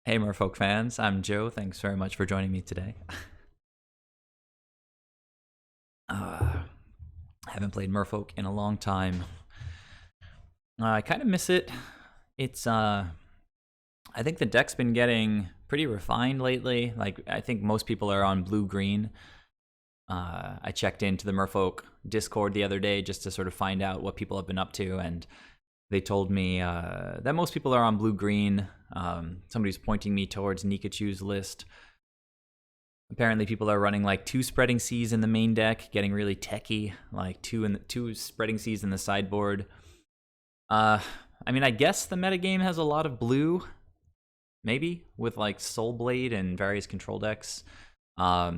Hey, Merfolk fans. I'm Joe. Thanks very much for joining me today. uh, haven't played Merfolk in a long time. I kind of miss it. It's I think the deck's been getting pretty refined lately. Like, I think most people are on blue-green. I checked into the Merfolk Discord the other day just to sort of find out what people have been up to, and they told me that most people are on blue-green. Somebody's pointing me towards Nikachu's list. Apparently, people are running like 2 spreading seas in the main deck, getting really techy, like two spreading seas in the sideboard. I mean, I guess the metagame has a lot of blue, maybe, with like Soul Blade and various control decks.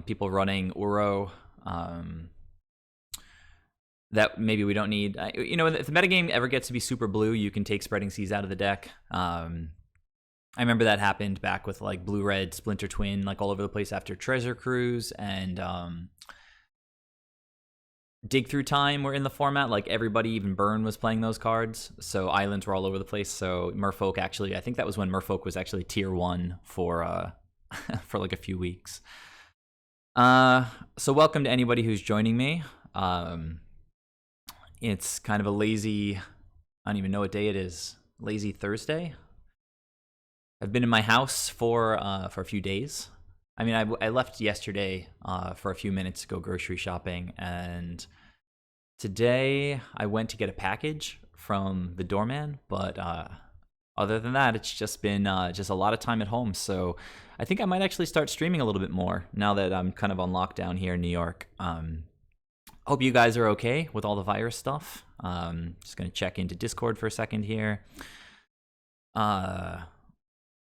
People running Uro. That maybe we don't need. You know, if the metagame ever gets to be super blue, you can take spreading seas out of the deck. I remember that happened back with like Blue Red, Splinter Twin, like all over the place after Treasure Cruise and Dig Through Time were in the format. Like everybody, even Burn, was playing those cards. So islands were all over the place. So Merfolk actually, I think that was when Merfolk was actually tier 1 for for like a few weeks. So welcome to anybody who's joining me. It's kind of a lazy, I don't even know what day it is. Lazy Thursday. I've been in my house for a few days. I mean, I left yesterday for a few minutes to go grocery shopping, and today I went to get a package from the doorman. But other than that, it's just been just a lot of time at home. So I think I might actually start streaming a little bit more now that I'm kind of on lockdown here in New York. Hope you guys are okay with all the virus stuff. Just gonna check into Discord for a second here.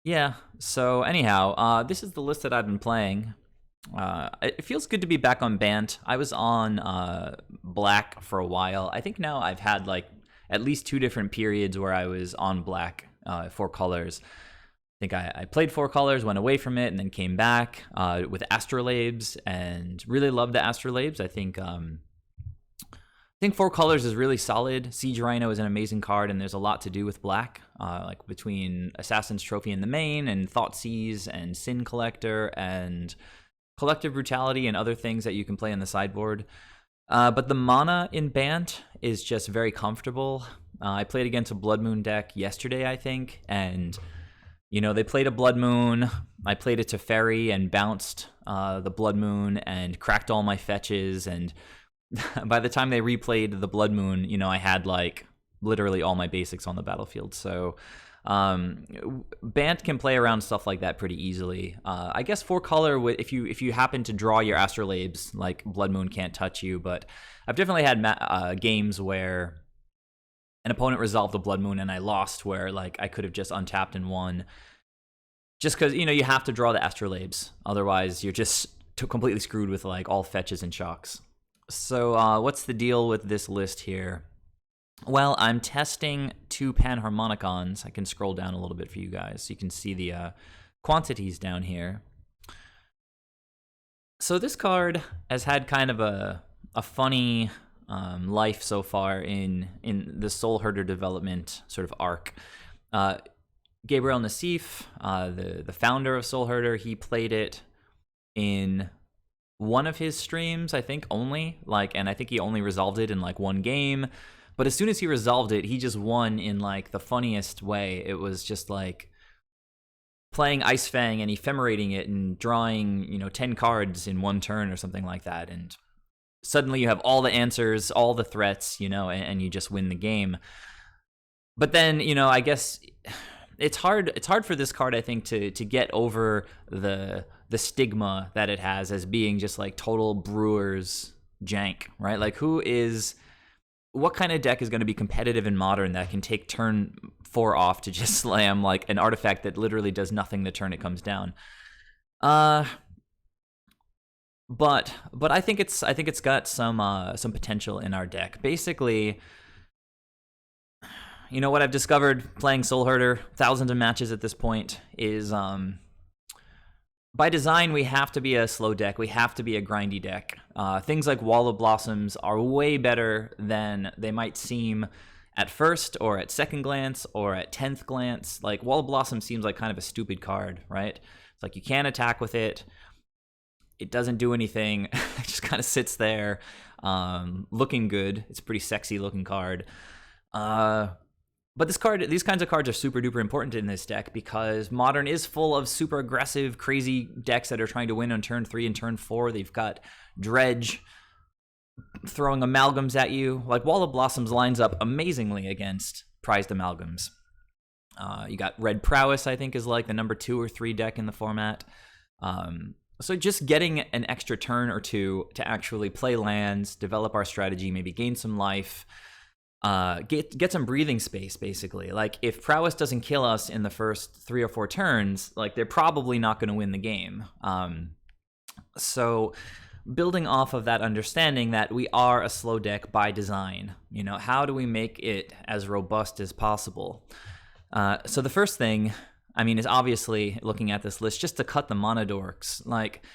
Yeah, so anyhow, this is the list that I've been playing. It feels good to be back on Bant. I was on Black for a while. I think now I've had like at least 2 different periods where I was on Black, 4 colors. I think I played 4 colors, went away from it, and then came back with Astrolabes, and really loved the Astrolabes. I think 4 colors is really solid. Siege Rhino is an amazing card, and there's a lot to do with Black, like between Assassin's Trophy in the main, and Thoughtseize, and Sin Collector, and Collective Brutality, and other things that you can play on the sideboard. But the mana in Bant is just very comfortable. I played against a Blood Moon deck yesterday, I think, and you know, they played a Blood Moon. I played a Teferi and bounced the Blood Moon and cracked all my fetches, and by the time they replayed the Blood Moon, you know, I had like literally all my basics on the battlefield. So Bant can play around stuff like that pretty easily. I guess 4 color, if you happen to draw your Astrolabes, like Blood Moon can't touch you. But I've definitely had games where an opponent resolved the Blood Moon and I lost, where like I could have just untapped and won. Just because, you know, you have to draw the Astrolabes, otherwise you're just completely screwed with like all fetches and shocks. So what's the deal with this list here? Well, I'm testing 2 Panharmonicons. I can scroll down a little bit for you guys so you can see the quantities down here. So this card has had kind of a funny life so far in the Soul Herder development sort of arc. Gabriel Nassif, the founder of Soul Herder, he played it in one of his streams, I think, only, like, and I think he only resolved it in like 1 game. But as soon as he resolved it, he just won in like the funniest way. It was just like playing Ice Fang and ephemerating it and drawing, you know, 10 cards in 1 turn or something like that, and suddenly you have all the answers, all the threats, you know, and you just win the game. But then, you know, I guess it's hard for this card, I think, to get over the stigma that it has as being just like total Brewers jank, right? Like, what kind of deck is going to be competitive in Modern that can take turn 4 off to just slam like an artifact that literally does nothing the turn it comes down? But I think it's got some potential in our deck. Basically, you know, what I've discovered playing Soul Herder, thousands of matches at this point, is by design, we have to be a slow deck. We have to be a grindy deck. Things like Wall of Blossoms are way better than they might seem at first or at second glance or at 10th glance. Like, Wall of Blossom seems like kind of a stupid card, right? It's like you can't attack with it. It doesn't do anything. It just kind of sits there, looking good. It's a pretty sexy looking card. But these kinds of cards are super duper important in this deck because Modern is full of super aggressive, crazy decks that are trying to win on turn 3 and turn 4. They've got Dredge throwing amalgams at you. Like, Wall of Blossoms lines up amazingly against prized amalgams. You got Red Prowess, I think, is like the number 2 or 3 deck in the format. So just getting an extra turn or two to actually play lands, develop our strategy, maybe gain some life, get some breathing space, basically. Like, if Prowess doesn't kill us in the first 3 or 4 turns, like, they're probably not going to win the game. So building off of that understanding that we are a slow deck by design, you know, how do we make it as robust as possible? So the first thing, I mean, is obviously looking at this list just to cut the mana dorks. Like,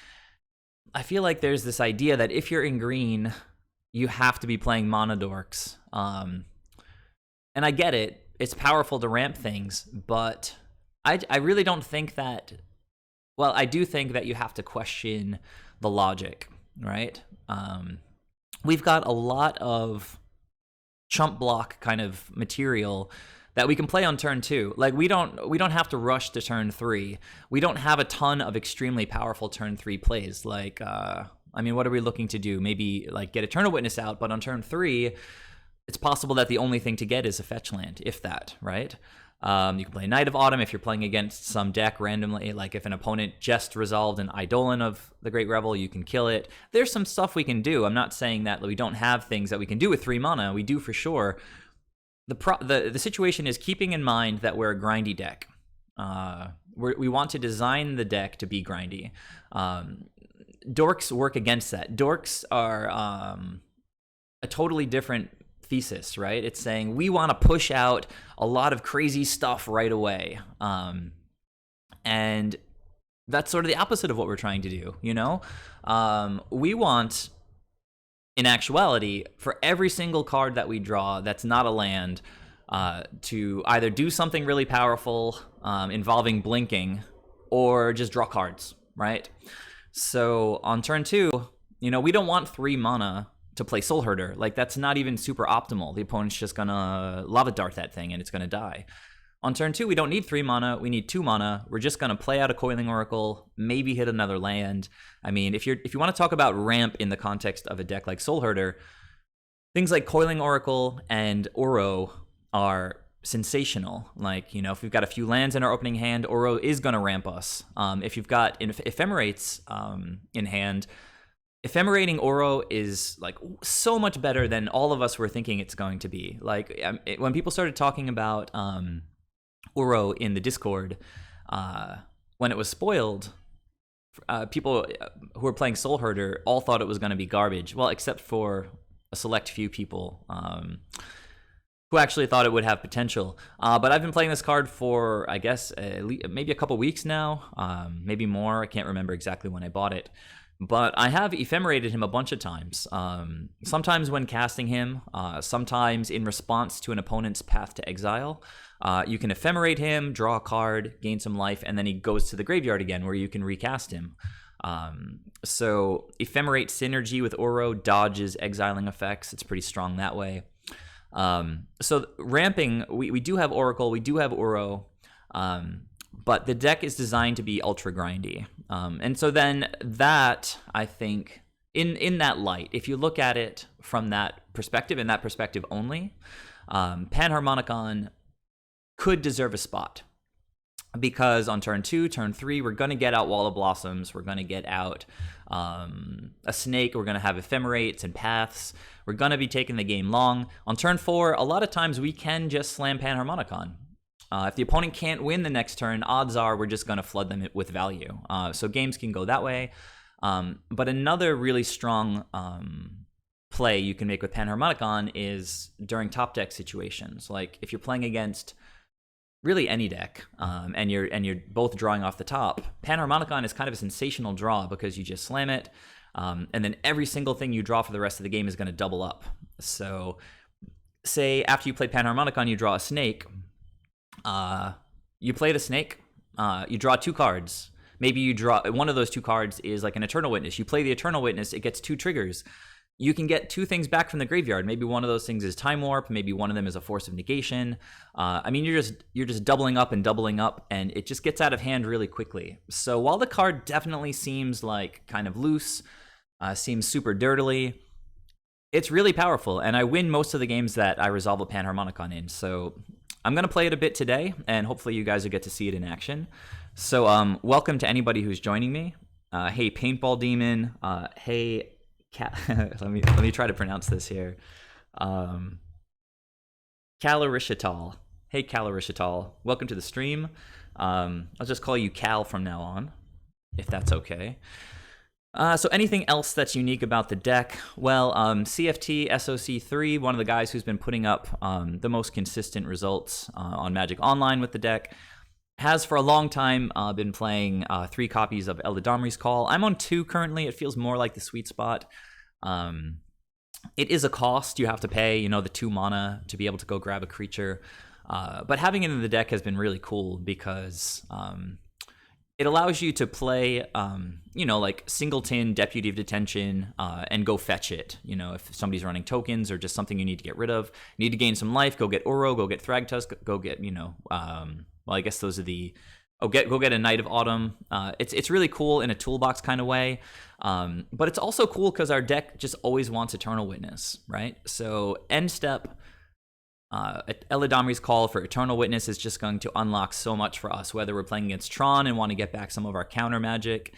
I feel like there's this idea that if you're in green, you have to be playing mana dorks. And I get it. It's powerful to ramp things, but I really don't think that... Well, I do think that you have to question the logic, right? We've got a lot of chump block kind of material that we can play on turn 2. Like, we don't have to rush to turn 3. We don't have a ton of extremely powerful turn 3 plays. Like, I mean, what are we looking to do? Maybe, like, get Eternal Witness out, but on turn 3, it's possible that the only thing to get is a fetch land, if that, right? You can play Knight of Autumn if you're playing against some deck randomly. Like, if an opponent just resolved an Eidolon of the Great Revel, you can kill it. There's some stuff we can do. I'm not saying that we don't have things that we can do with 3 mana. We do for sure. The situation is keeping in mind that we're a grindy deck. We want to design the deck to be grindy. Dorks work against that. Dorks are a totally different thesis, right? It's saying we want to push out a lot of crazy stuff right away. And that's sort of the opposite of what we're trying to do, you know? We want, in actuality, for every single card that we draw that's not a land, to either do something really powerful involving blinking, or just draw cards, right? So on turn 2, you know, we don't want 3 mana to play Soul Herder. Like, that's not even super optimal. The opponent's just gonna Lava Dart that thing and it's gonna die. On turn 2, we don't need 3 mana, we need 2 mana. We're just gonna play out a Coiling Oracle, maybe hit another land. I mean, if you want to talk about ramp in the context of a deck like Soul Herder, things like Coiling Oracle and Oro are sensational. Like, you know, if we've got a few lands in our opening hand, Oro is gonna ramp us. If you've got Ephemerates in hand, Ephemerating Oro is, like, so much better than all of us were thinking it's going to be. Like, when people started talking about Oro in the Discord, when it was spoiled, people who were playing Soul Herder all thought it was going to be garbage. Well, except for a select few people who actually thought it would have potential. But I've been playing this card for, I guess, maybe a couple weeks now, maybe more. I can't remember exactly when I bought it. But I have ephemerated him a bunch of times. Sometimes when casting him, sometimes in response to an opponent's Path to Exile. You can ephemerate him, draw a card, gain some life, and then he goes to the graveyard again where you can recast him. So Ephemerate synergy with Oro dodges exiling effects. It's pretty strong that way. So ramping, we do have Oracle, we do have Oro, but the deck is designed to be ultra grindy. And so then that, I think, in that light, if you look at it from that perspective and that perspective only, Panharmonicon could deserve a spot. Because on turn 2, turn 3, we're going to get out Wall of Blossoms, we're going to get out a Snake, we're going to have Ephemerates and Paths, we're going to be taking the game long. On turn 4, a lot of times we can just slam Panharmonicon. If the opponent can't win the next turn, odds are we're just going to flood them with value. So games can go that way. But another really strong play you can make with Panharmonicon is during top deck situations. Like, if you're playing against really any deck, and you're both drawing off the top, Panharmonicon is kind of a sensational draw because you just slam it, and then every single thing you draw for the rest of the game is going to double up. So say after you play Panharmonicon, you draw a snake. You play the snake. You draw 2 cards. Maybe you draw one of those 2 cards is like an Eternal Witness. You play the Eternal Witness. It gets 2 triggers. You can get 2 things back from the graveyard. Maybe one of those things is Time Warp. Maybe one of them is a Force of Negation. I mean, you're just doubling up, and it just gets out of hand really quickly. So while the card definitely seems like kind of loose, seems super dirtily, it's really powerful, and I win most of the games that I resolve a Panharmonicon in. So I'm going to play it a bit today, and hopefully you guys will get to see it in action. So welcome to anybody who's joining me. Hey, Paintball Demon. Hey, let me try to pronounce this here. Calorishatal. Hey, Calorishatal. Welcome to the stream. I'll just call you Cal from now on, if that's okay. So anything else that's unique about the deck? Well, CFT SOC3, one of the guys who's been putting up the most consistent results on Magic Online with the deck, has for a long time been playing 3 copies of Eladamri's Call. I'm on 2 currently. It feels more like the sweet spot. It is a cost you have to pay, the 2 mana to be able to go grab a creature. But having it in the deck has been really cool because it allows you to play, like Singleton, Deputy of Detention, and go fetch it. If somebody's running tokens or just something you need to get rid of, you need to gain some life, go get Uro, go get Thragtusk, go get, well, I guess those are the... go get a Knight of Autumn. It's really cool in a toolbox kind of way. But it's also cool because our deck just always wants Eternal Witness, right? So end step, Eladamri's Call for Eternal Witness is just going to unlock so much for us, whether we're playing against Tron and want to get back some of our counter magic,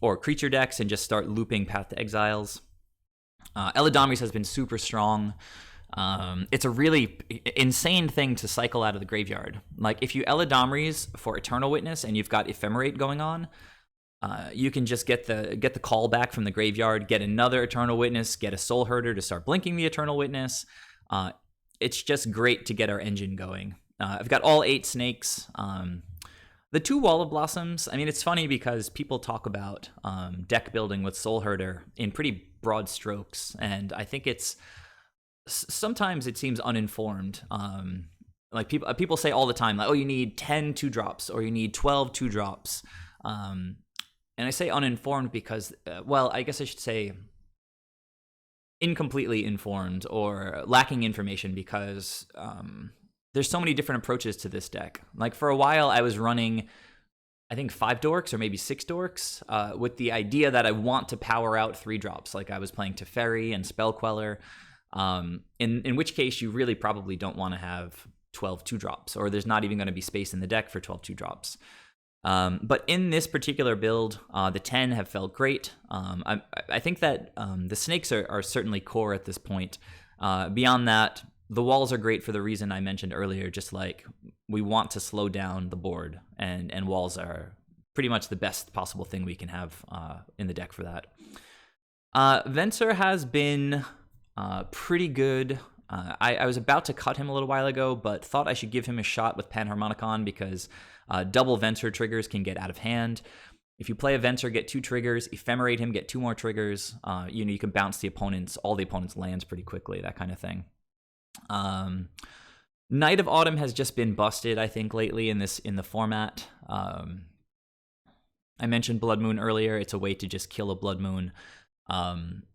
or creature decks and just start looping Path to Exiles. Eladamri's has been super strong. It's a really insane thing to cycle out of the graveyard. Like, if you Eladamri's for Eternal Witness and you've got Ephemerate going on, you can just get the call back from the graveyard, get another Eternal Witness, get a Soul Herder to start blinking the Eternal Witness. It's just great to get our engine going. I've got all 8 snakes. The 2 Wall of Blossoms, I mean, it's funny because people talk about deck building with Soul Herder in pretty broad strokes, and I think sometimes it seems uninformed. Like people say all the time, like, oh, you need 10 2-drops or you need 12 2-drops. And I say uninformed because, well, I guess I should say incompletely informed or lacking information because there's so many different approaches to this deck. Like, for a while I was running, I think 5 dorks or maybe 6 dorks with the idea that I want to power out 3-drops. Like, I was playing Teferi and Spell Queller. In which case you really probably don't want to have 12 2-drops, or there's not even going to be space in the deck for 12 2-drops. But in this particular build, the 10 have felt great. I think that the snakes are certainly core at this point. Beyond that, the walls are great for the reason I mentioned earlier, just like we want to slow down the board, and walls are pretty much the best possible thing we can have in the deck for that. Venser has been pretty good. I was about to cut him a little while ago, but thought I should give him a shot with Panharmonicon because double Venser triggers can get out of hand. If you play a Venser, get 2 triggers, ephemerate him, get 2 more triggers. You can bounce all the opponent's lands pretty quickly, that kind of thing. Knight of Autumn has just been busted, I think, lately in the format. I mentioned Blood Moon earlier. It's a way to just kill a Blood Moon.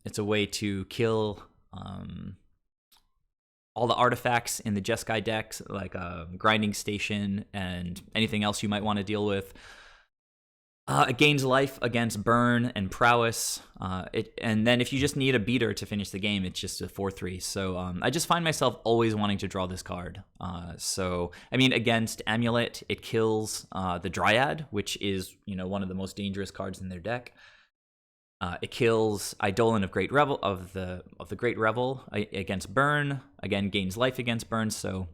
It's a way to kill all the artifacts in the Jeskai decks, like Grinding Station and anything else you might want to deal with. It gains life against Burn and Prowess. And then if you just need a beater to finish the game, it's just a 4/3. So I just find myself always wanting to draw this card. So, I mean, against Amulet, it kills the Dryad, which is, one of the most dangerous cards in their deck. It kills Eidolon of Great Revel of the Great Revel against Burn. Again, gains life against Burn. So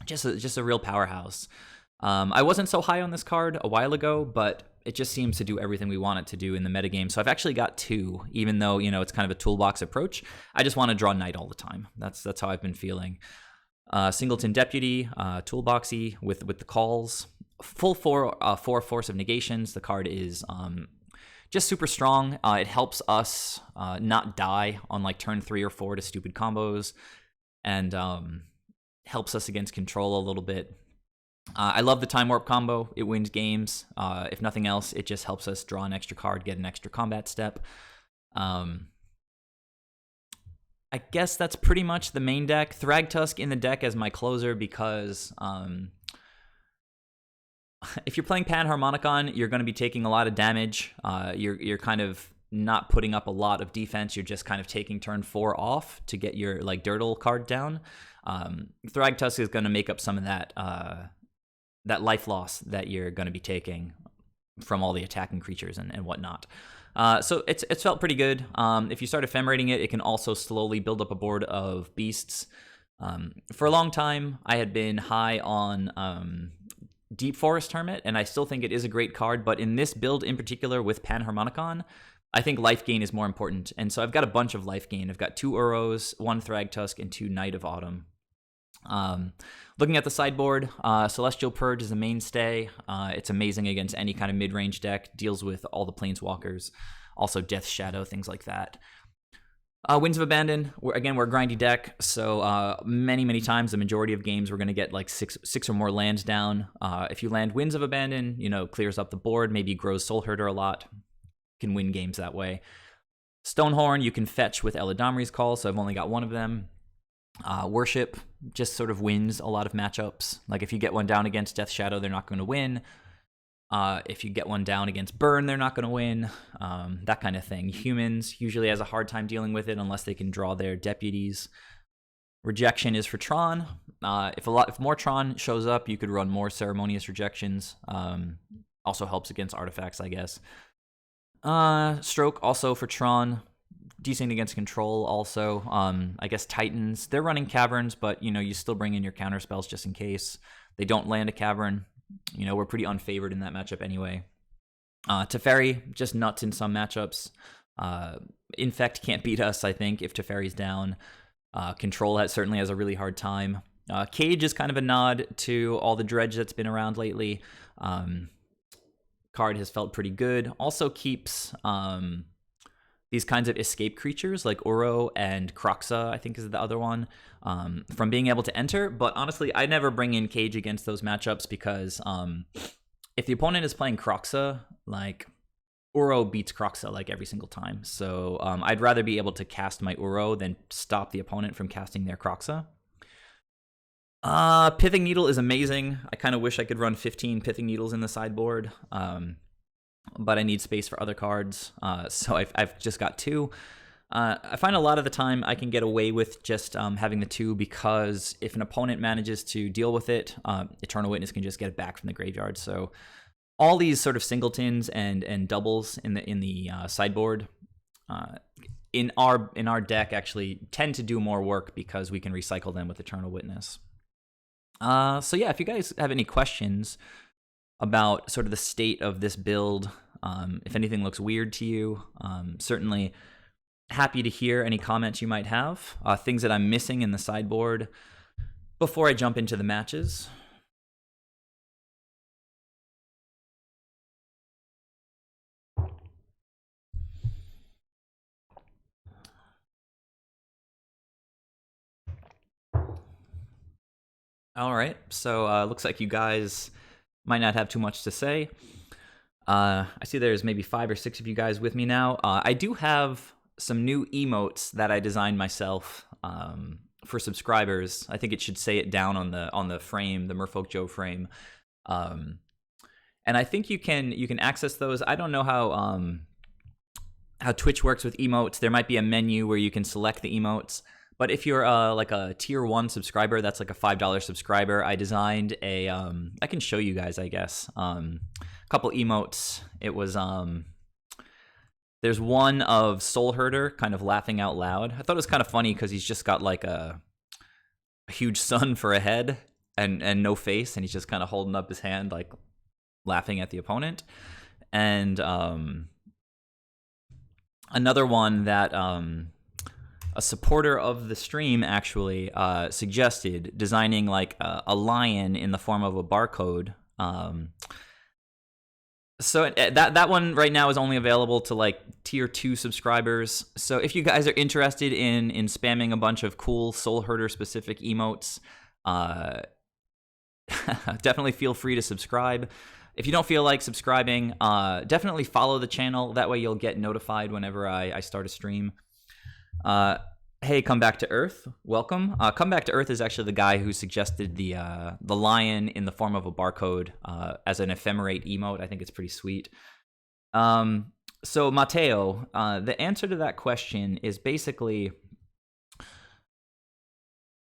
just a real powerhouse. I wasn't so high on this card a while ago, but it just seems to do everything we want it to do in the metagame. So I've actually got 2, even though it's kind of a toolbox approach. I just want to draw Knight all the time. That's how I've been feeling. Singleton Deputy, toolboxy with the calls. Full 4 Force of Negations. The card is just super strong. It helps us not die on like turn 3 or 4 to stupid combos. and helps us against control a little bit. I love the Time Warp combo. It wins games. If nothing else, it just helps us draw an extra card, get an extra combat step. I guess that's pretty much the main deck. Thragtusk in the deck as my closer because if you're playing Panharmonicon, you're going to be taking a lot of damage. You're kind of not putting up a lot of defense. You're just kind of taking turn 4 off to get your like Dirtle card down. Thragtusk is going to make up some of that life loss that you're going to be taking from all the attacking creatures and whatnot. So it's felt pretty good. If you start ephemerating it, it can also slowly build up a board of beasts. For a long time, I had been high on Deep Forest Hermit, and I still think it is a great card, but in this build in particular with Panharmonicon, I think life gain is more important, and so I've got a bunch of life gain. I've got 2 Uros, 1 Thragtusk, and 2 Knight of Autumn. Looking at the sideboard, Celestial Purge is a mainstay. It's amazing against any kind of mid-range deck, deals with all the Planeswalkers, also Death Shadow, things like that. Winds of Abandon, we're a grindy deck, so many times, the majority of games, we're going to get like six or more lands down. If you land Winds of Abandon, clears up the board, maybe grows Soul Herder a lot, can win games that way. Stonehorn, you can fetch with Eladamri's Call, so I've only got 1 of them. Worship just sort of wins a lot of matchups. Like if you get one down against Death Shadow, they're not going to win. If you get one down against Burn, they're not going to win. That kind of thing. Humans usually has a hard time dealing with it unless they can draw their deputies. Rejection is for Tron. If more Tron shows up, you could run more Ceremonious Rejections. Also helps against artifacts, I guess. Stroke also for Tron. Decent against control also. I guess Titans, they're running caverns, but you still bring in your counter spells just in case they don't land a cavern. We're pretty unfavored in that matchup anyway. Teferi, just nuts in some matchups. Infect can't beat us, I think, if Teferi's down. Control certainly has a really hard time. Cage is kind of a nod to all the dredge that's been around lately. Card has felt pretty good. Also keeps these kinds of escape creatures like Uro and Kroxa, I think is the other one, from being able to enter. But honestly, I never bring in Cage against those matchups because if the opponent is playing Kroxa, like Uro beats Kroxa like every single time. So I'd rather be able to cast my Uro than stop the opponent from casting their Kroxa. Pithing Needle is amazing. I kind of wish I could run 15 Pithing Needles in the sideboard. But I need space for other cards, so I've just got 2. I find a lot of the time I can get away with just having the 2 because if an opponent manages to deal with it, Eternal Witness can just get it back from the graveyard. So all these sort of singletons and doubles in the sideboard in our deck actually tend to do more work because we can recycle them with Eternal Witness. So yeah, if you guys have any questions about sort of the state of this build, if anything looks weird to you, certainly happy to hear any comments you might have, things that I'm missing in the sideboard before I jump into the matches. All right, so looks like you guys might not have too much to say. I see there's maybe 5 or 6 of you guys with me now. I do have some new emotes that I designed myself for subscribers. I think it should say it down on the frame, the Merfolk Joe frame. And I think you can access those. I don't know how Twitch works with emotes. There might be a menu where you can select the emotes. But if you're like a tier 1 subscriber, that's like a $5 subscriber, I designed a, I can show you guys, I guess, a couple emotes. It was, there's one of Soul Herder kind of laughing out loud. I thought it was kind of funny because he's just got like a huge sun for a head and no face, and he's just kind of holding up his hand, like laughing at the opponent. And another one that a supporter of the stream actually suggested, designing like a lion in the form of a barcode. So that one right now is only available to like tier 2 subscribers. So if you guys are interested in spamming a bunch of cool Soul Herder specific emotes, definitely feel free to subscribe. If you don't feel like subscribing, definitely follow the channel. That way you'll get notified whenever I start a stream. Hey, Come Back to Earth, welcome. Come Back to Earth is actually the guy who suggested the lion in the form of a barcode as an ephemerate emote. I think it's pretty sweet. So Mateo, the answer to that question is basically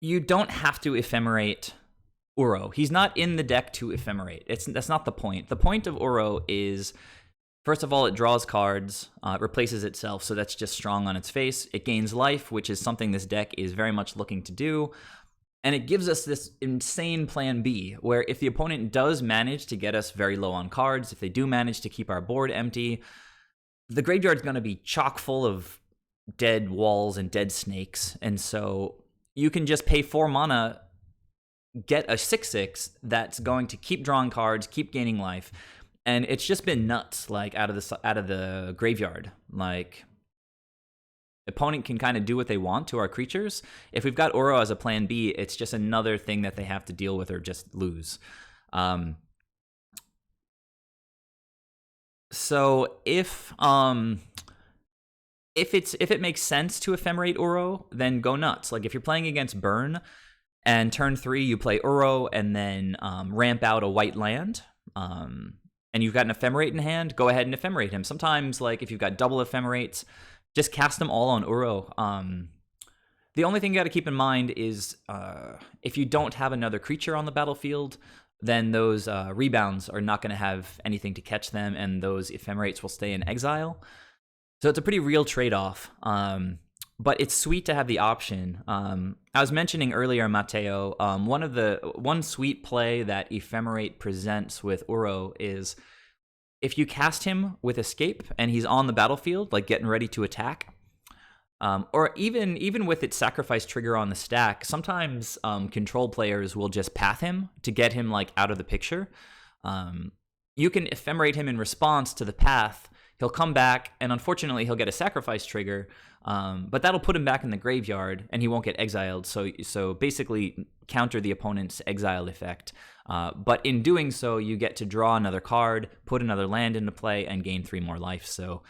you don't have to ephemerate Uro. He's not in the deck to ephemerate. That's not the point. The point of Uro is, first of all, it draws cards, it replaces itself, so that's just strong on its face. It gains life, which is something this deck is very much looking to do. And it gives us this insane plan B, where if the opponent does manage to get us very low on cards, if they do manage to keep our board empty, the graveyard's going to be chock full of dead walls and dead snakes. And so you can just pay 4 mana, get a 6/6 that's going to keep drawing cards, keep gaining life. And it's just been nuts, like out of the graveyard. Like, opponent can kind of do what they want to our creatures. If we've got Uro as a plan B, it's just another thing that they have to deal with or just lose. So if it makes sense to ephemerate Uro, then go nuts. Like if you're playing against Burn, and turn 3 you play Uro and then ramp out a white land, and you've got an ephemerate in hand, go ahead and ephemerate him. Sometimes, like if you've got double ephemerates, just cast them all on Uro. The only thing you got to keep in mind is if you don't have another creature on the battlefield, then those rebounds are not going to have anything to catch them, and those ephemerates will stay in exile. So it's a pretty real trade-off. But it's sweet to have the option. I was mentioning earlier, Mateo, one sweet play that Ephemerate presents with Uro is if you cast him with Escape and he's on the battlefield, like getting ready to attack, or even with its sacrifice trigger on the stack, sometimes control players will just path him to get him like out of the picture. You can Ephemerate him in response to the path. He'll come back, and unfortunately, he'll get a sacrifice trigger, but that'll put him back in the graveyard, and he won't get exiled. So basically, counter the opponent's exile effect. But in doing so, you get to draw another card, put another land into play, and gain 3 more life. So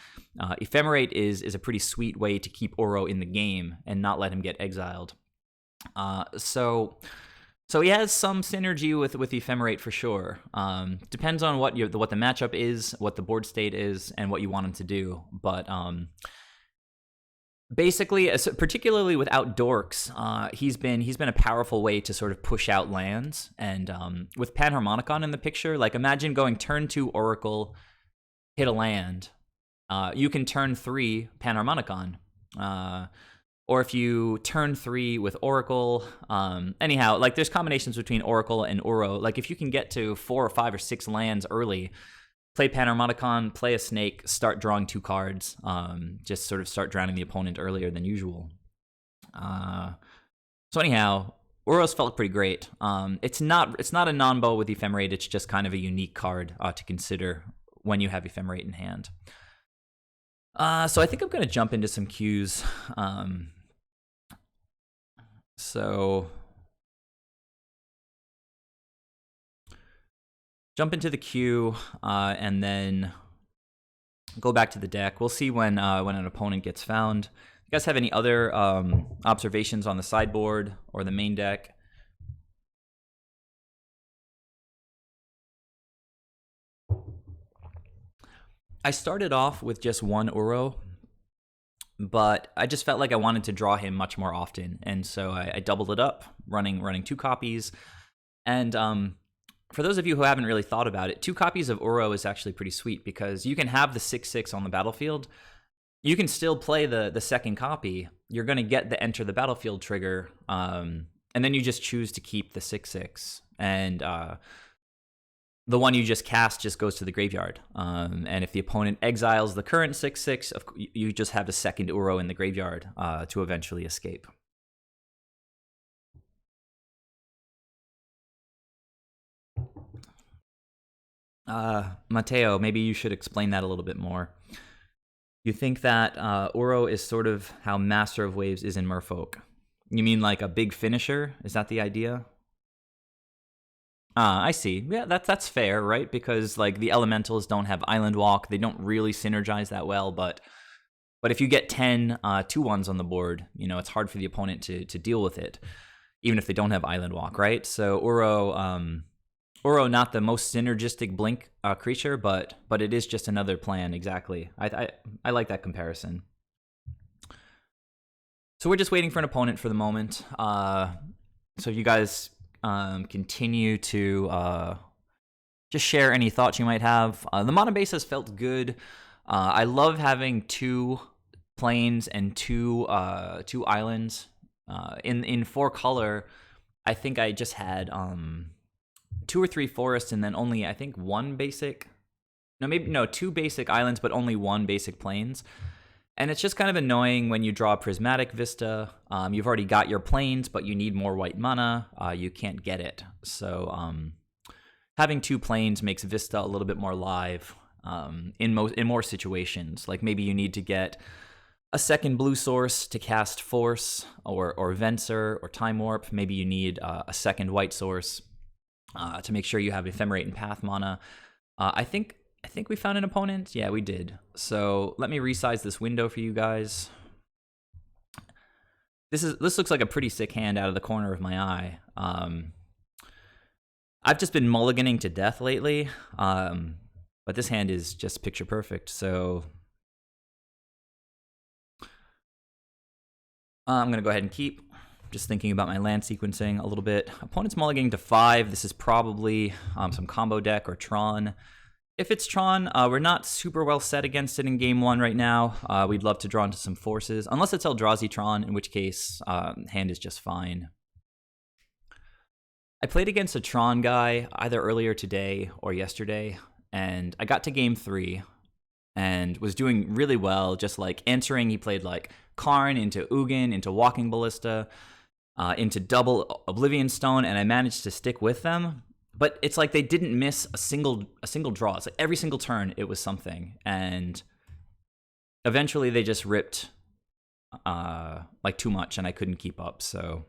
Ephemerate is a pretty sweet way to keep Uro in the game and not let him get exiled. So he has some synergy with Ephemerate for sure. Depends on what the matchup is, what the board state is, and what you want him to do. But basically, particularly without dorks, he's been a powerful way to sort of push out lands. And with Panharmonicon in the picture, like imagine going turn 2 Oracle, hit a land. You can turn 3 Panharmonicon. Or if you turn 3 with Oracle, anyhow, like there's combinations between Oracle and Uro. Like if you can get to 4 or 5 or 6 lands early, play Panharmonicon, play a snake, start drawing 2 cards, just sort of start drowning the opponent earlier than usual. So anyhow, Uro's felt pretty great. It's not a non-bow with Ephemerate, it's just kind of a unique card to consider when you have Ephemerate in hand. So I think I'm going to jump into some cues. So jump into the queue and then go back to the deck. We'll see when an opponent gets found. You guys have any other observations on the sideboard or the main deck? I started off with just 1 Uro, but I just felt like I wanted to draw him much more often, and so I doubled it up, running 2 copies. And for those of you who haven't really thought about it, 2 copies of Uro is actually pretty sweet because you can have the 6/6 on the battlefield. You can still play the second copy. You're going to get the enter the battlefield trigger, and then you just choose to keep the 6/6. And the one you just cast just goes to the graveyard. And if the opponent exiles the current 6/6, you just have a second Uro in the graveyard to eventually escape. Mateo, maybe you should explain that a little bit more. You think that Uro is sort of how Master of Waves is in Merfolk? You mean like a big finisher? Is that the idea? I see. Yeah, that's fair, right? Because like the elementals don't have island walk, they don't really synergize that well. But if you get 10 2-1s on the board, you know it's hard for the opponent to deal with it, even if they don't have island walk, right? So Uro, not the most synergistic blink creature, but it is just another plan. Exactly. I like that comparison. So we're just waiting for an opponent for the moment. So if you guys continue to just share any thoughts you might have. The mana base has felt good. I love having 2 plains and 2 islands. In 4 color, I think I just had 2 or 3 forests and then only I think 1 basic. No, 2 basic islands, but only 1 basic plains. And it's just kind of annoying when you draw a Prismatic Vista. You've already got your plains, but you need more white mana. You can't get it. So having 2 plains makes Vista a little bit more live in more situations. Like maybe you need to get a second blue source to cast Force or Venser or Time Warp. Maybe you need a second white source to make sure you have Ephemerate and Path mana. I think we found an opponent. Yeah, we did. So let me resize this window for you guys. This looks like a pretty sick hand out of the corner of my eye. I've just been mulliganing to death lately, but this hand is just picture perfect. So I'm going to go ahead and keep. Just thinking about my land sequencing a little bit. Opponent's mulliganing to 5. This is probably some combo deck or Tron. If it's Tron, we're not super well set against it in game 1 right now. We'd love to draw into some forces, unless it's Eldrazi Tron, in which case hand is just fine. I played against a Tron guy either earlier today or yesterday, and I got to game 3 and was doing really well, just like answering. He played like Karn into Ugin, into Walking Ballista, into double Oblivion Stone, and I managed to stick with them. But it's like they didn't miss a single draw. It's like every single turn it was something, and eventually they just ripped like too much, and I couldn't keep up. So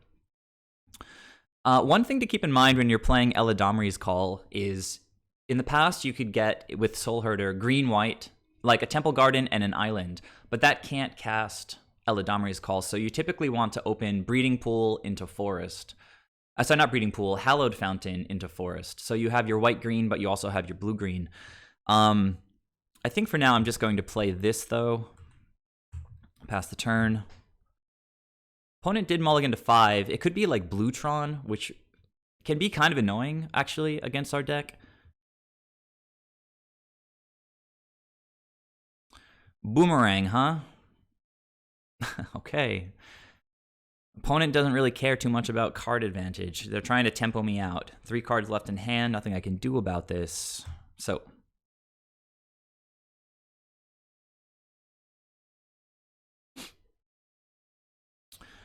one thing to keep in mind when you're playing Eladamri's Call is in the past you could get with Soulherder green-white, like a Temple Garden and an island, but that can't cast Eladamri's Call. So you typically want to open Breeding Pool into Forest. Sorry, not Breeding Pool, Hallowed Fountain into Forest. So you have your white-green, but you also have your blue-green. I think for now I'm just going to play this, though. Pass the turn. Opponent did mulligan to 5. It could be like Bluetron, which can be kind of annoying, actually, against our deck. Boomerang, huh? Okay. Opponent doesn't really care too much about card advantage. They're trying to tempo me out. 3 cards left in hand. Nothing I can do about this. So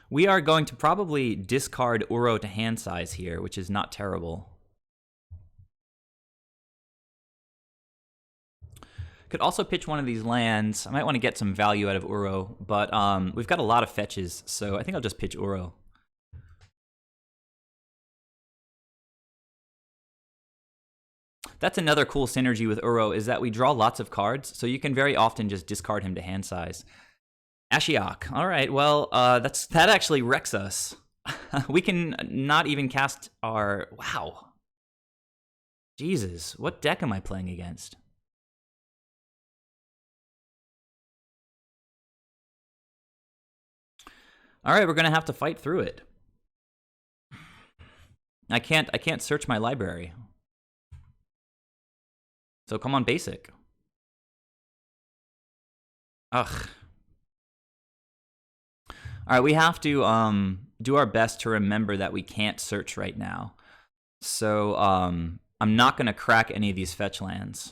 we are going to probably discard Uro to hand size here, which is not terrible. Could also pitch one of these lands. I might want to get some value out of Uro, but we've got a lot of fetches, so I think I'll just pitch Uro. That's another cool synergy with Uro, is that we draw lots of cards, so you can very often just discard him to hand size. Ashiok. All right, well, that actually wrecks us. We can not even cast our... Wow. Jesus, what deck am I playing against? All right, we're gonna have to fight through it. I can't search my library. So come on, basic. Ugh. All right, we have to do our best to remember that we can't search right now. So I'm not gonna crack any of these fetch lands.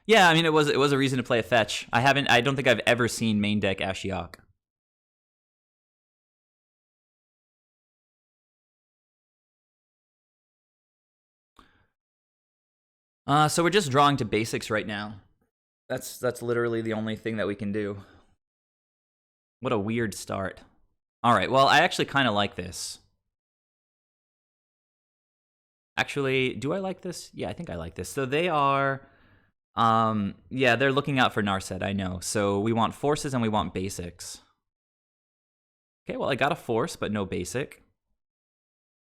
Yeah, I mean it was a reason to play a fetch. I don't think I've ever seen main deck Ashiok. So we're just drawing to basics right now. That's literally the only thing that we can do. What a weird start. All right, well, I actually kind of like this. Actually, do I like this? Yeah, I think I like this. So they are, yeah, they're looking out for Narset, I know. So we want forces and we want basics. Okay, well, I got a force, but no basic.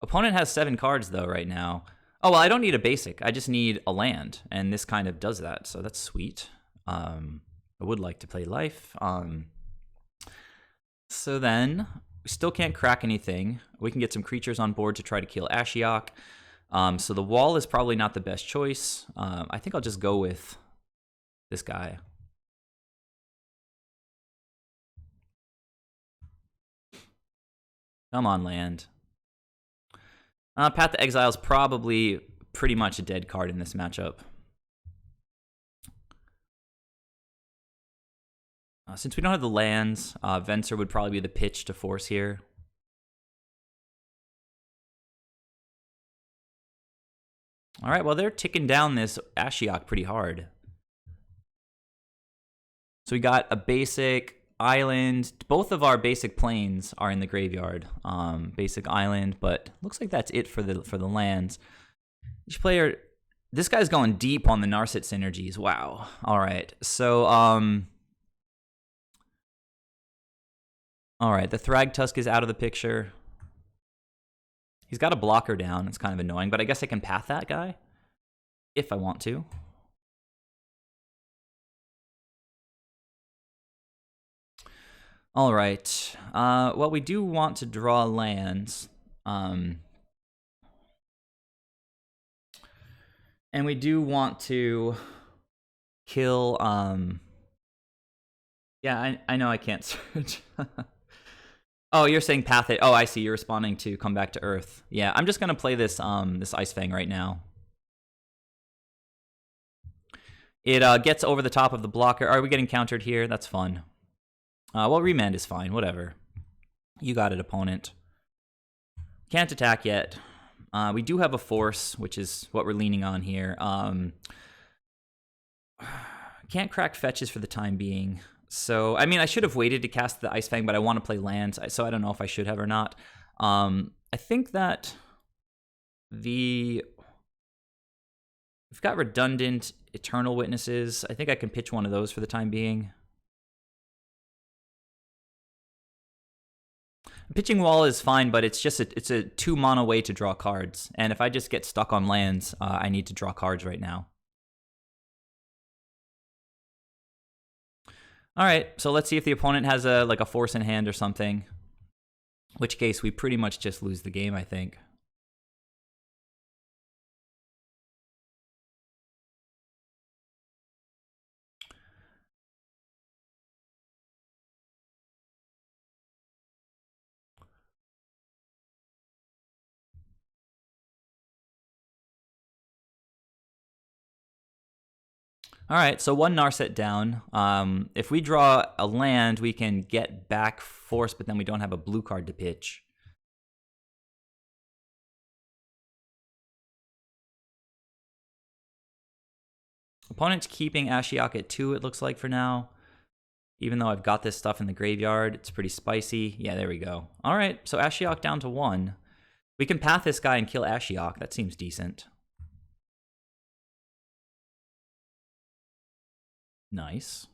Opponent has 7 cards, though, right now. Oh, well, I don't need a basic. I just need a land, and this kind of does that, so that's sweet. I would like to play life. So then, we still can't crack anything. We can get some creatures on board to try to kill Ashiok. So the wall is probably not the best choice. I think I'll just go with this guy. Come on, land. Path to Exile is probably pretty much a dead card in this matchup. Since we don't have the lands, Venser would probably be the pitch to force here. All right, well, they're ticking down this Ashiok pretty hard. So we got a basic island. Both of our basic planes are in the graveyard. Basic island, but looks like that's it for the lands. Each player, this guy's going deep on the Narset synergies. Wow. All right, so all right, the Thragtusk is out of the picture. He's got a blocker down. It's kind of annoying, but I guess I can path that guy if I want to. All right. Well, we do want to draw lands. And we do want to kill... Yeah, I know I can't search. Oh, you're saying path it. Oh, I see. You're responding to come back to Earth. Yeah, I'm just going to play this this Ice Fang right now. It gets over the top of the blocker. Are we getting countered here? That's fun. Well, remand is fine. Whatever. You got it, opponent. Can't attack yet. We do have a force, which is what we're leaning on here. Can't crack fetches for the time being. So, I mean, I should have waited to cast the Ice Fang, but I want to play lands, so I don't know if I should have or not. I think that we've got redundant Eternal Witnesses. I think I can pitch one of those for the time being. Pitching Wall is fine, but it's just it's a 2-mana way to draw cards. And if I just get stuck on lands, I need to draw cards right now. All right, so let's see if the opponent has like a force in hand or something. In which case, we pretty much just lose the game, I think. All right, so 1 Narset down. If we draw a land, we can get back force, but then we don't have a blue card to pitch. Opponent's keeping Ashiok at 2, it looks like, for now. Even though I've got this stuff in the graveyard, it's pretty spicy. Yeah, there we go. All right, so Ashiok down to 1. We can path this guy and kill Ashiok. That seems decent. Nice.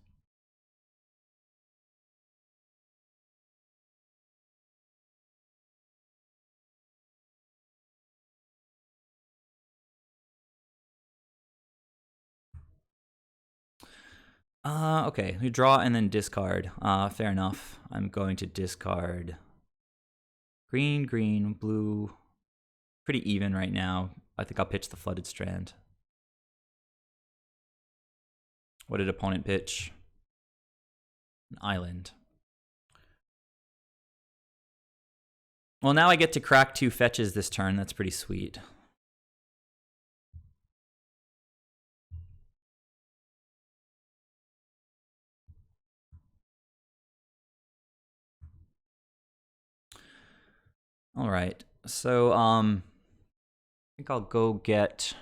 Okay, we draw and then discard. Fair enough. I'm going to discard green, green, blue. Pretty even right now. I think I'll pitch the Flooded Strand. What did opponent pitch? An island. Well, now I get to crack 2 fetches this turn. That's pretty sweet. All right. So, I think I'll go get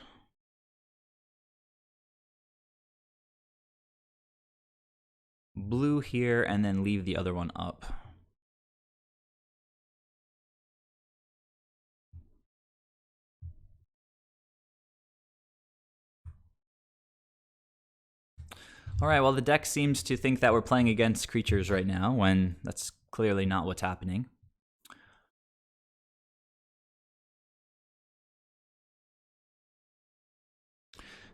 blue here and then leave the other one up. All right, well, the deck seems to think that we're playing against creatures right now, when that's clearly not what's happening.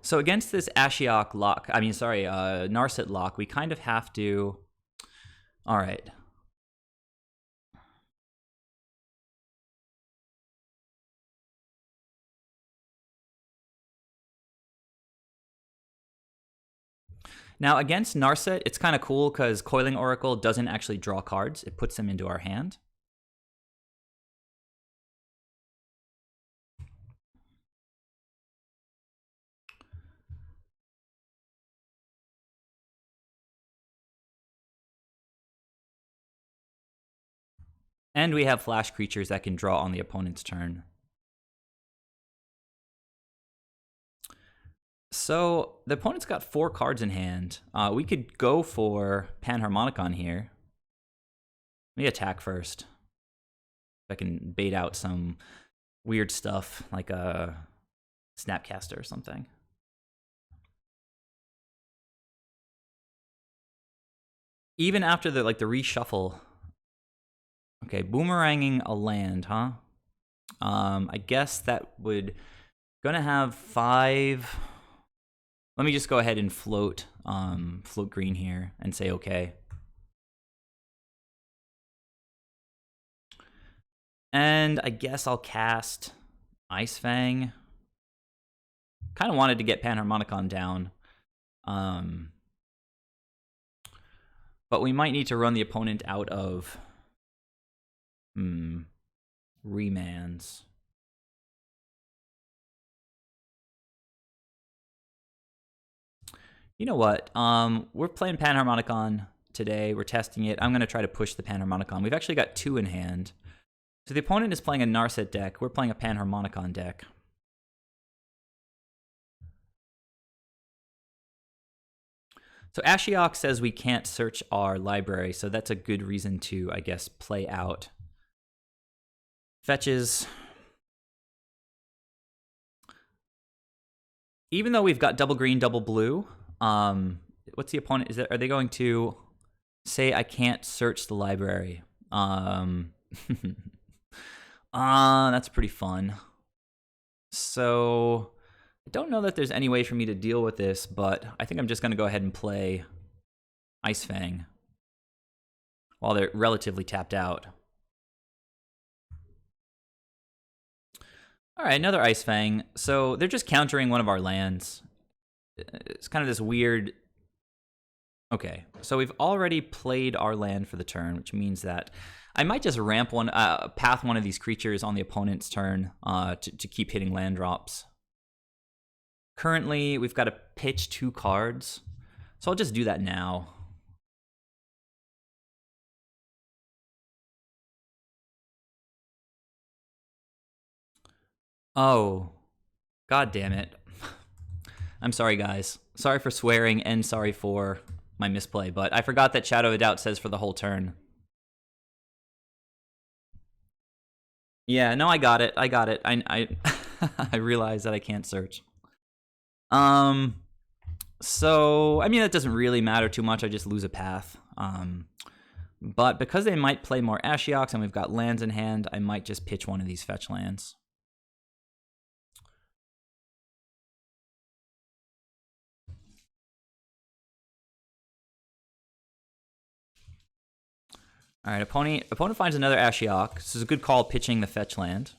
So against this Ashiok lock, Narset lock, we kind of have to... All right. Now, against Narset, it's kind of cool because Coiling Oracle doesn't actually draw cards. It puts them into our hand. And we have flash creatures that can draw on the opponent's turn. So the opponent's got 4 cards in hand. We could go for Panharmonicon here. Let me attack first. If I can bait out some weird stuff like a Snapcaster or something. Even after the reshuffle. Okay, boomeranging a land, huh? I guess that would gonna have 5. Let me just go ahead and float green here and say okay. And I guess I'll cast Ice Fang. Kind of wanted to get Panharmonicon down. But we might need to run the opponent out of remands. You know what? We're playing Panharmonicon today. We're testing it. I'm going to try to push the Panharmonicon. We've actually got 2 in hand. So the opponent is playing a Narset deck. We're playing a Panharmonicon deck. So Ashiok says we can't search our library, so that's a good reason to, I guess, play out. Fetches. Even though we've got double green, double blue, what's the opponent? Are they going to say I can't search the library? That's pretty fun. So I don't know that there's any way for me to deal with this, but I think I'm just going to go ahead and play Ice Fang while they're relatively tapped out. All right, another Ice Fang. So they're just countering one of our lands. It's kind of this weird... Okay, so we've already played our land for the turn, which means that I might just ramp one, path one of these creatures on the opponent's turn to keep hitting land drops. Currently, we've got to pitch 2 cards, so I'll just do that now. Oh, god damn it. I'm sorry, guys. Sorry for swearing and sorry for my misplay, but I forgot that Shadow of a Doubt says for the whole turn. Yeah, no, I got it. I got it. I I realize that I can't search. So, I mean, that doesn't really matter too much. I just lose a path. But because they might play more Ashioks and we've got lands in hand, I might just pitch one of these fetch lands. All right, opponent finds another Ashiok. This is a good call pitching the fetch land.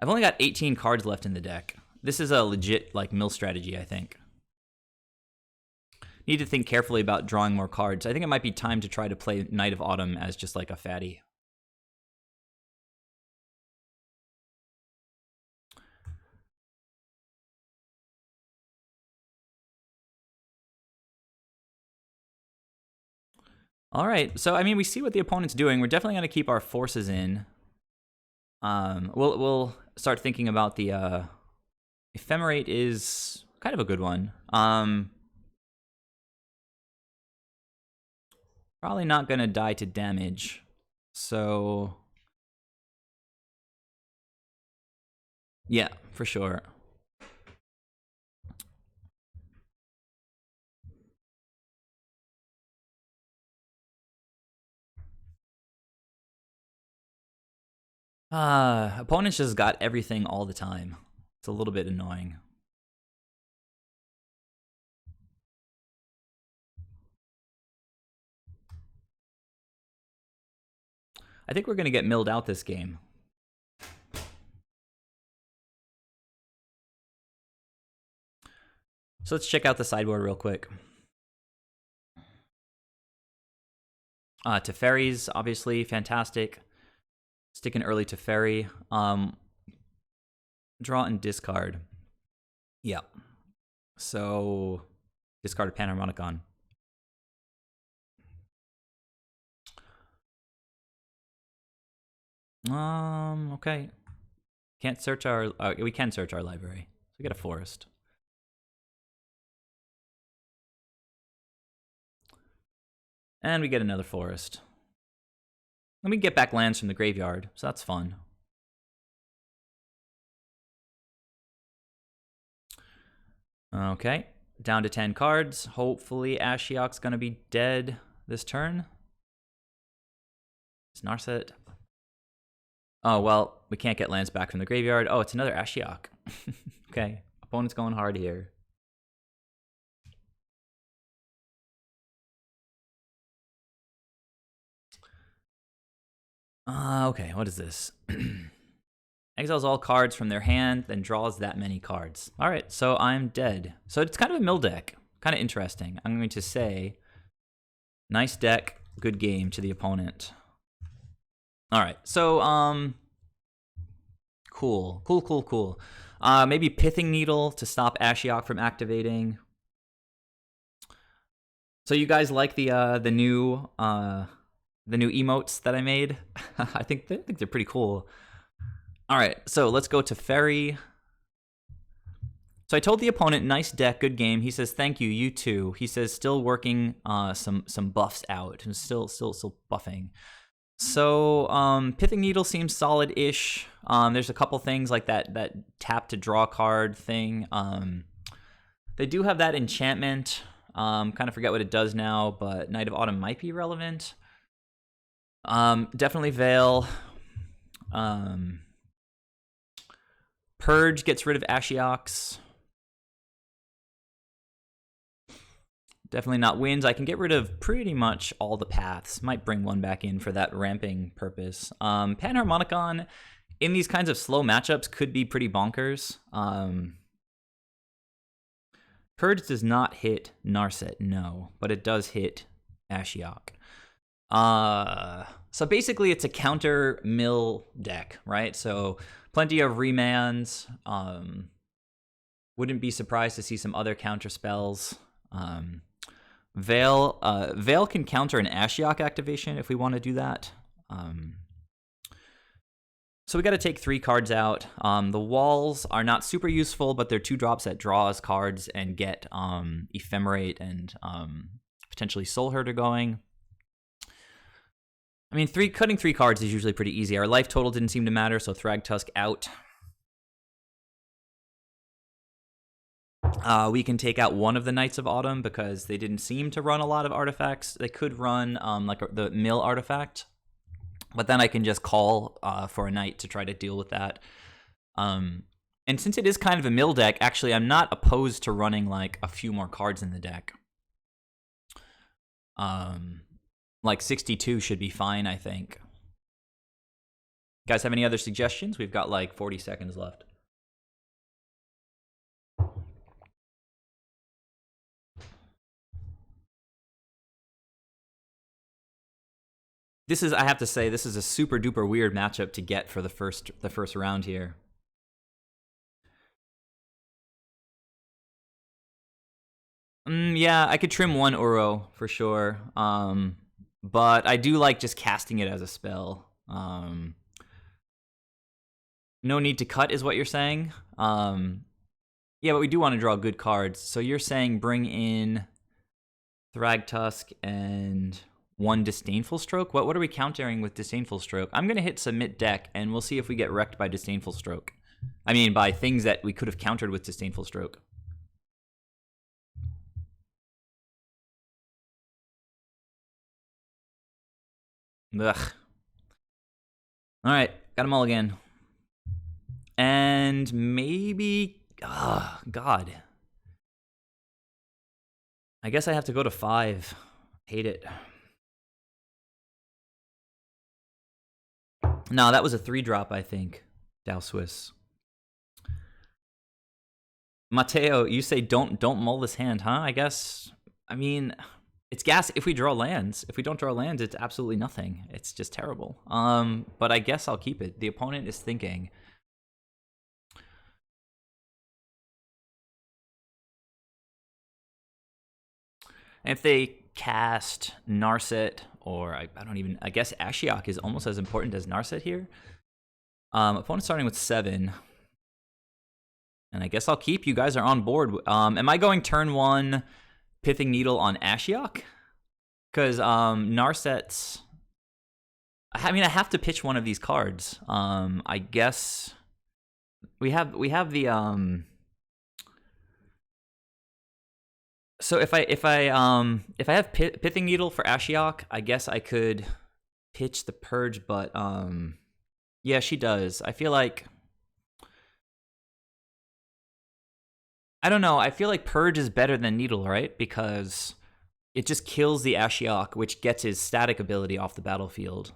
I've only got 18 cards left in the deck. This is a legit mill strategy, I think. Need to think carefully about drawing more cards. I think it might be time to try to play Knight of Autumn as just like a fatty. All right, so I mean, we see what the opponent's doing. We're definitely going to keep our forces in. We'll start thinking about the Ephemerate is kind of a good one. Probably not gonna die to damage, so yeah, for sure. Opponents just got everything all the time. It's a little bit annoying. I think we're gonna get milled out this game. So let's check out the sideboard real quick. Teferi's obviously fantastic. Sticking early Teferi. Draw and discard. Yeah. So discard a Panharmonicon. Okay. Can't search our. We can search our library. So we get a forest. And we get another forest. And we get back lands from the graveyard, so that's fun. Okay, down to 10 cards. Hopefully Ashiok's gonna be dead this turn. It's Narset. Oh, well, we can't get lands back from the graveyard. Oh, it's another Ashiok. Okay, opponent's going hard here. Okay, what is this? Exiles all cards from their hand, then draws that many cards. All right, so I'm dead. So it's kind of a mill deck. Kind of interesting. I'm going to say, nice deck, good game to the opponent. All right, so cool. Maybe Pithing Needle to stop Ashiok from activating. So you guys like the new emotes that I made? I think they're pretty cool. All right, so let's go to Ferry. So I told the opponent, nice deck, good game. He says, thank you, you too. He says, still working some buffs out, and still buffing. So Pithing Needle seems solid-ish. There's a couple things like that tap to draw card thing. They do have that enchantment. Kind of forget what it does now, but Night of Autumn might be relevant. Definitely Veil. Purge gets rid of Ashioks. Definitely not Winds. I can get rid of pretty much all the paths. Might bring one back in for that ramping purpose. Panharmonicon in these kinds of slow matchups could be pretty bonkers. Purge does not hit Narset, no, but it does hit Ashiok. So basically it's a counter mill deck, right? So plenty of remands. Wouldn't be surprised to see some other counter spells. Veil can counter an Ashiok activation if we want to do that. So we got to take 3 cards out. The walls are not super useful, but they're 2 drops that draw us cards and get Ephemerate and potentially Soul Herder going. I mean, cutting 3 cards is usually pretty easy. Our life total didn't seem to matter, so Thragtusk out. We can take out one of the Knights of Autumn because they didn't seem to run a lot of artifacts. They could run like the mill artifact, but then I can just call for a knight to try to deal with that. And since it is kind of a mill deck, actually, I'm not opposed to running like a few more cards in the deck. Like 62 should be fine, I think. You guys have any other suggestions? We've got like 40 seconds left. This is, I have to say, this is a super duper weird matchup to get for the first round here. Yeah, I could trim one Uro for sure. But I do like just casting it as a spell. No need to cut is what you're saying. Yeah, but we do want to draw good cards. So you're saying bring in Thragtusk and one Disdainful Stroke? What are we countering with Disdainful Stroke? I'm going to hit Submit Deck, and we'll see if we get wrecked by Disdainful Stroke. I mean, by things that we could have countered with Disdainful Stroke. Ugh. All right, got them all again. And maybe... Oh, God. I guess I have to go to 5. Hate it. No, that was a 3-drop, I think. Dow Swiss. Mateo, you say don't mull this hand, huh? I guess. I mean, it's gas if we draw lands. If we don't draw lands, it's absolutely nothing. It's just terrible. But I guess I'll keep it. The opponent is thinking. And if they cast Narset, or I don't even, I guess Ashiok is almost as important as Narset here. Opponent starting with 7. And I guess I'll keep. You guys are on board. Am I going turn 1 Pithing Needle on Ashiok? Because Narset's... I mean, I have to pitch one of these cards. I guess we have the So if I have Pithing Needle for Ashiok, I guess I could pitch the Purge, but yeah, she does. I feel like I don't know. I feel like Purge is better than Needle, right? Because it just kills the Ashiok, which gets his static ability off the battlefield.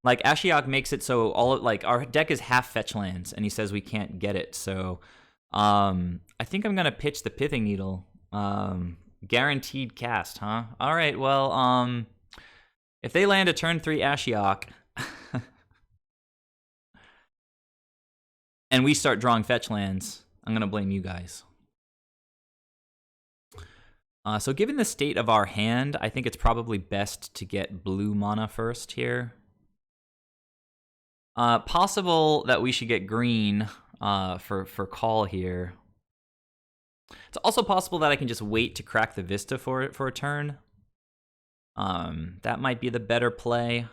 Like, Ashiok makes it so our deck is half fetch lands, and he says we can't get it. So, I think I'm gonna pitch the Pithing Needle. Guaranteed cast, huh? All right. Well, if they land a turn 3 Ashiok, and we start drawing fetch lands, I'm gonna blame you guys. So given the state of our hand, I think it's probably best to get blue mana first here. Possible that we should get green for call here. It's also possible that I can just wait to crack the Vista for a turn. That might be the better play.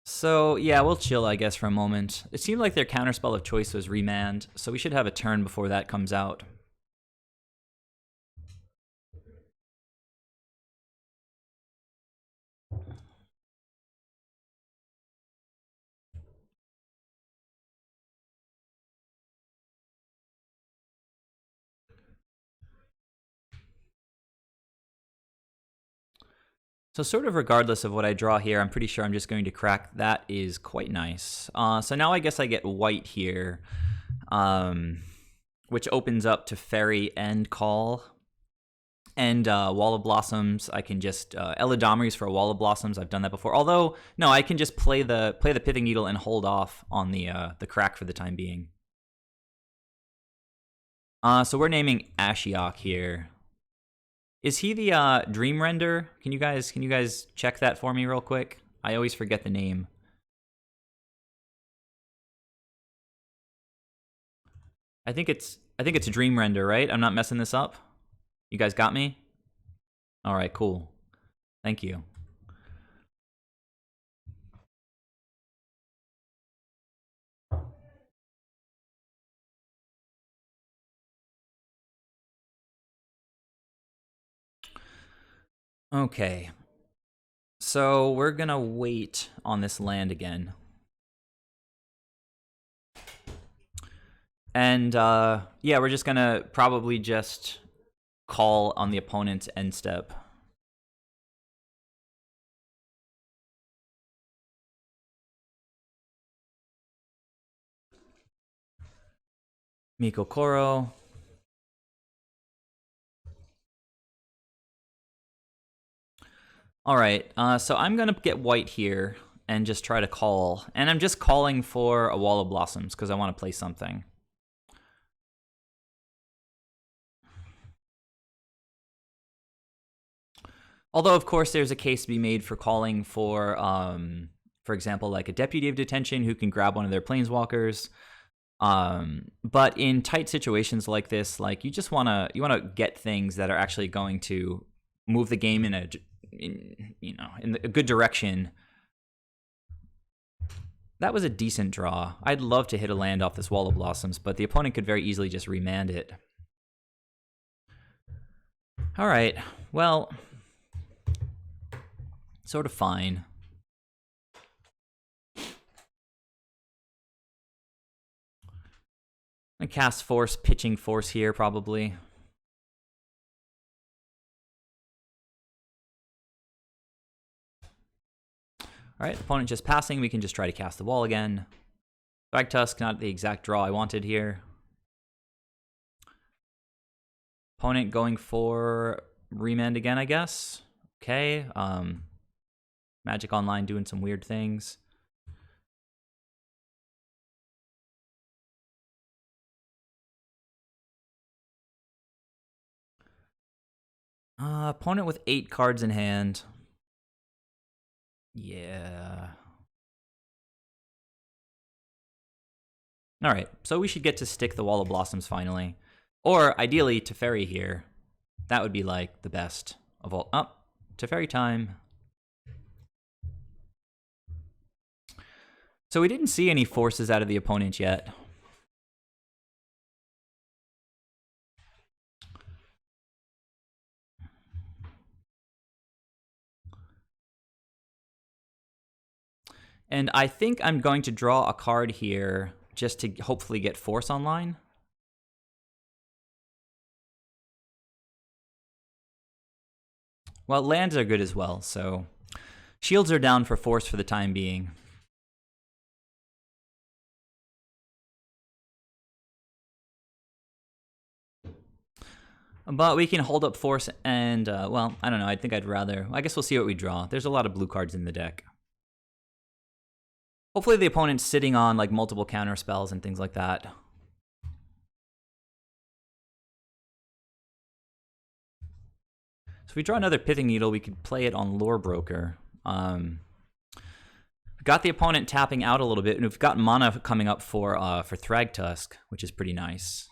So, yeah, we'll chill, I guess, for a moment. It seemed like their counterspell of choice was Remand, so we should have a turn before that comes out. So sort of regardless of what I draw here, I'm pretty sure I'm just going to crack. That is quite nice. So now I guess I get white here, which opens up to Fairy and Call. And Wall of Blossoms, I can just Elidameres for a Wall of Blossoms. I've done that before. Although, no, I can just play the Pithing Needle and hold off on the crack for the time being. So we're naming Ashiok here. Is he the Dream Render? Can you guys check that for me real quick? I always forget the name. I think it's Dream Render, right? I'm not messing this up. You guys got me? All right, cool. Thank you. Okay. So we're gonna wait on this land again. And yeah, we're just gonna probably just call on the opponent's end step. Miko Koro. All right, so I'm gonna get white here and just try to call. And I'm just calling for a Wall of Blossoms because I want to play something. Although, of course, there's a case to be made for calling for example, like a deputy of detention who can grab one of their planeswalkers. But in tight situations like this, like you wanna get things that are actually going to move the game in a good direction. That was a decent draw. I'd love to hit a land off this Wall of Blossoms, but the opponent could very easily just remand it. All right, well, sort of fine. I cast Force, pitching Force here probably. All right, opponent just passing. We can just try to cast the wall again. Thragtusk, not the exact draw I wanted here. Opponent going for remand again, I guess. Okay. Magic Online doing some weird things. Opponent with 8 cards in hand. Yeah. All right, so we should get to stick the Wall of Blossoms finally. Or, ideally, Teferi here. That would be, like, the best of all. Oh, Teferi time. So we didn't see any forces out of the opponent yet. And I think I'm going to draw a card here just to hopefully get Force online. Well, lands are good as well, so shields are down for Force for the time being. But we can hold up Force and, well, I don't know. I think I'd rather... I guess we'll see what we draw. There's a lot of blue cards in the deck. Hopefully the opponent's sitting on, like, multiple counter spells and things like that. So if we draw another Pithing Needle, we could play it on Lore Broker. Got the opponent tapping out a little bit, and we've got mana coming up for Thragtusk, which is pretty nice.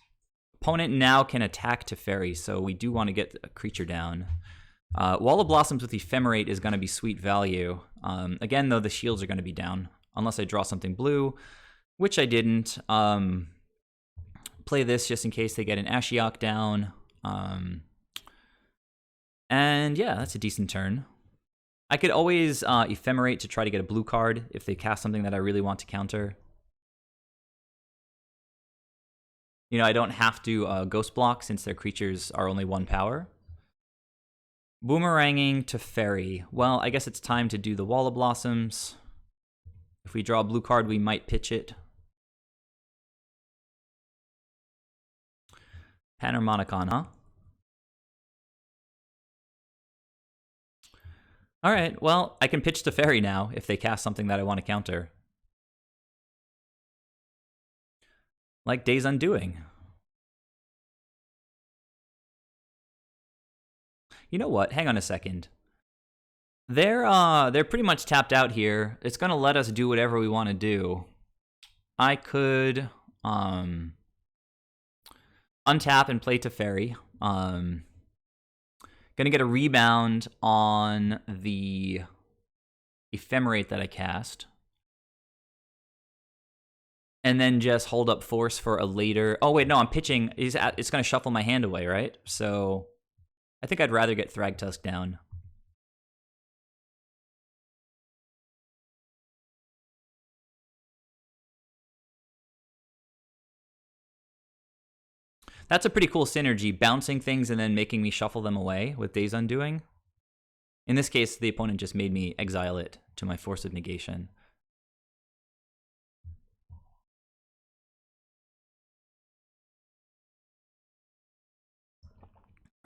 Opponent now can attack Teferi, so we do want to get a creature down. Wall of Blossoms with Ephemerate is going to be sweet value. Again, though, the shields are going to be down, unless I draw something blue, which I didn't. Play this just in case they get an Ashiok down. And yeah, that's a decent turn. I could always Ephemerate to try to get a blue card if they cast something that I really want to counter. You know, I don't have to Ghost Block since their creatures are only 1 power. Boomeranging Teferi. Well, I guess it's time to do the Wall of Blossoms. If we draw a blue card, we might pitch it. Soulhermonicon, huh? All right, well, I can pitch Teferi now if they cast something that I want to counter. Like Day's Undoing. You know what? Hang on a second. They're pretty much tapped out here. It's gonna let us do whatever we want to do. I could untap and play Teferi. Gonna get a rebound on the Ephemerate that I cast. And then just hold up Force for a later... Oh, wait, no, I'm pitching. It's going to shuffle my hand away, right? So I think I'd rather get Thragtusk down. That's a pretty cool synergy, bouncing things and then making me shuffle them away with Day's Undoing. In this case, the opponent just made me exile it to my Force of Negation.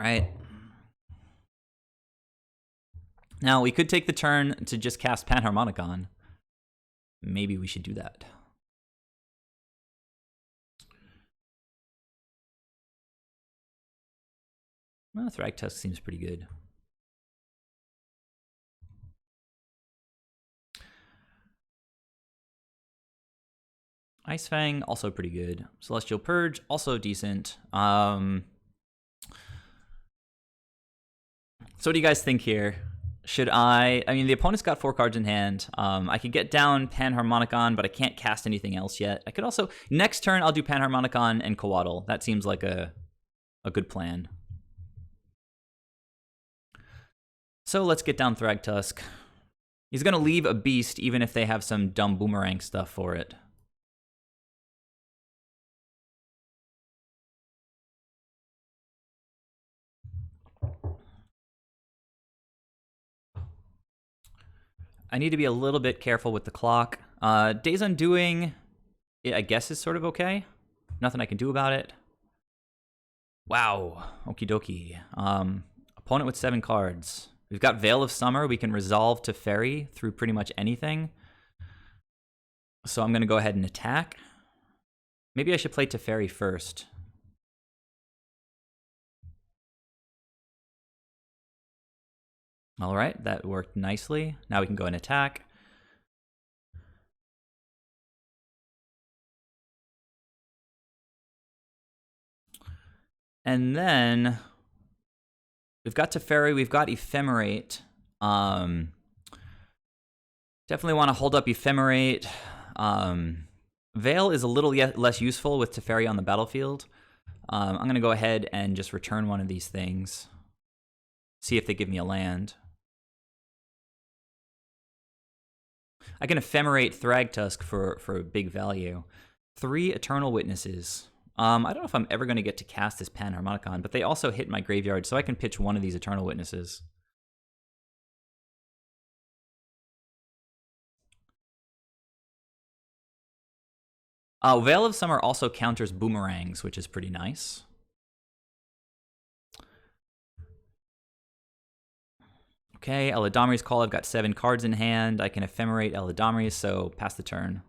All right. Now, we could take the turn to just cast Soulhermonicon. Maybe we should do that. Well, Thragtusk seems pretty good. Ice Fang, also pretty good. Celestial Purge, also decent. So what do you guys think here? Should I mean, the opponent's got 4 cards in hand. I could get down Panharmonicon, but I can't cast anything else yet. I could also, next turn, I'll do Panharmonicon and Coatl. That seems like a good plan. So let's get down Thragtusk. He's going to leave a beast, even if they have some dumb boomerang stuff for it. I need to be a little bit careful with the clock. Days Undoing, I guess, is sort of okay. Nothing I can do about it. Wow. Okie dokie. Opponent with 7 cards. We've got Veil of Summer. We can resolve to Fairy through pretty much anything. So I'm going to go ahead and attack. Maybe I should play Teferi first. All right, that worked nicely. Now we can go and attack. And then we've got Teferi, we've got Ephemerate. Definitely want to hold up Ephemerate. Veil is a little less useful with Teferi on the battlefield. I'm going to go ahead and just return one of these things. See if they give me a land. I can Ephemerate Thragtusk for a big value. 3 Eternal Witnesses. I don't know if I'm ever going to get to cast this Panharmonicon, but they also hit my graveyard, so I can pitch one of these Eternal Witnesses. Veil of Summer also counters boomerangs, which is pretty nice. Okay, Eladamri's Call. I've got 7 cards in hand. I can Ephemerate Eladamri, so pass the turn.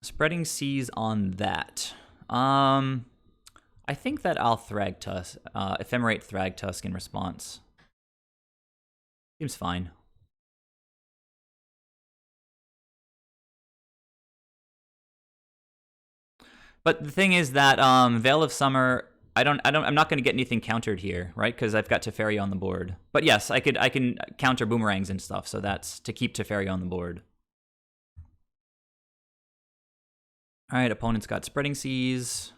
Spreading Seas on that. I think that I'll Thragtusk, Ephemerate Thragtusk in response. Seems fine. But the thing is that Veil of Summer, I'm not going to get anything countered here, right? Because I've got Teferi on the board. But yes, I can counter boomerangs and stuff, so that's to keep Teferi on the board. All right, opponent's got Spreading Seas.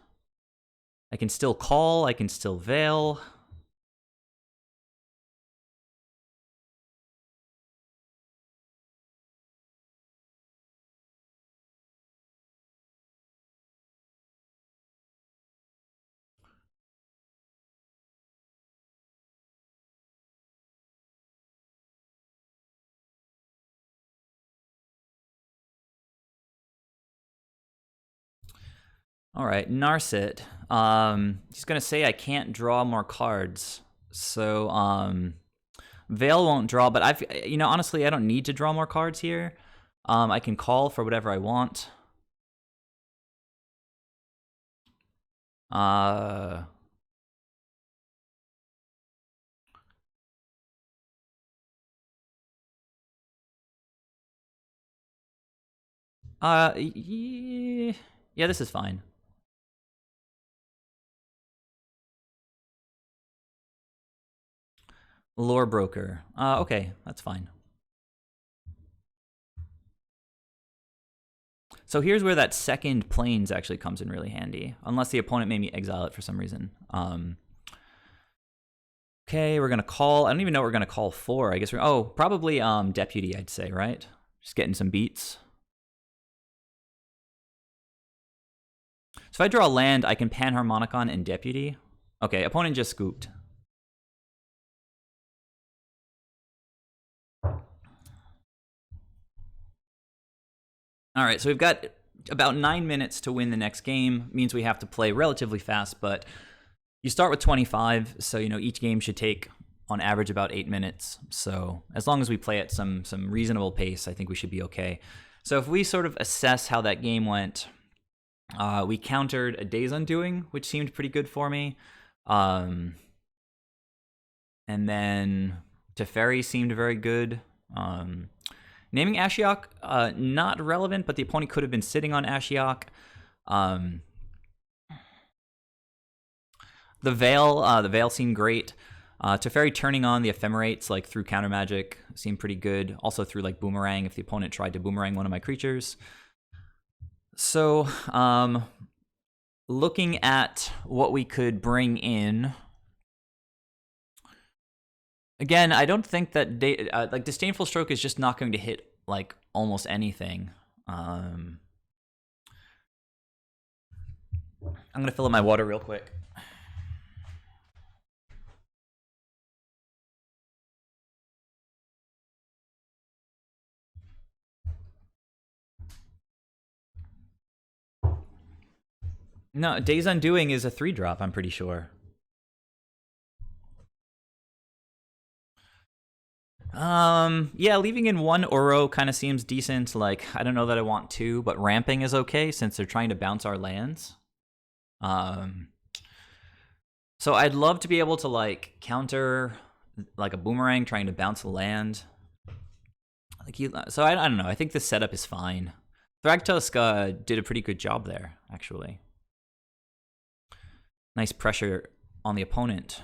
I can still call, I can still Veil. All right, Narset. He's gonna say I can't draw more cards, so Veil won't draw. But honestly, I don't need to draw more cards here. I can call for whatever I want. Yeah, this is fine. Lore Broker. Okay, that's fine. So here's where that second Plains actually comes in really handy, unless the opponent made me exile it for some reason. Okay, we're gonna call. I don't even know what we're gonna call for. I guess probably Deputy, I'd say, right? Just getting some beats. So if I draw a land, I can Panharmonicon and Deputy. Okay, opponent just scooped. All right, so we've got about 9 minutes to win the next game. Means we have to play relatively fast, but you start with 25, so each game should take on average about 8 minutes. So as long as we play at some reasonable pace, I think we should be okay. So if we sort of assess how that game went, we countered a Days Undoing, which seemed pretty good for me. And then Teferi seemed very good. Naming Ashiok, not relevant, but the opponent could have been sitting on Ashiok. The Veil seemed great. Teferi turning on the Ephemerates like through counter magic seemed pretty good. Also through like Boomerang if the opponent tried to Boomerang one of my creatures. So, looking at what we could bring in. Again, I don't think that like Disdainful Stroke is just not going to hit like almost anything. I'm gonna fill up my water real quick. No, Days Undoing is a 3-drop, I'm pretty sure. Yeah, leaving in 1 Oro kind of seems decent. Like, I don't know that I want 2, but ramping is okay since they're trying to bounce our lands. So I'd love to be able to like counter like a Boomerang trying to bounce a land. So I don't know. I think this setup is fine. Thragtusk did a pretty good job there, actually. Nice pressure on the opponent.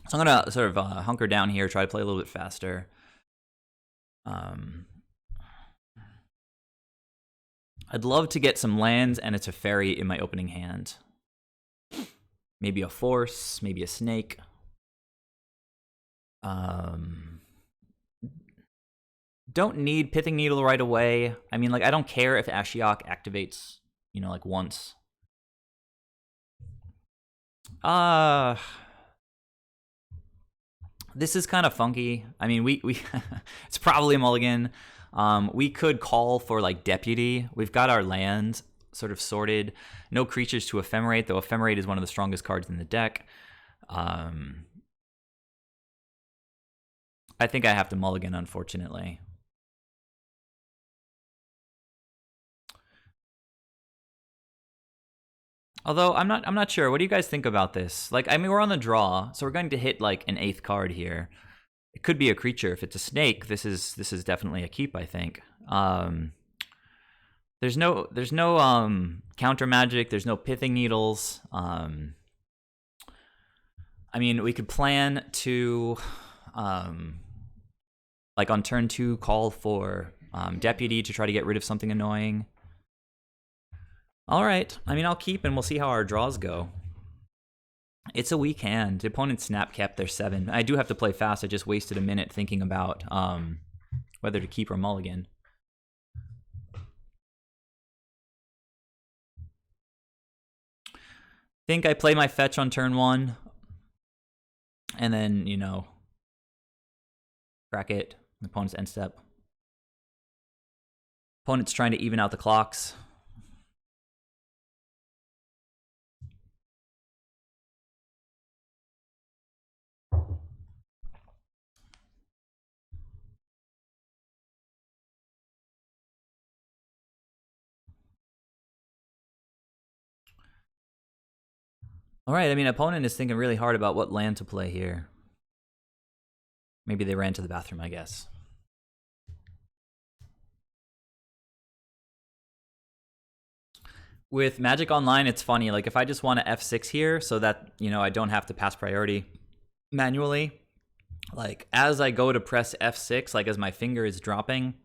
So I'm going to sort of hunker down here, try to play a little bit faster. I'd love to get some lands and a Teferi in my opening hand. Maybe a Force, maybe a Snake. Don't need Pithing Needle right away. I mean, like, I don't care if Ashiok activates, you know, like once. This is kind of funky. I mean, we it's probably a mulligan. We could call for like Deputy. We've got our lands sort of sorted. No creatures to Ephemerate, though Ephemerate is one of the strongest cards in the deck. I think I have to mulligan, unfortunately. Although I'm not sure. What do you guys think about this? Like, I mean, we're on the draw, so we're going to hit like an 8th card here. It could be a creature. If it's a snake, this is definitely a keep, I think. There's no counter magic. There's no Pithing Needles. I mean, we could plan to like on turn 2 call for Deputy to try to get rid of something annoying. All right. I mean, I'll keep and we'll see how our draws go. It's a weak hand. The opponent snap kept their 7. I do have to play fast. I just wasted a minute thinking about whether to keep or mulligan. Think I play my fetch on turn 1. And then, you know, crack it. The opponent's end step. Opponent's trying to even out the clocks. All right, I mean, opponent is thinking really hard about what land to play here. Maybe they ran to the bathroom, I guess. With Magic Online, it's funny. Like, if I just want to F6 here so that, you know, I don't have to pass priority manually, like, as I go to press F6, like, as my finger is dropping,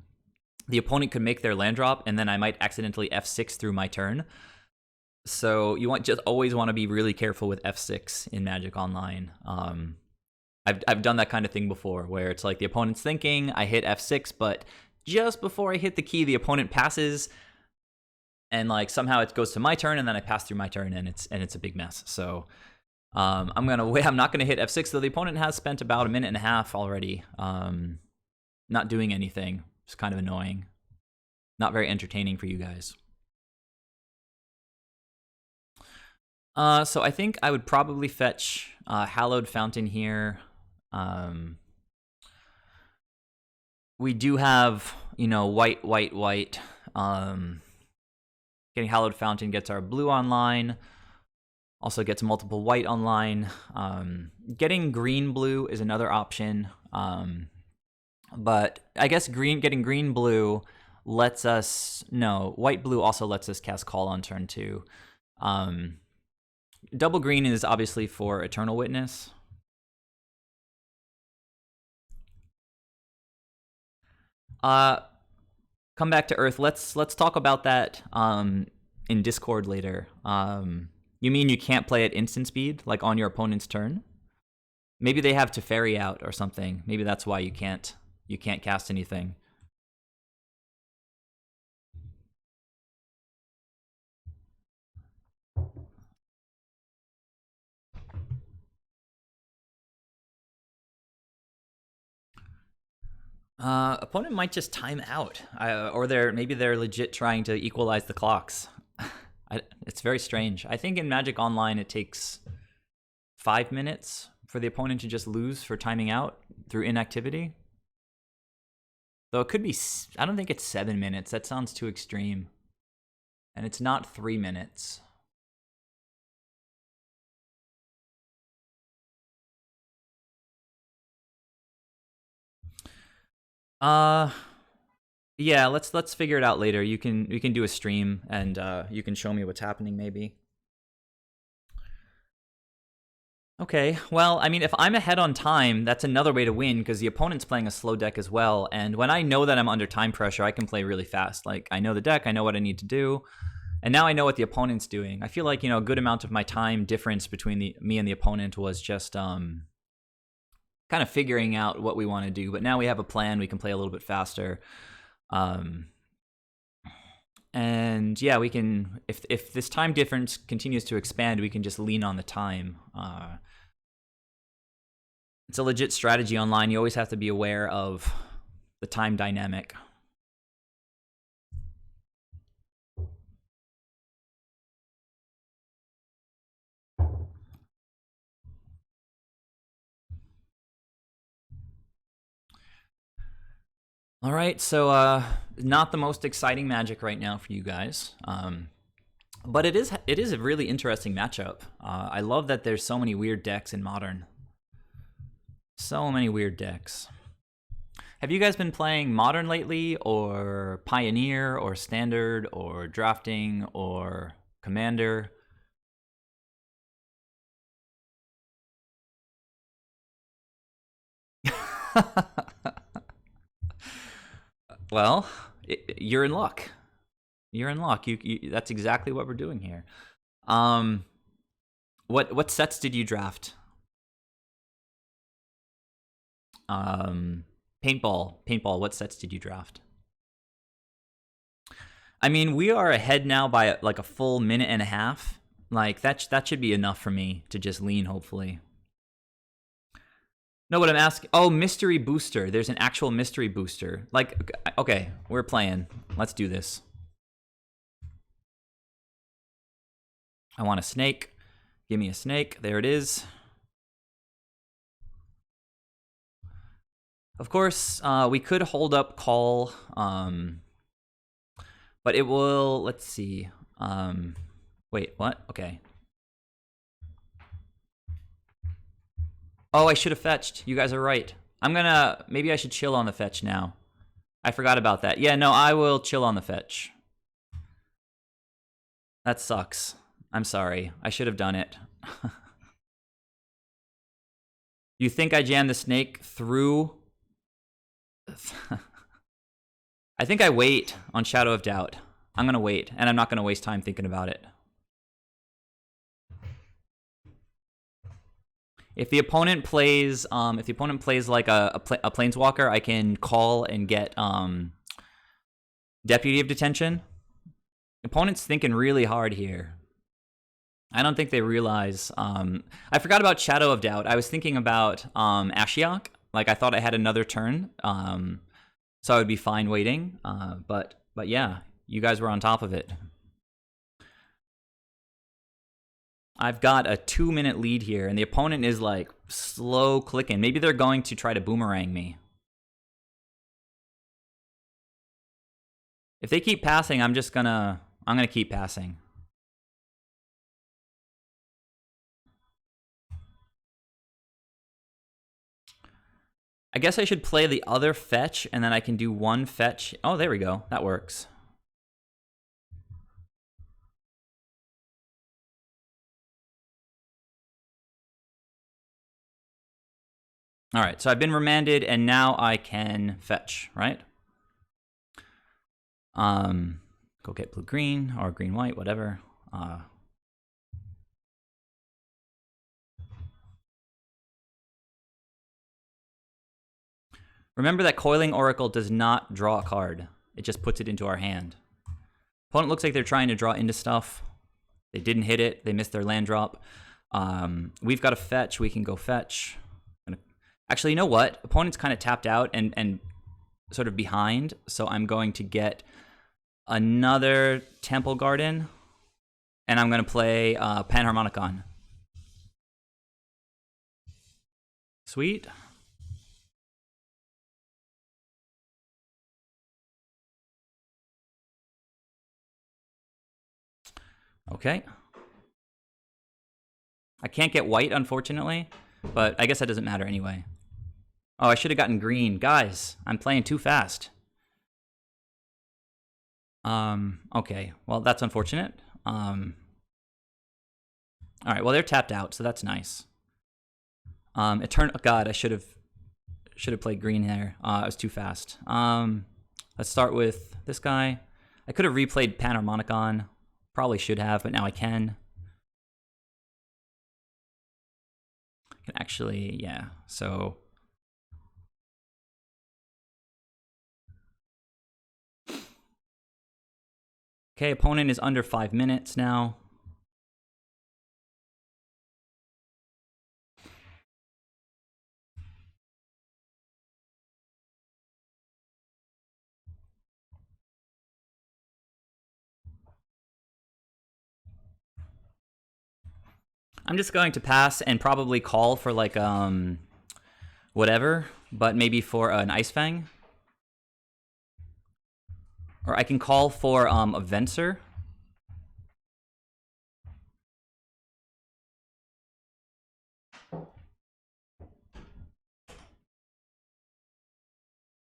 the opponent could make their land drop, and then I might accidentally F6 through my turn. So you just always want to be really careful with F6 in Magic Online. I've done that kind of thing before, where it's like the opponent's thinking, I hit F6, but just before I hit the key, the opponent passes, and like somehow it goes to my turn, and then I pass through my turn, and it's a big mess. So I'm not gonna hit F6, though the opponent has spent about a minute and a half already, not doing anything. It's kind of annoying, not very entertaining for you guys. So I think I would probably fetch Hallowed Fountain here. We do have, you know, white. Getting Hallowed Fountain gets our blue online. Also gets multiple white online. Getting green-blue is another option. But I guess getting green-blue lets us... No, white-blue also lets us cast Call on turn 2. Double green is obviously for Eternal Witness. Come back to Earth. Let's talk about that in Discord later. You mean you can't play at instant speed, like on your opponent's turn? Maybe they have Teferi out or something. Maybe that's why you can't cast anything. Opponent might just time out, or maybe they're legit trying to equalize the clocks. It's very strange. I think in Magic Online it takes 5 minutes for the opponent to just lose for timing out through inactivity. Though it could be, I don't think it's 7 minutes. That sounds too extreme. And it's not 3 minutes. Yeah, let's figure it out later. We can do a stream and you can show me what's happening maybe. Okay, well, I mean, if I'm ahead on time, that's another way to win because the opponent's playing a slow deck as well. And when I know that I'm under time pressure, I can play really fast. Like, I know the deck, I know what I need to do. And now I know what the opponent's doing. I feel like, a good amount of my time difference between me and the opponent was just kind of figuring out what we want to do. But now we have a plan, we can play a little bit faster. And yeah, we can, if this time difference continues to expand, we can just lean on the time. It's a legit strategy online. You always have to be aware of the time dynamic. All right, so not the most exciting Magic right now for you guys, but it is a really interesting matchup. I love that there's so many weird decks in Modern. So many weird decks. Have you guys been playing Modern lately, or Pioneer, or Standard, or Drafting, or Commander? Well, you're in luck. You're in luck. That's exactly what we're doing here. What sets did you draft? Paintball. What sets did you draft? I mean, we are ahead now by like a full minute and a half. Like that should be enough for me to just lean, hopefully. No, what I'm asking. Oh, mystery booster. There's an actual mystery booster. Like, okay, we're playing. Let's do this. I want a snake. Give me a snake. There it is. Of course, we could hold up call, but it will. Let's see. Wait, what? Okay. Oh, I should have fetched. You guys are right. Maybe I should chill on the fetch now. I forgot about that. Yeah, no, I will chill on the fetch. That sucks. I'm sorry. I should have done it. You think I jammed the snake through? I think I wait on Shadow of Doubt. I'm going to wait, and I'm not going to waste time thinking about it. If the opponent plays like a Planeswalker, I can call and get Deputy of Detention. Opponent's thinking really hard here. I don't think they realize. I forgot about Shadow of Doubt. I was thinking about Ashiok. Like, I thought I had another turn, so I would be fine waiting. But yeah, you guys were on top of it. I've got a 2-minute lead here, and the opponent is like slow clicking. Maybe they're going to try to boomerang me. If they keep passing, I'm gonna keep passing. I guess I should play the other fetch, and then I can do one fetch. Oh, there we go. That works. All right, so I've been remanded, and now I can fetch, right? Go get blue-green, or green-white, whatever. Remember that Coiling Oracle does not draw a card. It just puts it into our hand. Opponent looks like they're trying to draw into stuff. They didn't hit it. They missed their land drop. We've got a fetch. We can go fetch. Actually, you know what? Opponent's kind of tapped out and sort of behind, so I'm going to get another Temple Garden, and I'm going to play Panharmonicon. Sweet. Okay. I can't get white, unfortunately, but I guess that doesn't matter anyway. Oh, I should have gotten green. Guys, I'm playing too fast. Okay. Well, that's unfortunate. All right, well, they're tapped out, so that's nice. It turned... Oh, God, I should have played green there. I was too fast. Let's start with this guy. I could have replayed Panharmonicon. Probably should have, but now I can. I can actually, yeah. So... Okay, opponent is under 5 minutes now. I'm just going to pass and probably call for like whatever, but maybe for an Ice Fang. Or I can call for a Venser.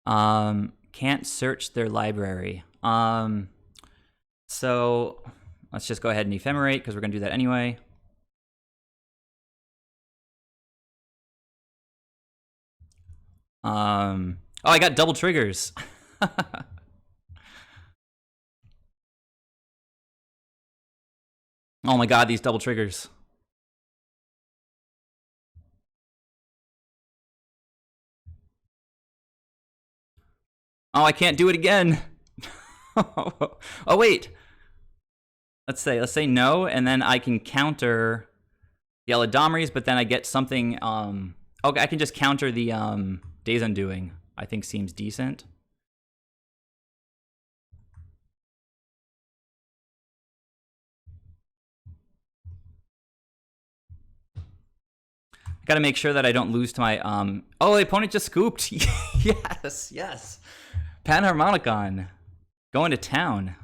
Can't search their library. So let's just go ahead and ephemerate because we're gonna do that anyway. Oh, I got double triggers. Oh my God, these double triggers. Oh, I can't do it again. Oh, wait. Let's say no, and then I can counter the Eladamris, but then I get something. Okay, I can just counter the Days Undoing. I think seems decent. I gotta make sure that I don't lose to my Oh, the opponent just scooped. yes. Panharmonicon going to town.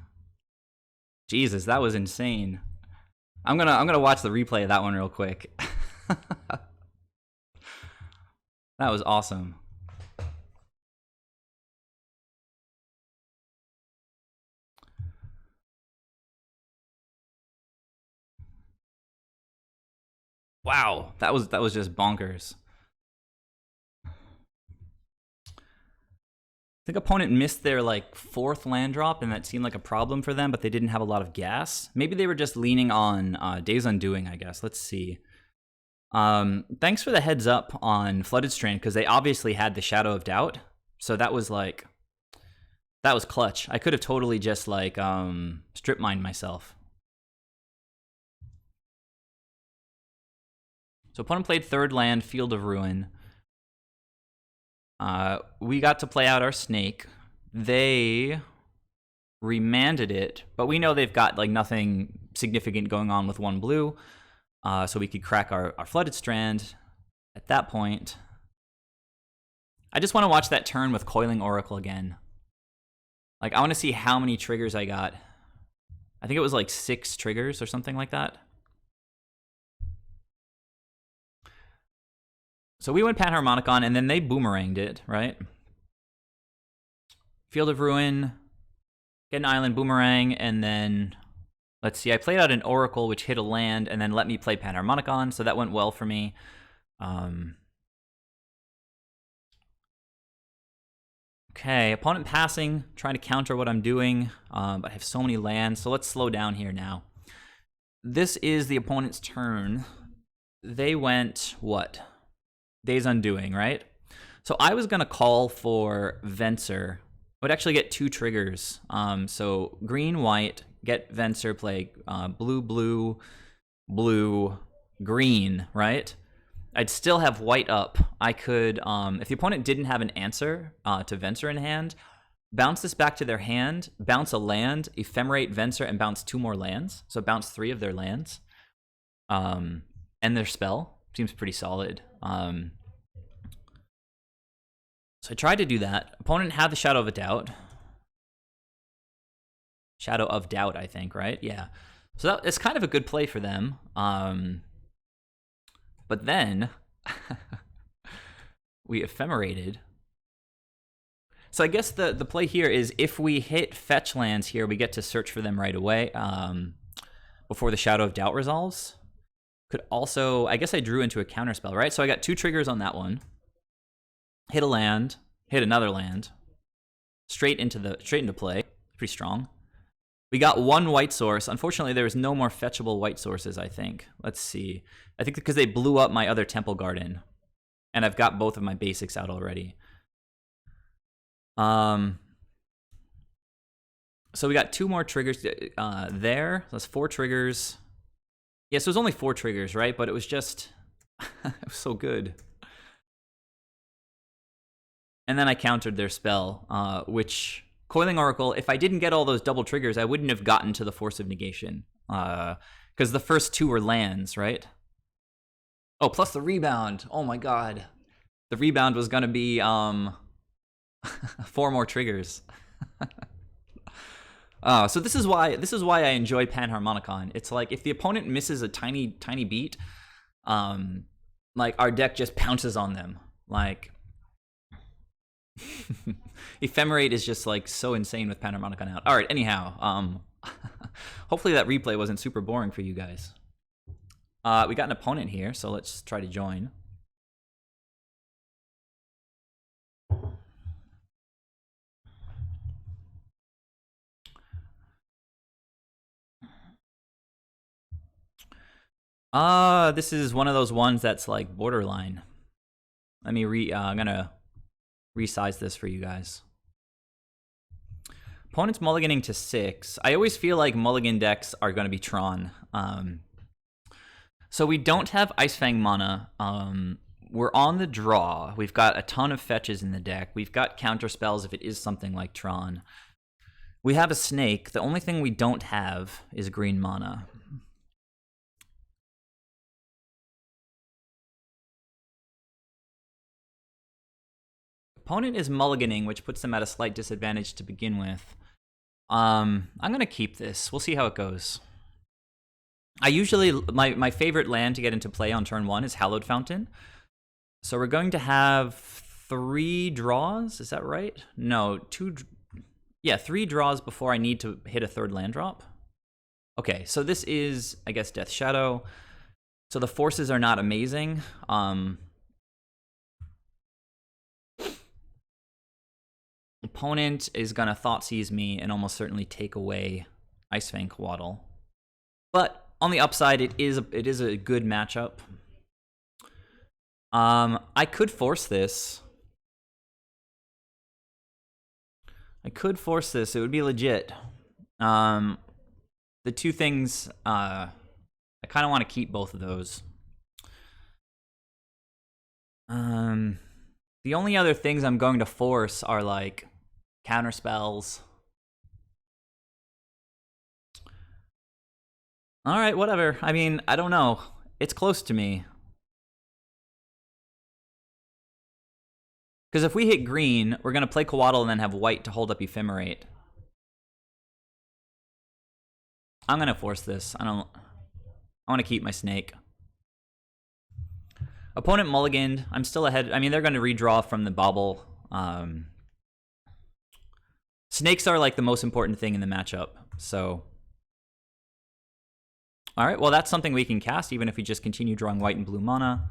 Jesus, that was insane. I'm gonna watch the replay of that one real quick. That was awesome. Wow, that was just bonkers. I think opponent missed their like 4th land drop, and that seemed like a problem for them, but they didn't have a lot of gas. Maybe they were just leaning on Days Undoing, I guess. Let's see. Thanks for the heads up on Flooded Strand, because they obviously had the Shadow of Doubt. So that was like, that was clutch. I could have totally just like strip mined myself. So opponent played 3rd land, Field of Ruin. We got to play out our snake. They remanded it, but we know they've got like nothing significant going on with 1 blue, so we could crack our Flooded Strand at that point. I just want to watch that turn with Coiling Oracle again. Like, I want to see how many triggers I got. I think it was like 6 triggers or something like that. So we went Panharmonicon, and then they boomeranged it, right? Field of Ruin, get an island, boomerang, and then, let's see, I played out an Oracle, which hit a land, and then let me play Panharmonicon, so that went well for me. Okay, opponent passing, trying to counter what I'm doing, but I have so many lands, so let's slow down here now. This is the opponent's turn. They went, what? Days Undoing, right? So I was going to call for Venser. I would actually get 2 triggers. So green, white, get Venser, play blue, blue, blue, green, right? I'd still have white up. I could, if the opponent didn't have an answer to Venser in hand, bounce this back to their hand, bounce a land, ephemerate Venser, and bounce 2 more lands. So bounce 3 of their lands. And their spell seems pretty solid. So I tried to do that. Opponent had the Shadow of a Doubt. Shadow of Doubt, I think, right? Yeah. So it's kind of a good play for them. But then we ephemerated. So I guess the play here is if we hit fetch lands here, we get to search for them right away before the Shadow of Doubt resolves. Could also, I guess I drew into a counterspell, right? So I got 2 triggers on that one. Hit a land, hit another land, straight into play. Pretty strong. We got 1 white source. Unfortunately, there was no more fetchable white sources, I think. Let's see. I think because they blew up my other Temple Garden, and I've got both of my basics out already. So we got 2 more triggers there. That's 4 triggers. Yeah, so it was only 4 triggers, right? But it was just, it was so good. And then I countered their spell, which, Coiling Oracle, if I didn't get all those double triggers, I wouldn't have gotten to the Force of Negation. Because the first 2 were lands, right? Oh, plus the rebound. Oh my god. The rebound was going to be 4 more triggers. So this is why I enjoy Panharmonicon. It's like if the opponent misses a tiny beat, like our deck just pounces on them. Like Ephemerate is just like so insane with Panharmonicon out. All right, anyhow, hopefully that replay wasn't super boring for you guys. We got an opponent here, so let's try to join. This is one of those ones that's like borderline. Let me I'm gonna resize this for you guys. Opponent's mulliganing to 6. I always feel like mulligan decks are going to be Tron. So we don't have Ice Fang mana. We're on the draw. We've got a ton of fetches in the deck. We've got counter spells if it is something like Tron. We have a snake. The only thing we don't have is green mana. Opponent is mulliganing, which puts them at a slight disadvantage to begin with. I'm going to keep this. We'll see how it goes. I usually, my favorite land to get into play on turn 1 is Hallowed Fountain. So we're going to have 3 draws. Is that right? No, 2. Yeah, 3 draws before I need to hit a 3rd land drop. Okay, so this is, I guess, Death Shadow. So the forces are not amazing. Opponent is going to Thoughtseize me and almost certainly take away Icefang Coatl. But on the upside, it is a good matchup. I could force this. It would be legit. The 2 things, I kind of want to keep both of those. The only other things I'm going to force are like counter spells. All right, whatever. I mean, I don't know. It's close to me. Because if we hit green, we're going to play Coatl and then have white to hold up Ephemerate. I'm going to force this. I want to keep my snake. Opponent mulliganed. I'm still ahead. I mean, they're going to redraw from the bobble. Snakes are like the most important thing in the matchup. So, all right. Well, that's something we can cast even if we just continue drawing white and blue mana.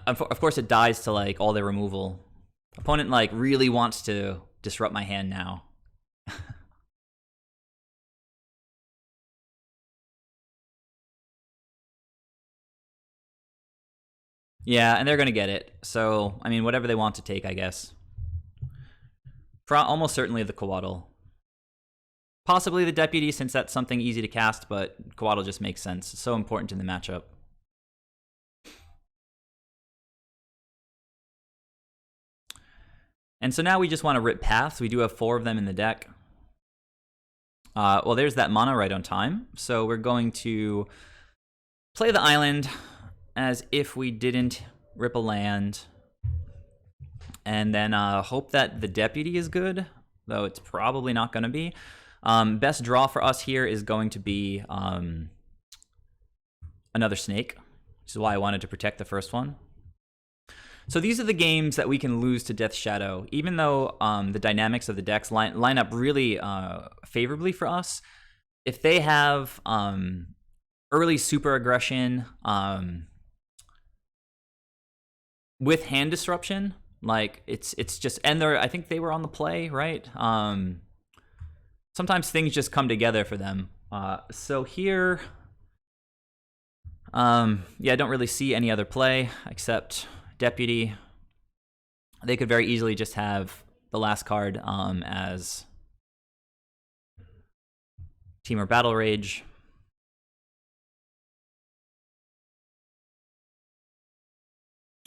Of course, it dies to like all their removal. Opponent like really wants to disrupt my hand now. Yeah, and they're going to get it. So, I mean, whatever they want to take, I guess. Almost certainly the Coatl. Possibly the Deputy, since that's something easy to cast, but Coatl just makes sense. It's so important in the matchup. And so now we just want to rip paths. We do have 4 of them in the deck. Well, there's that mana right on time. So we're going to play the island as if we didn't rip a land. And then hope that the Deputy is good, though it's probably not going to be. Best draw for us here is going to be another snake. Which is why I wanted to protect the first one. So these are the games that we can lose to Death Shadow, even though the dynamics of the decks line up really favorably for us. If they have early super aggression with hand disruption, like it's just, and I think they were on the play, right? Sometimes things just come together for them. So here, yeah, I don't really see any other play except Deputy. They could very easily just have the last card as Temur Battle Rage.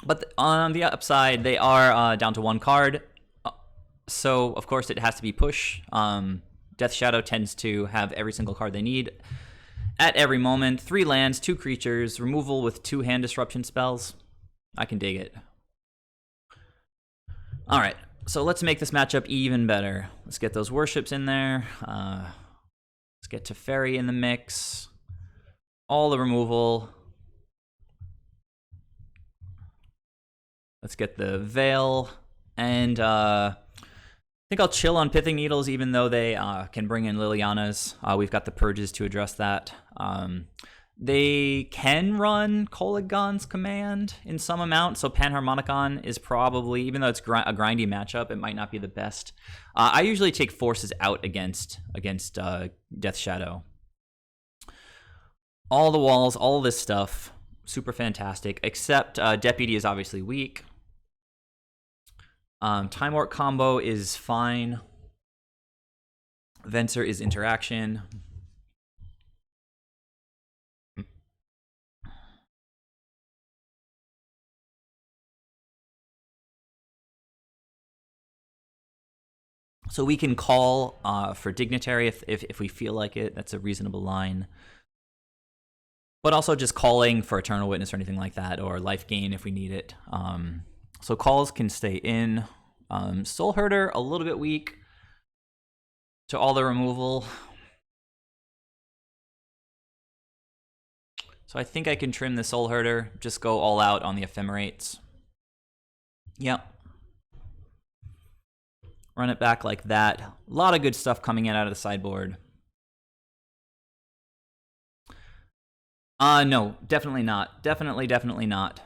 But on the upside, they are down to 1 card. So, of course, it has to be push. Death Shadow tends to have every single card they need at every moment. 3 lands, 2 creatures, removal with 2 hand disruption spells. I can dig it. All right, so let's make this matchup even better. Let's get those worships in there. Let's get Teferi in the mix. All the removal. Let's get the Veil. And I think I'll chill on Pithing Needles, even though they can bring in Liliana's. We've got the Purges to address that. They can run Kolaghan's Command in some amount, so Panharmonicon is probably, even though it's a grindy matchup, it might not be the best. I usually take forces out against Death Shadow. All the walls, all this stuff, super fantastic, except Deputy is obviously weak. Time Warp combo is fine. Venser is interaction. So we can call for Dignitary if we feel like it. That's a reasonable line. But also just calling for Eternal Witness or anything like that, or Life Gain if we need it. So calls can stay in. Soul Herder, a little bit weak to all the removal. So I think I can trim the Soul Herder, just go all out on the Ephemerates. Yep. Run it back like that. A lot of good stuff coming in out of the sideboard. No, definitely not. Definitely not.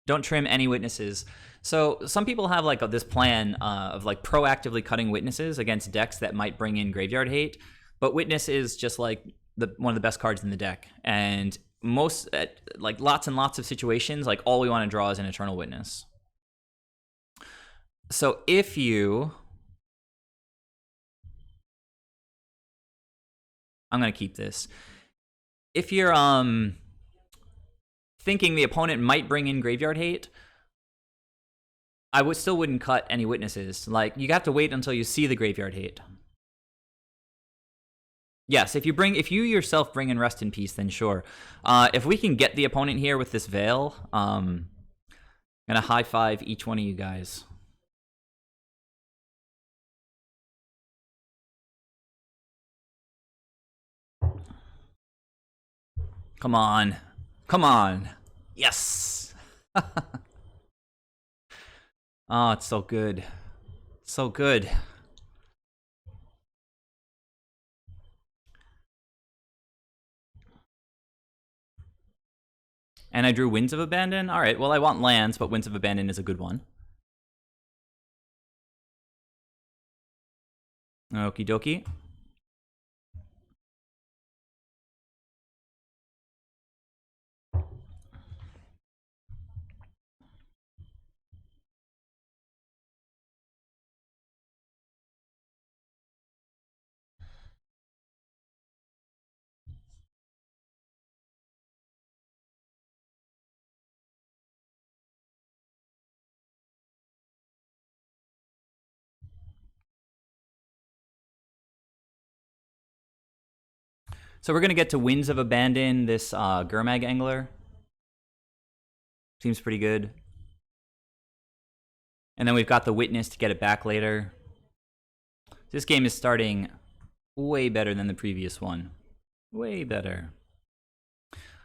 Don't trim any witnesses. So some people have like this plan of like proactively cutting witnesses against decks that might bring in graveyard hate, but witness is just like one of the best cards in the deck, and most like lots and lots of situations, like all we want to draw is an Eternal Witness. So if you, I'm gonna keep this. If you're thinking the opponent might bring in graveyard hate, I still wouldn't cut any witnesses. Like, you have to wait until you see the graveyard hate. Yes, if you yourself bring in Rest in Peace, then sure. If we can get the opponent here with this Veil, I'm gonna high five each one of you guys. Come on. Come on. Yes! Oh, it's so good. So good. And I drew Winds of Abandon. All right, well, I want lands, but Winds of Abandon is a good one. Okie dokie. So we're going to get to Winds of Abandon, this Gurmag Angler. Seems pretty good. And then we've got the Witness to get it back later. This game is starting way better than the previous one. Way better.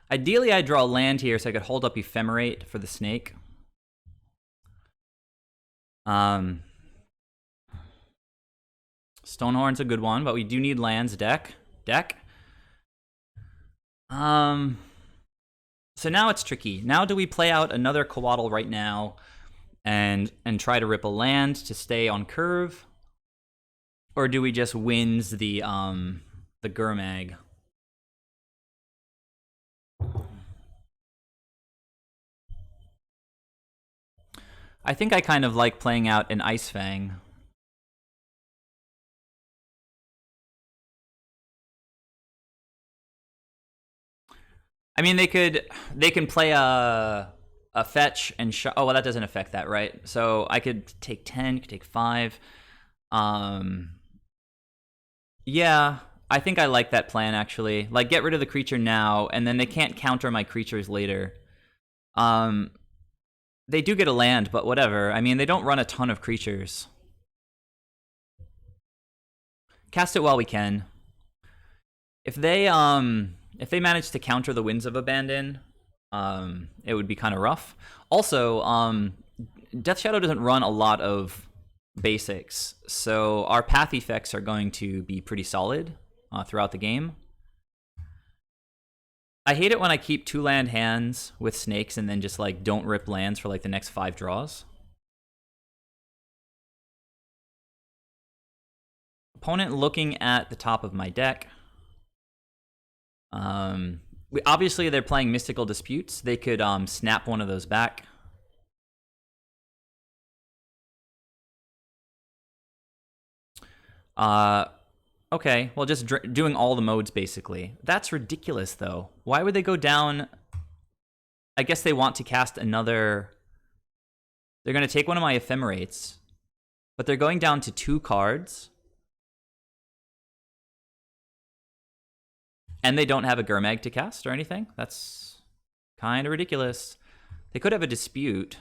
Ideally, I'd draw a land here so I could hold up Ephemerate for the snake. Stonehorn's a good one, but we do need lands deck. So now it's tricky. Now do we play out another Coatl right now and try to rip a land to stay on curve? Or do we just wins the Gurmag? I think I kind of like playing out an Ice Fang. I mean, they can play a fetch and oh well, that doesn't affect that, right? So I could take 10, could take 5. Yeah, I think I like that plan actually. Like, get rid of the creature now, and then they can't counter my creatures later. They do get a land, but whatever. I mean, they don't run a ton of creatures. Cast it while we can. If they manage to counter the Winds of Abandon, it would be kind of rough. Also, Death Shadow doesn't run a lot of basics, so our path effects are going to be pretty solid throughout the game. I hate it when I keep 2-land hands with snakes and then just like don't rip lands for like the next 5 draws. Opponent looking at the top of my deck. Obviously they're playing Mystical Disputes. They could snap one of those back. Okay, well, just doing all the modes, basically. That's ridiculous, though. Why would they go down? I guess they want to cast another... They're going to take one of my Ephemerates, but they're going down to 2 cards. And they don't have a Gurmag to cast or anything? That's kind of ridiculous. They could have a Dispute.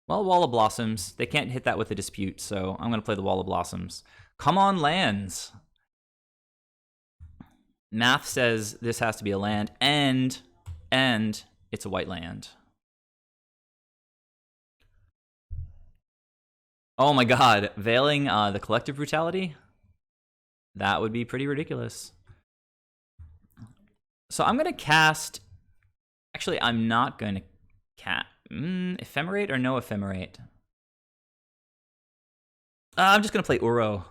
Well, Wall of Blossoms. They can't hit that with a Dispute, so I'm going to play the Wall of Blossoms. Come on, lands. Math says this has to be a land, and it's a white land. Oh my god, veiling the Collective Brutality? That would be pretty ridiculous. So I'm going to cast... Actually, I'm not going to cast... Ephemerate or no Ephemerate? I'm just going to play Uro.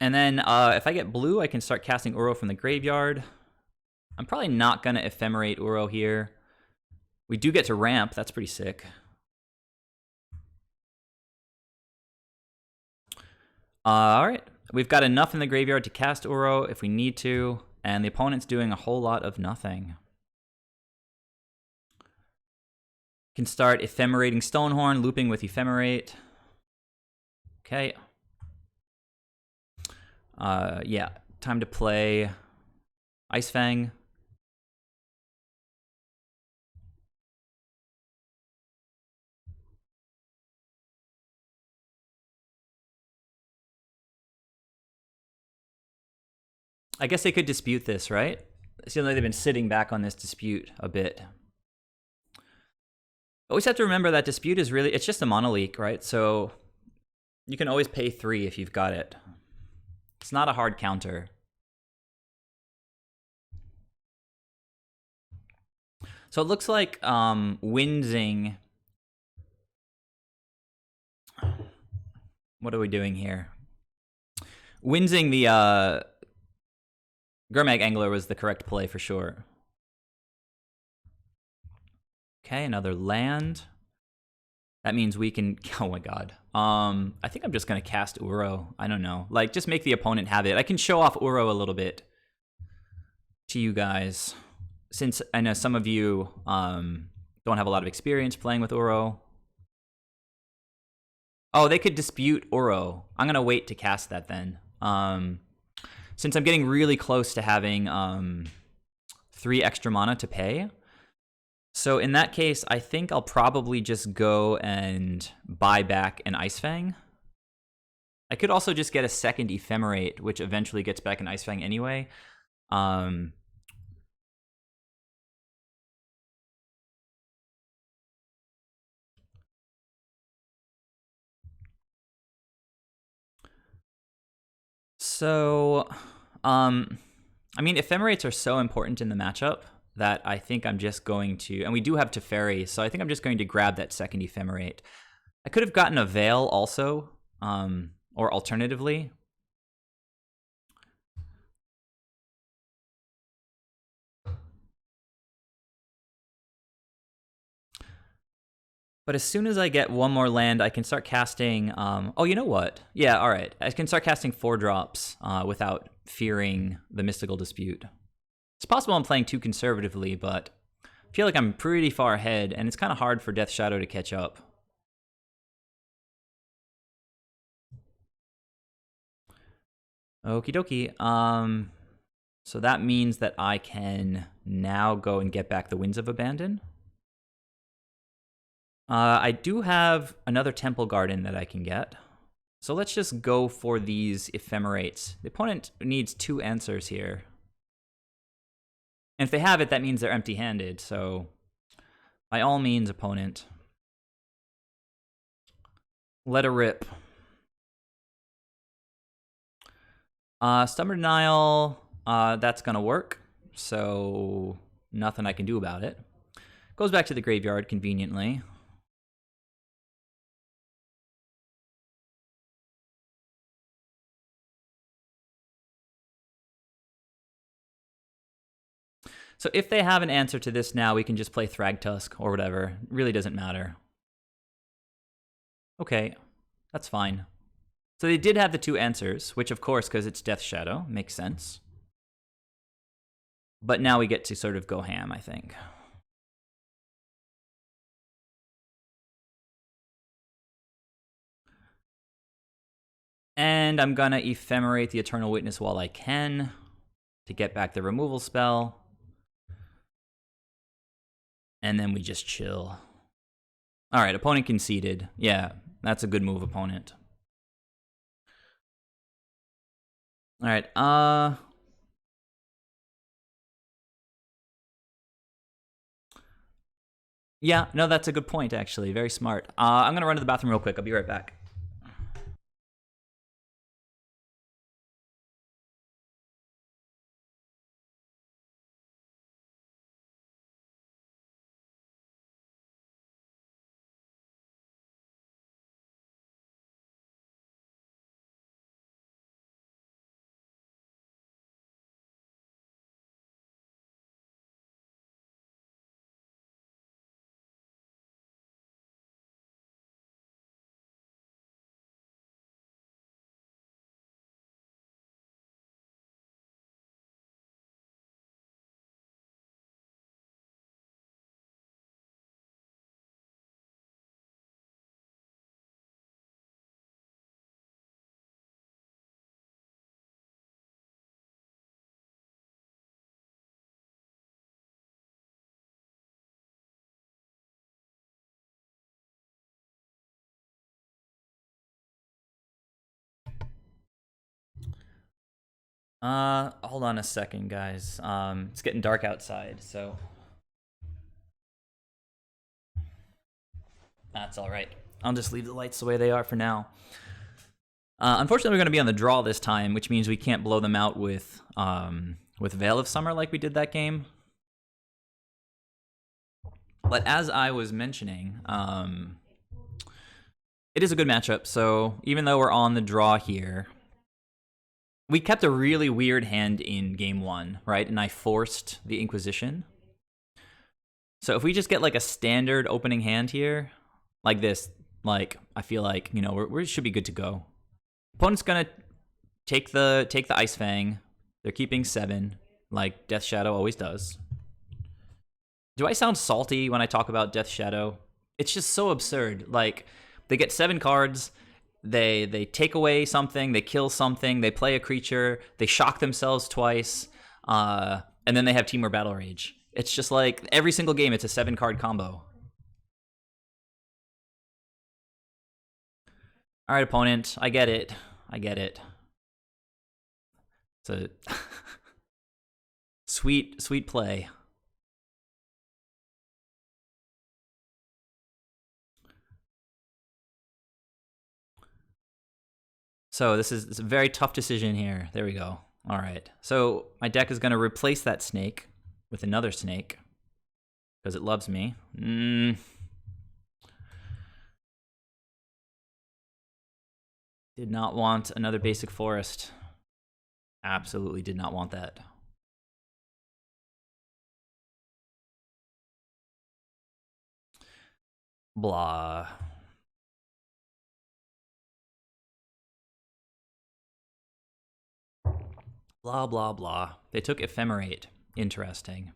And then if I get blue, I can start casting Uro from the graveyard. I'm probably not going to Ephemerate Uro here. We do get to ramp. That's pretty sick. All right. We've got enough in the graveyard to cast Uro if we need to, and the opponent's doing a whole lot of nothing. Can start Ephemerating Stonehorn, looping with Ephemerate. Okay. Yeah, time to play Ice Fang. I guess they could dispute this, right? It seems like they've been sitting back on this dispute a bit. Always have to remember that dispute is really, it's just a monoleak, right? So you can always pay 3 if you've got it. It's not a hard counter. So it looks like Winzing. What are we doing here? Winzing the Gurmag Angler was the correct play for sure. Okay, another land. That means we can. Oh my god. I think I'm just gonna cast Uro. I don't know. Like, just make the opponent have it. I can show off Uro a little bit to you guys, since I know some of you don't have a lot of experience playing with Uro. Oh, they could dispute Uro. I'm gonna wait to cast that then. Since I'm getting really close to having 3 extra mana to pay. So in that case, I think I'll probably just go and buy back an Ice Fang. I could also just get a second Ephemerate, which eventually gets back an Ice Fang anyway. So, I mean, Ephemerates are so important in the matchup that I think I'm just going to, and we do have Teferi, so I think I'm just going to grab that second Ephemerate. I could have gotten a Veil also, or alternatively. But as soon as I get one more land, I can start casting. Oh, you know what? Yeah, all right. I can start casting 4-drops without fearing the Mystical Dispute. It's possible I'm playing too conservatively, but I feel like I'm pretty far ahead, and it's kind of hard for Death Shadow to catch up. Okie dokie. So that means that I can now go and get back the Winds of Abandon. I do have another Temple Garden that I can get. So let's just go for these Ephemerates. The opponent needs 2 answers here. And if they have it, that means they're empty-handed, so by all means, opponent. Let her rip. Stubborn Denial, that's gonna work, so nothing I can do about it. Goes back to the graveyard conveniently. So if they have an answer to this now, we can just play Thragtusk or whatever. It really doesn't matter. Okay, that's fine. So they did have the 2 answers, which of course, because it's Death Shadow, makes sense. But now we get to sort of go ham, I think. And I'm gonna Ephemerate the Eternal Witness while I can to get back the removal spell. And then we just chill. Alright, opponent conceded. Yeah, that's a good move, opponent. Alright, yeah, no, that's a good point, actually. Very smart. I'm gonna run to the bathroom real quick. I'll be right back. Hold on a second, guys. It's getting dark outside, so that's all right. I'll just leave the lights the way they are for now. Unfortunately, we're going to be on the draw this time, which means we can't blow them out with Veil of Summer like we did that game. But as I was mentioning, it is a good matchup. So even though we're on the draw here, we kept a really weird hand in game one, right? And I forced the Inquisition. So if we just get like a standard opening hand here, like this, like I feel like, you know, we should be good to go. Opponent's gonna take the Ice Fang. They're keeping 7, like Death Shadow always does. Do I sound salty when I talk about Death Shadow? It's just so absurd. Like, they get 7 cards, they take away something, they kill something, they play a creature, they shock themselves twice, and then they have Temur Battle Rage. It's just like every single game, it's a 7-card combo. All right, opponent, I get it. I get it. It's a sweet play. So this is a very tough decision here. There we go. All right. So my deck is going to replace that snake with another snake because it loves me. Did not want another basic forest. Absolutely did not want that. Blah. Blah, blah, blah. They took Ephemerate. Interesting.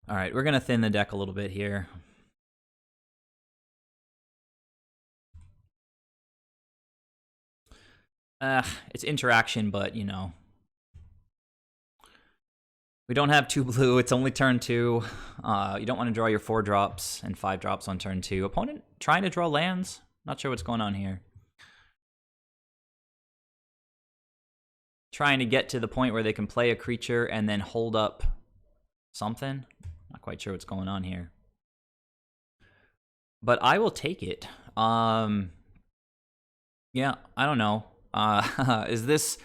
All right, we're going to thin the deck a little bit here. It's interaction, but, you know. We don't have 2 blue. It's only turn 2. You don't want to draw your 4 drops and 5 drops on turn 2. Opponent trying to draw lands. Not sure what's going on here. Trying to get to the point where they can play a creature and then hold up something. Not quite sure what's going on here. But I will take it. Yeah, I don't know. Is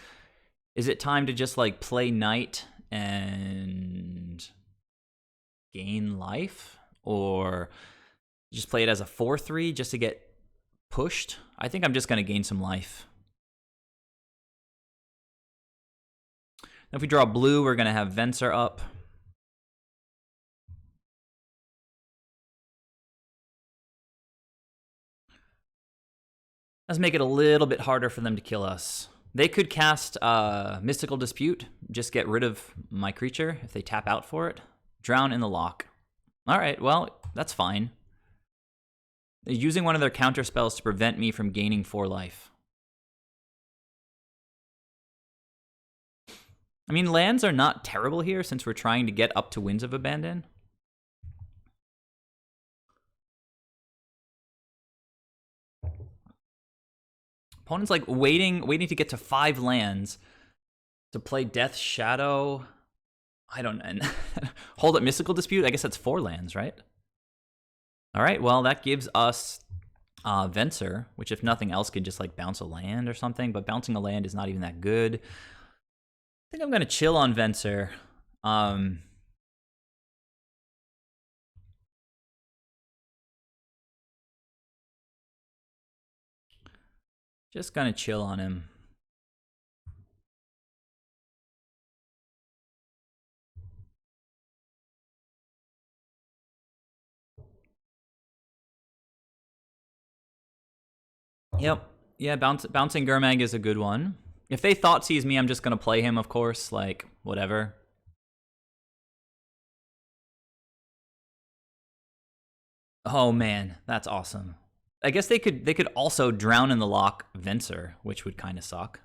it time to just like play knight and gain life, or just play it as a 4/3 just to get pushed? I think I'm just going to gain some life. Now if we draw blue, we're going to have Venser up. Let's make it a little bit harder for them to kill us. They could cast Mystical Dispute, just get rid of my creature if they tap out for it. Drown in the lock. All right, well, that's fine. They're using one of their counter spells to prevent me from gaining 4 life. I mean, lands are not terrible here since we're trying to get up to Winds of Abandon. Opponent's like waiting to get to 5 lands to play Death Shadow. I don't know. Hold up Mystical Dispute. I guess that's 4 lands, right? All right, well, that gives us Venser, which if nothing else could just like bounce a land or something, but bouncing a land is not even that good. I think I'm going to chill on Venser. Just going to chill on him. Yep. Yeah, bouncing Gurmag is a good one. If they thought sees me, I'm just going to play him, of course. Like, whatever. Oh, man. That's awesome. I guess they could also drown in the lock Venser, which would kind of suck.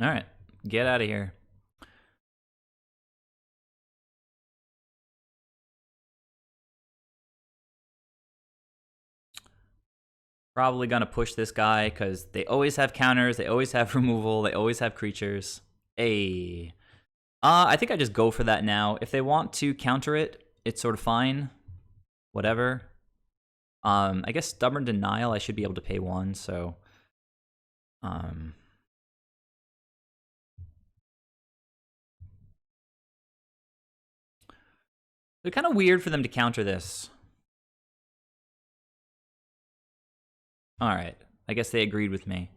All right, get out of here. Probably gonna push this guy because they always have counters, they always have removal, they always have creatures. Hey. I think I just go for that now. If they want to counter it, it's sort of fine. Whatever. I guess Stubborn Denial, I should be able to pay 1, so... It's kind of weird for them to counter this. Alright, I guess they agreed with me.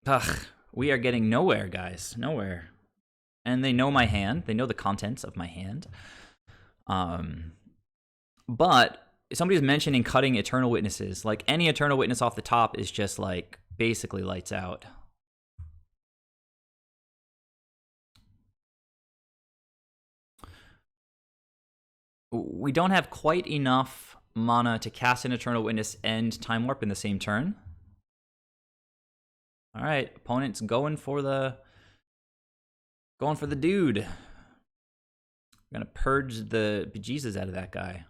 Ugh, we are getting nowhere, guys. Nowhere. And they know my hand. They know the contents of my hand. But somebody's mentioning cutting Eternal Witnesses. Like, any Eternal Witness off the top is just, like, basically lights out. We don't have quite enough mana to cast an Eternal Witness and Time Warp in the same turn. All right, opponent's going for the dude. I'm gonna purge the bejesus out of that guy.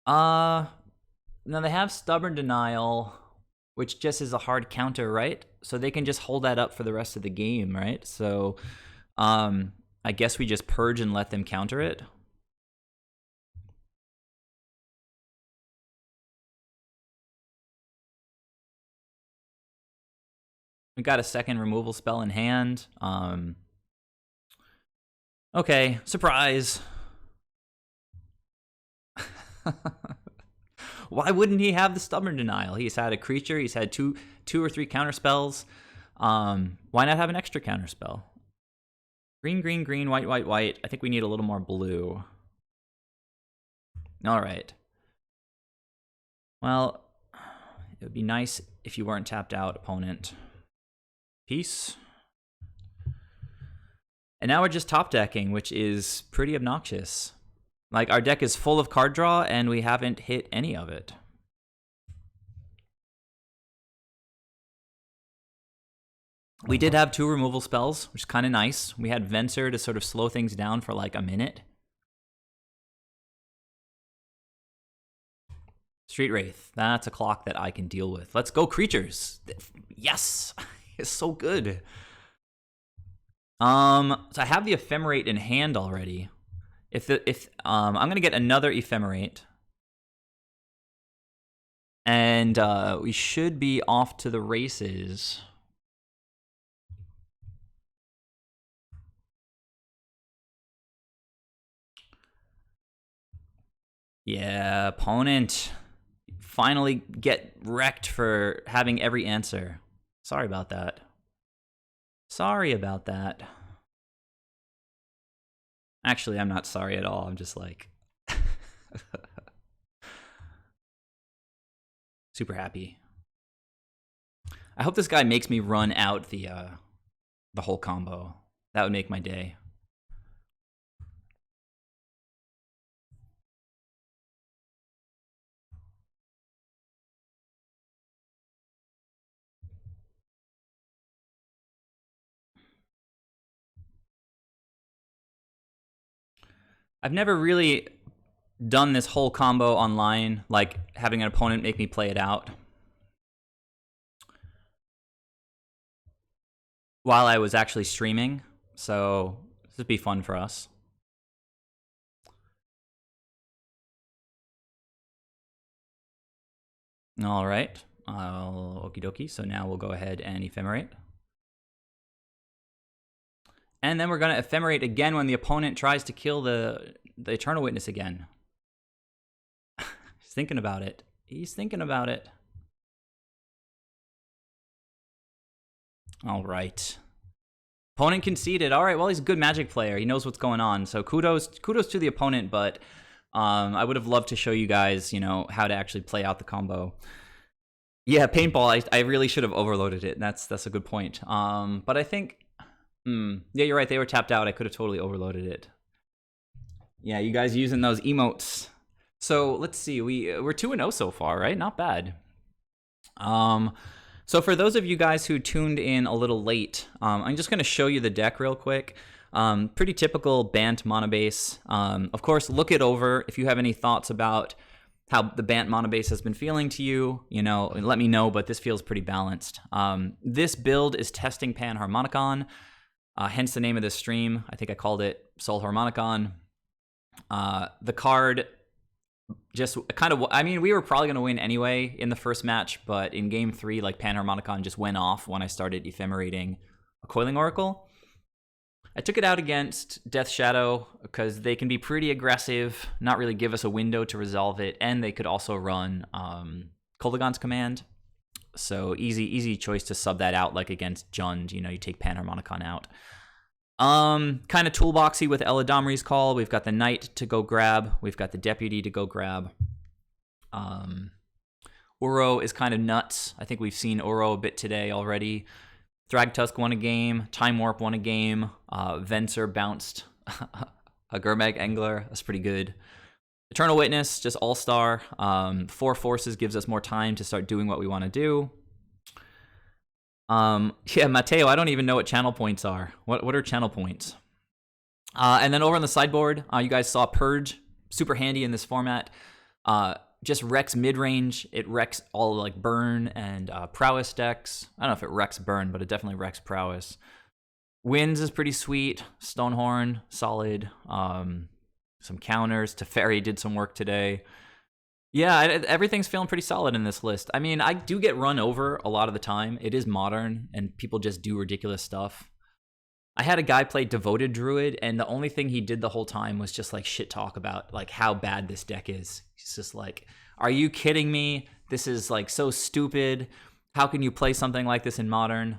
Now they have Stubborn Denial, which just is a hard counter, right? So they can just hold that up for the rest of the game, right? So, I guess we just purge and let them counter it. We got a second removal spell in hand. Okay, surprise. Why wouldn't he have the Stubborn Denial? He's had a creature. He's had two or three counter spells. Why not have an extra counter spell? Green, green, green, white, white, white. I think we need a little more blue. All right. Well, it would be nice if you weren't tapped out, opponent. Peace. And now we're just top decking, which is pretty obnoxious. Like, our deck is full of card draw, and we haven't hit any of it. We did have 2 removal spells, which is kind of nice. We had Venser to sort of slow things down for like a minute. Street Wraith. That's a clock that I can deal with. Let's go, creatures. Yes! It's so good. So I have the Ephemerate in hand already. I'm gonna get another Ephemerate. And we should be off to the races. Yeah, opponent. Finally get wrecked for having every answer. Sorry about that. Sorry about that. Actually, I'm not sorry at all. I'm just like... super happy. I hope this guy makes me run out the whole combo. That would make my day. I've never really done this whole combo online, like having an opponent make me play it out. While I was actually streaming, so this would be fun for us. All right, okie dokie. So now we'll go ahead and Ephemerate. And then we're going to Ephemerate again when the opponent tries to kill the Eternal Witness again. He's thinking about it. He's thinking about it. All right. Opponent conceded. All right, well, he's a good Magic player. He knows what's going on. So kudos to the opponent, but I would have loved to show you guys, you know, how to actually play out the combo. Yeah, paintball, I really should have overloaded it. That's a good point. But I think... yeah, you're right. They were tapped out. I could have totally overloaded it. Yeah, you guys using those emotes. So let's see. We're 2-0 so far, right? Not bad. So So for those of you guys who tuned in a little late, I'm just going to show you the deck real quick. Pretty typical Bant mono base. Of course, look it over. If you have any thoughts about how the Bant mono base has been feeling to you, let me know, but this feels pretty balanced. This build is testing Panharmonicon, hence the name of this stream. I think I called it Soulhermonicon. The card just kind of, I mean, we were probably going to win anyway in the first match, but in game 3, like, Panharmonicon just went off when I started ephemerating a Coiling Oracle. I took it out against Death Shadow because they can be pretty aggressive, not really give us a window to resolve it, and they could also run Kolaghan's Command. So easy choice to sub that out, like against Jund. You take Panharmonicon out. Kind of toolboxy with Eladamri's Call. We've got the Knight to go grab. We've got the Deputy to go grab. Uro is kind of nuts. I think we've seen Uro a bit today already. Thragtusk won a game. Time Warp won a game. Venser bounced a Gurmag Angler. That's pretty good. Eternal Witness, just all-star. 4 forces gives us more time to start doing what we want to do. Yeah, Mateo, I don't even know what channel points are. What are channel points? And then over on the sideboard, you guys saw Purge, super handy in this format. Just wrecks mid-range. It wrecks all like Burn and Prowess decks. I don't know if it wrecks Burn, but it definitely wrecks Prowess. Winds is pretty sweet. Stonehorn, solid. Some counters. Teferi did some work today. Yeah, everything's feeling pretty solid in this list. I mean, I do get run over a lot of the time. It is modern, and people just do ridiculous stuff. I had a guy play Devoted Druid, and the only thing he did the whole time was just like shit talk about like how bad this deck is. He's just like, are you kidding me? This is like so stupid. How can you play something like this in modern?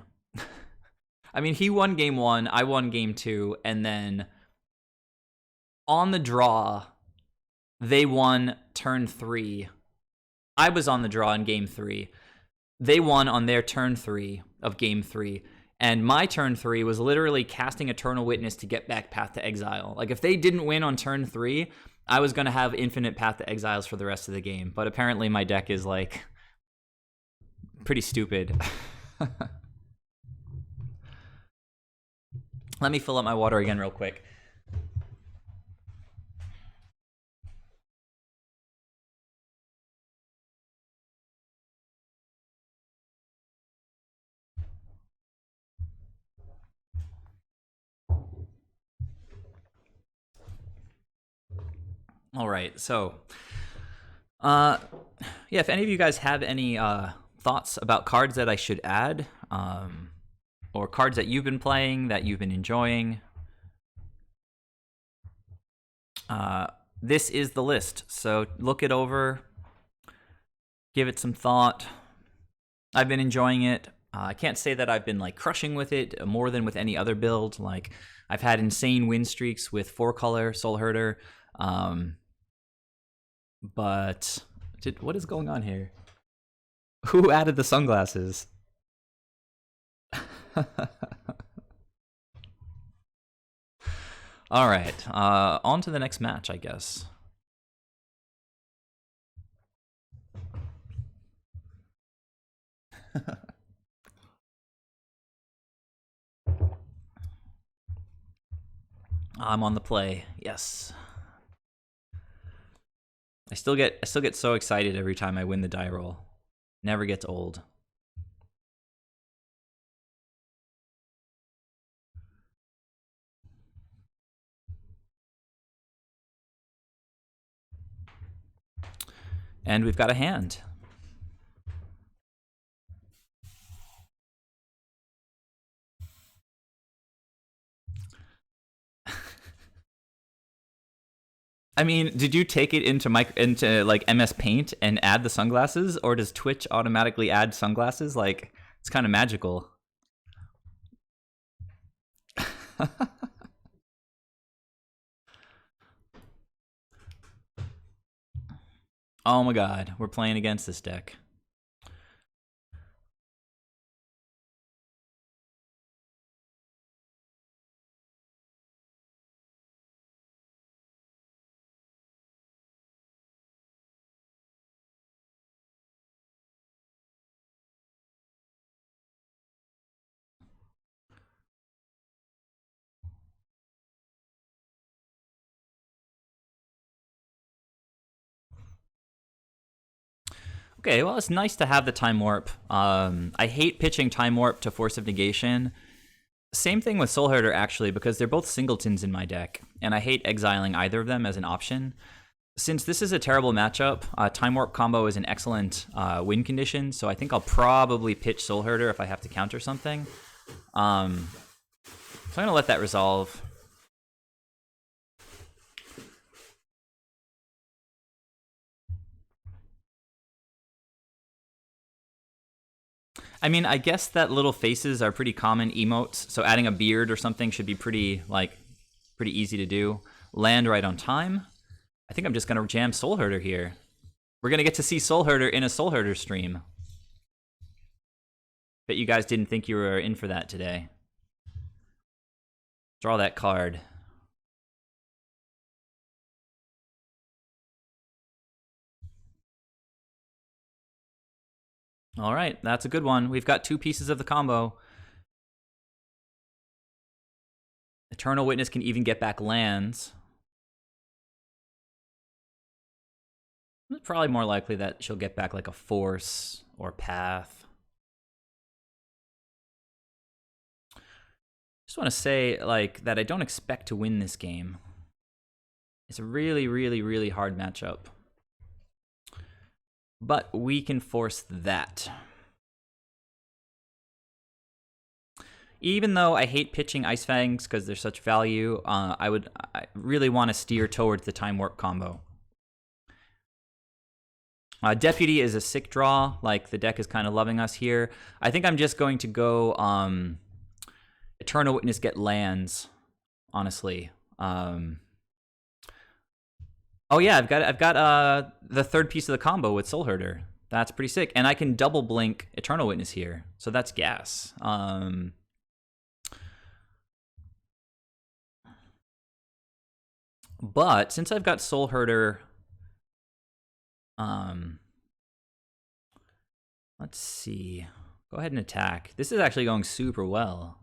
I mean, he won game 1, I won game 2, and then on the draw, they won turn 3. I was on the draw in game 3. They won on their turn 3 of game 3. And my turn 3 was literally casting Eternal Witness to get back Path to Exile. Like, if they didn't win on turn 3, I was going to have infinite Path to Exiles for the rest of the game. But apparently my deck is, like, pretty stupid. Let me fill up my water again real quick. All right, so, yeah, if any of you guys have any thoughts about cards that I should add, or cards that you've been playing that you've been enjoying, this is the list. So look it over, give it some thought. I've been enjoying it. I can't say that I've been like crushing with it more than with any other build. Like, I've had insane win streaks with 4-color Soul Herder. But what is going on here? Who added the sunglasses? All right, on to the next match, I guess. I'm on the play. Yes. I still get so excited every time I win the die roll. Never gets old. And we've got a hand. I mean, did you take it into like MS Paint and add the sunglasses, or does Twitch automatically add sunglasses? Like, it's kind of magical. Oh my god, we're playing against this deck. Okay, well, it's nice to have the Time Warp. I hate pitching Time Warp to Force of Negation. Same thing with Soul Herder, actually, because they're both singletons in my deck, and I hate exiling either of them as an option. Since this is a terrible matchup, Time Warp combo is an excellent win condition, so I think I'll probably pitch Soul Herder if I have to counter something. So I'm going to let that resolve. I mean, I guess that little faces are pretty common emotes, so adding a beard or something should be pretty easy to do. Land right on time. I think I'm just going to jam Soul Herder here. We're going to get to see Soul Herder in a Soul Herder stream. Bet you guys didn't think you were in for that today. Draw that card. All right, that's a good one. We've got two pieces of the combo. Eternal Witness can even get back lands. It's probably more likely that she'll get back like a Force or Path. Just want to say like that I don't expect to win this game. It's a really, really, really hard matchup. But we can force that. Even though I hate pitching Ice Fangs because they're such value, I really want to steer towards the Time Warp combo. Deputy is a sick draw. Like, the deck is kind of loving us here. I think I'm just going to go Eternal Witness, get lands, honestly. Oh yeah, I've got the third piece of the combo with Soul Herder. That's pretty sick. And I can double blink Eternal Witness here. So that's gas. But since I've got Soul Herder, let's see. Go ahead and attack. This is actually going super well.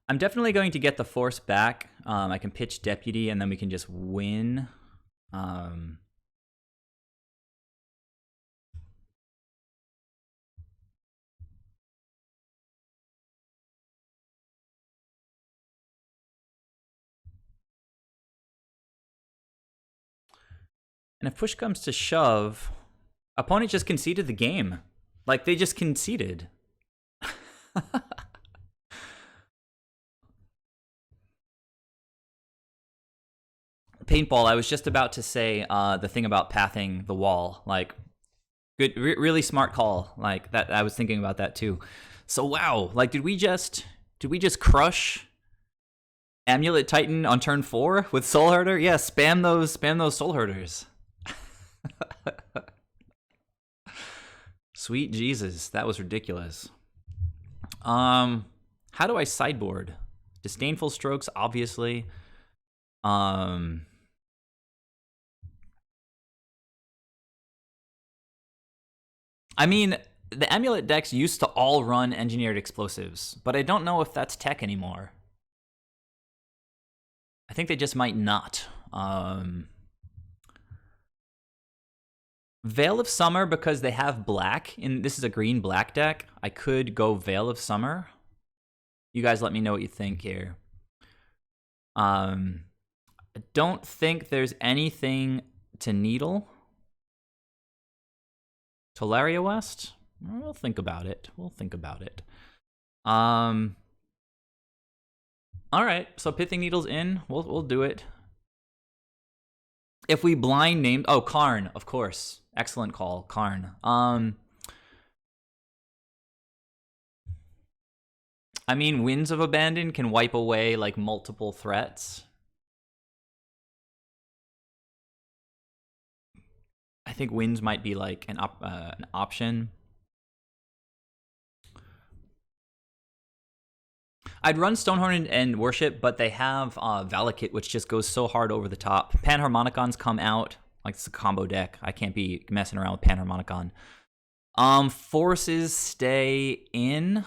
I'm definitely going to get the Force back. I can pitch Deputy, and then we can just win. And if push comes to shove, opponent just conceded the game. Like, they just conceded. Paintball, I was just about to say the thing about pathing the wall. Like, good, really smart call. Like, that, I was thinking about that too. So wow, like, did we just crush Amulet Titan on turn 4 with Soul Herder? Yeah, spam those Soul Herders. Sweet Jesus, that was ridiculous. How do I sideboard? Disdainful Strokes, obviously. I mean, the Amulet decks used to all run Engineered Explosives, but I don't know if that's tech anymore. I think they just might not. Veil of Summer, because they have black, and this is a green-black deck, I could go Veil of Summer. You guys let me know what you think here. I don't think there's anything to Needle. Tolaria West? We'll think about it. All right, so Pithing Needle's in. We'll do it. If we blind named... Oh, Karn, of course. Excellent call, Karn. I mean, Winds of Abandon can wipe away, like, multiple threats. I think Winds might be, like, an option. I'd run Stonehorn and Worship, but they have Valakut, which just goes so hard over the top. Panharmonicons come out. Like, it's a combo deck. I can't be messing around with Panharmonicon. Forces stay in.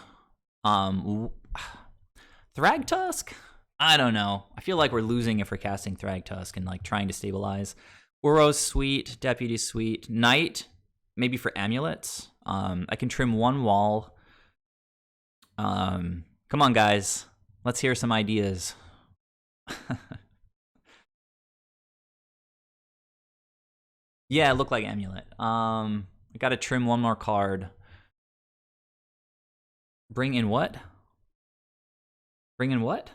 Thragtusk? I don't know. I feel like we're losing if we're casting Thragtusk and, like, trying to stabilize. Uro's sweet, Deputy's sweet. Knight, maybe for amulets. I can trim one wall. Come on, guys. Let's hear some ideas. Yeah, look like amulet. I gotta trim one more card. Bring in what? Bring in what?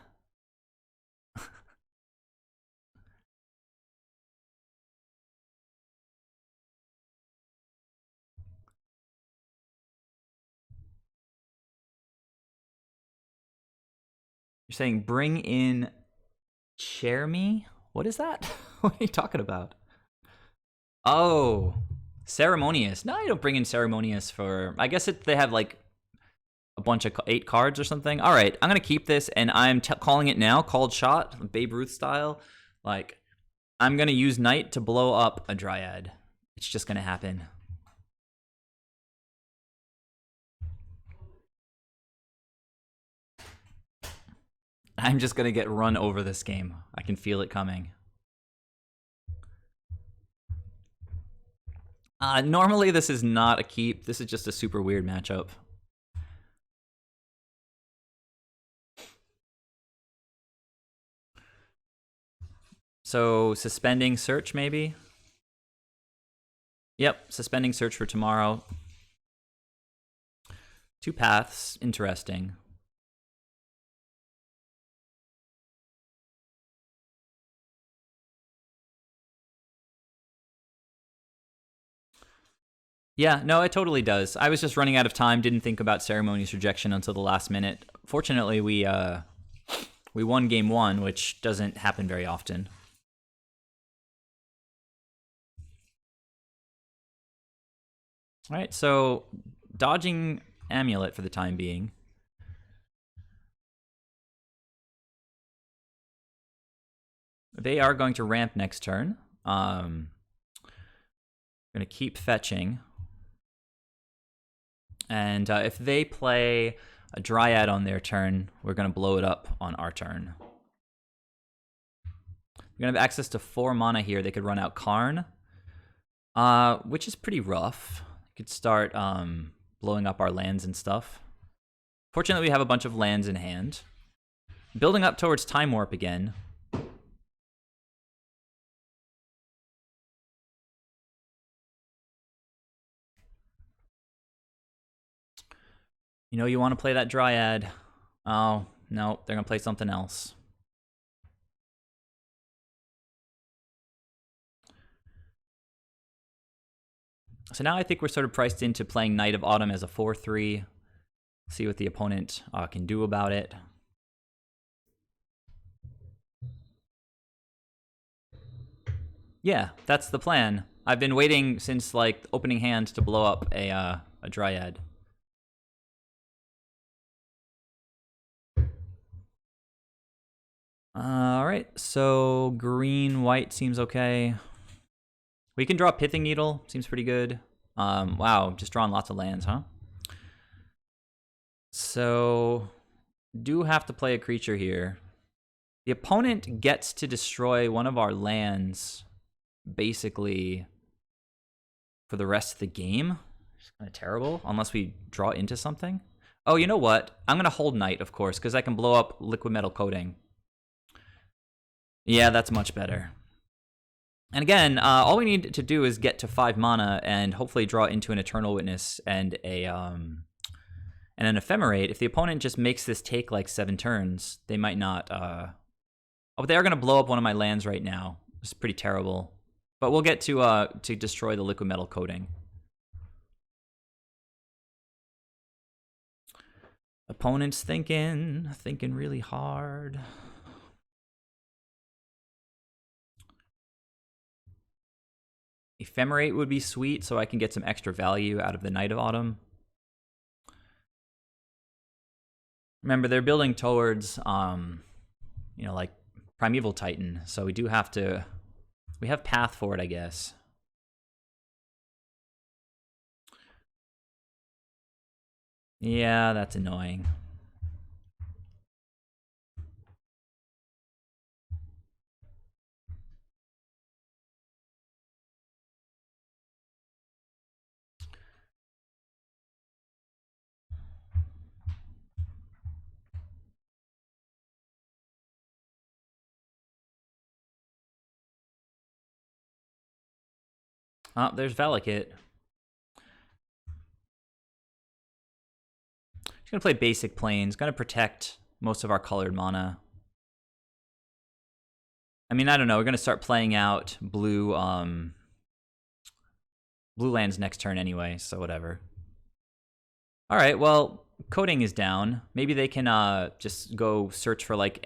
You're saying bring in chair me? What is that? What are you talking about? Oh, ceremonious. No, you don't bring in ceremonious for. I guess they have like a bunch of 8 cards or something. All right, I'm gonna keep this, and I'm calling it now. Called shot, Babe Ruth style. Like, I'm gonna use Knight to blow up a Dryad. It's just gonna happen. I'm just gonna get run over this game. I can feel it coming. Normally this is not a keep. This is just a super weird matchup. So suspending search maybe? Yep, suspending search for tomorrow. 2 paths, interesting. Yeah, no, it totally does. I was just running out of time, didn't think about Ceremony's rejection until the last minute. Fortunately, we won game 1, which doesn't happen very often. All right, so dodging amulet for the time being. They are going to ramp next turn. Going to keep fetching. And if they play a Dryad on their turn, we're going to blow it up on our turn. We're going to have access to 4 mana here. They could run out Karn, which is pretty rough. Could start blowing up our lands and stuff. Fortunately, we have a bunch of lands in hand. Building up towards Time Warp again. You know you want to play that Dryad. Oh, no, they're going to play something else. So now I think we're sort of priced into playing Knight of Autumn as a 4/3. See what the opponent can do about it. Yeah, that's the plan. I've been waiting since like opening hand to blow up a Dryad. All right, so green white seems okay. We can draw Pithing Needle, seems pretty good. Wow, just drawing lots of lands, huh? So do have to play a creature here. The opponent gets to destroy one of our lands basically for the rest of the game. It's kind of terrible, unless we draw into something. Oh, you know what? I'm going to hold Knight, of course, because I can blow up Liquid Metal Coating. Yeah, that's much better. And again, all we need to do is get to 5 mana and hopefully draw into an Eternal Witness and an Ephemerate. If the opponent just makes this take like 7 turns, they might not... Oh, they are going to blow up one of my lands right now. It's pretty terrible. But we'll get to destroy the Liquid Metal Coating. Opponent's thinking really hard. Ephemerate would be sweet, so I can get some extra value out of the Knight of Autumn. Remember, they're building towards, like Primeval Titan, so we do have to... We have path for it, I guess. Yeah, that's annoying. Oh, there's Valakut. He's gonna play basic planes. Gonna protect most of our colored mana. I mean, I don't know. We're gonna start playing out blue blue lands next turn anyway, so whatever. All right, well, coding is down. Maybe they can just go search for like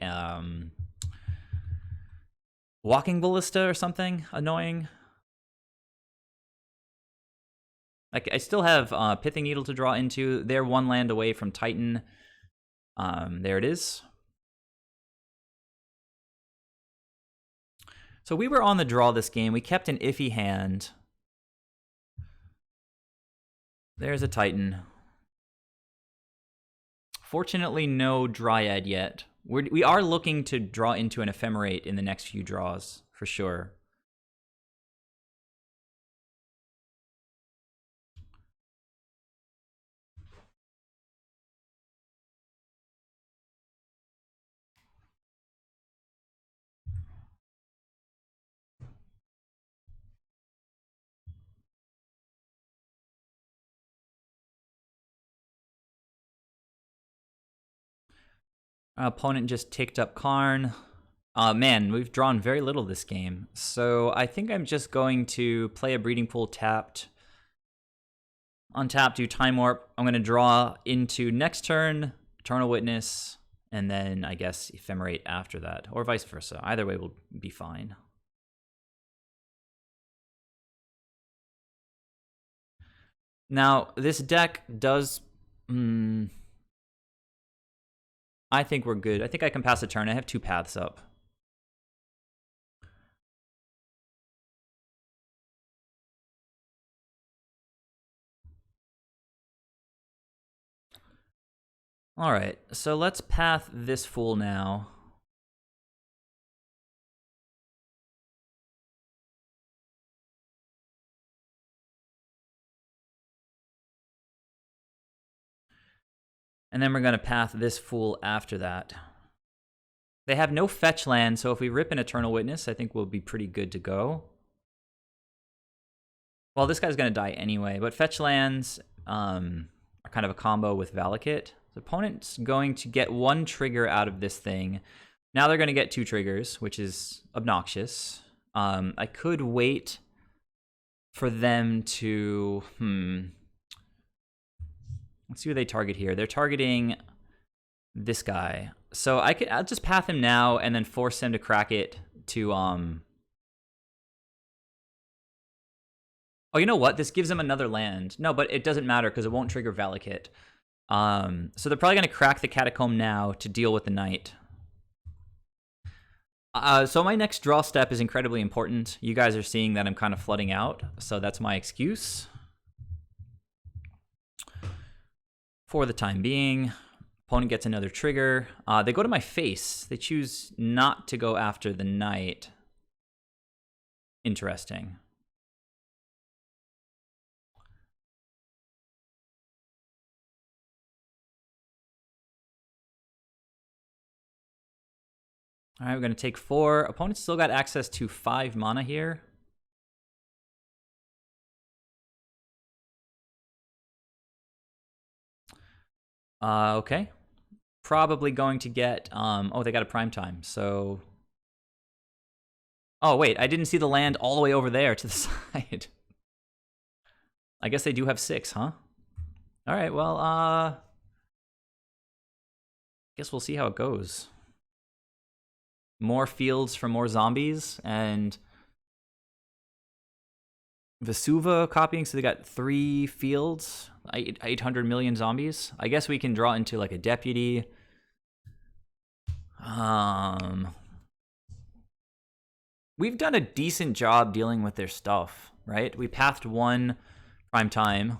walking ballista or something annoying. Like I still have Pithing Needle to draw into. They're one land away from Titan. There it is. So we were on the draw this game. We kept an iffy hand. There's a Titan. Fortunately, no Dryad yet. We are looking to draw into an Ephemerate in the next few draws, for sure. Our opponent just ticked up Karn. Man, we've drawn very little this game. So I think I'm just going to play a Breeding Pool tapped. Untap, do Time Warp. I'm going to draw into next turn, Eternal Witness, and then I guess Ephemerate after that, or vice versa. Either way will be fine. Now, this deck does... I think we're good. I think I can pass a turn. I have 2 paths up. All right, so let's path this fool now. And then we're going to path this fool after that. They have no fetch land, so if we rip an Eternal Witness, I think we'll be pretty good to go. Well, this guy's going to die anyway, but fetch lands are kind of a combo with Valakut. The opponent's going to get 1 trigger out of this thing. Now they're going to get 2 triggers, which is obnoxious. I could wait for them to... Let's see who they target here. They're targeting this guy. So I'll just path him now and then force him to crack it to... Oh, you know what? This gives him another land. No, but it doesn't matter because it won't trigger Valakut. So they're probably going to crack the Catacomb now to deal with the Knight. So my next draw step is incredibly important. You guys are seeing that I'm kind of flooding out, so that's my excuse. For the time being, opponent gets another trigger. They go to my face. They choose not to go after the Knight. Interesting. All right, we're going to take 4. Opponent's still got access to 5 mana here. Okay. Probably going to get... oh, they got a prime time, so... Oh, wait, I didn't see the land all the way over there to the side. I guess they do have 6, huh? All right, well, guess we'll see how it goes. More fields for more zombies, and Vesuva copying, so they got 3 fields, 800 million zombies. I guess we can draw into like a deputy. We've done a decent job dealing with their stuff, right? We pathed 1 prime time.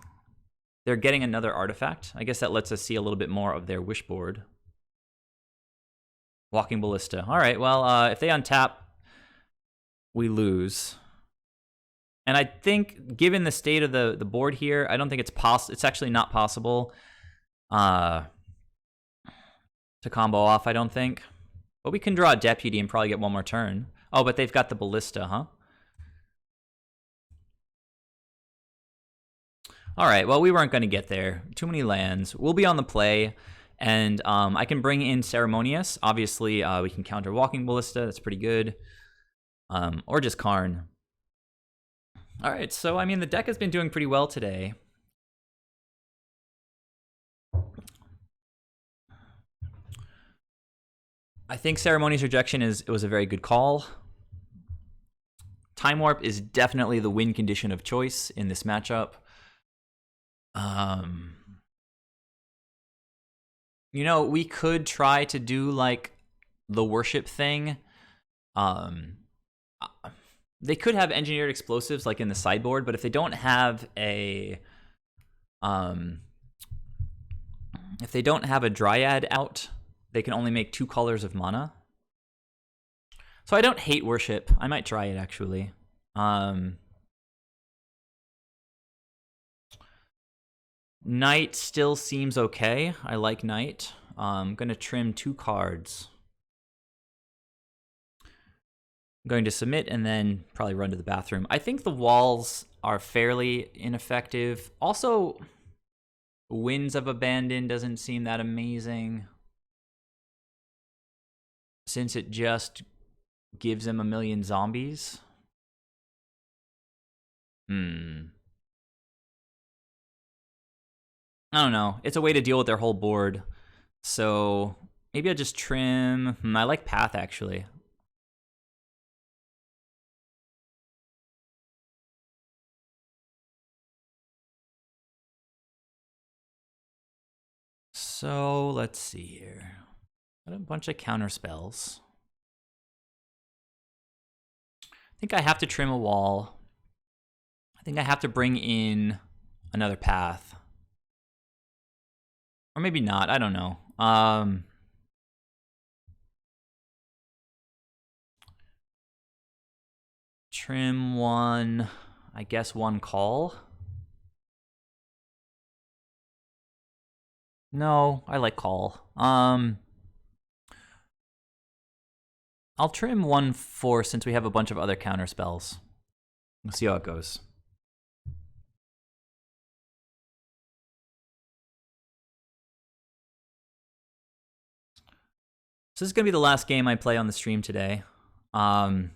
They're getting another artifact. I guess that lets us see a little bit more of their wish board. Walking Ballista. All right, well, if they untap, we lose. And I think, given the state of the board here, I don't think it's actually not possible to combo off, I don't think. But we can draw a Deputy and probably get 1 more turn. Oh, but they've got the Ballista, huh? All right, well, we weren't going to get there. Too many lands. We'll be on the play, and I can bring in Ceremonious. Obviously, we can counter Walking Ballista. That's pretty good. Or just Karn. All right, so, I mean, the deck has been doing pretty well today. I think Ceremonious Rejection was a very good call. Time Warp is definitely the win condition of choice in this matchup. You know, we could try to do like the worship thing. They could have engineered explosives like in the sideboard, but if they don't have a Dryad out, they can only make 2 colors of mana. So I don't hate worship. I might try it actually. Knight still seems okay. I like Knight. I'm going to trim 2 cards. I'm going to submit and then probably run to the bathroom. I think the walls are fairly ineffective. Also, Winds of Abandon doesn't seem that amazing, since it just gives him a million zombies. I don't know. It's a way to deal with their whole board. So maybe I'll just trim. I like Path, actually. So let's see here. Got a bunch of counter spells. I think I have to trim a wall. I think I have to bring in another Path. Or maybe not. I don't know. Trim 1. I guess 1 call. No, I like call. I'll trim 1 force since we have a bunch of other counter spells. We'll see how it goes. So this is going to be the last game I play on the stream today.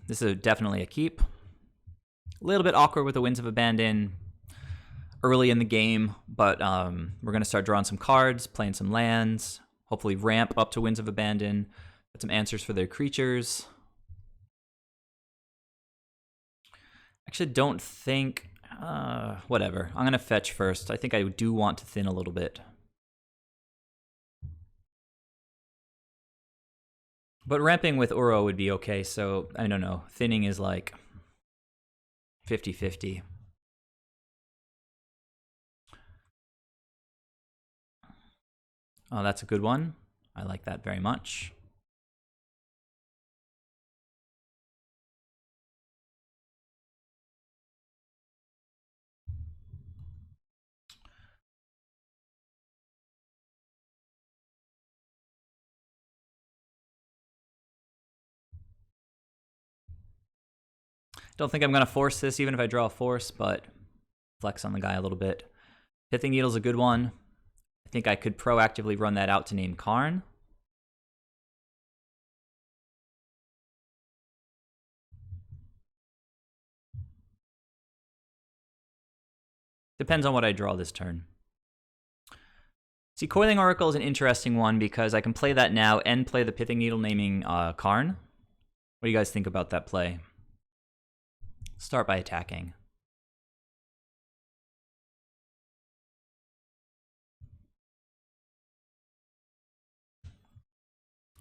This is definitely a keep. A little bit awkward with the Winds of Abandon early in the game, but we're going to start drawing some cards, playing some lands, hopefully ramp up to Winds of Abandon, get some answers for their creatures. Actually, don't think... whatever. I'm going to fetch first. I think I do want to thin a little bit. But ramping with Uro would be okay, so I don't know. Thinning is like 50-50. Oh, that's a good one. I like that very much. Don't think I'm going to force this even if I draw a force, but flex on the guy a little bit. Pithing Needle's a good one. I think I could proactively run that out to name Karn. Depends on what I draw this turn. See, Coiling Oracle is an interesting one because I can play that now and play the Pithing Needle naming Karn. What do you guys think about that play? Start by attacking.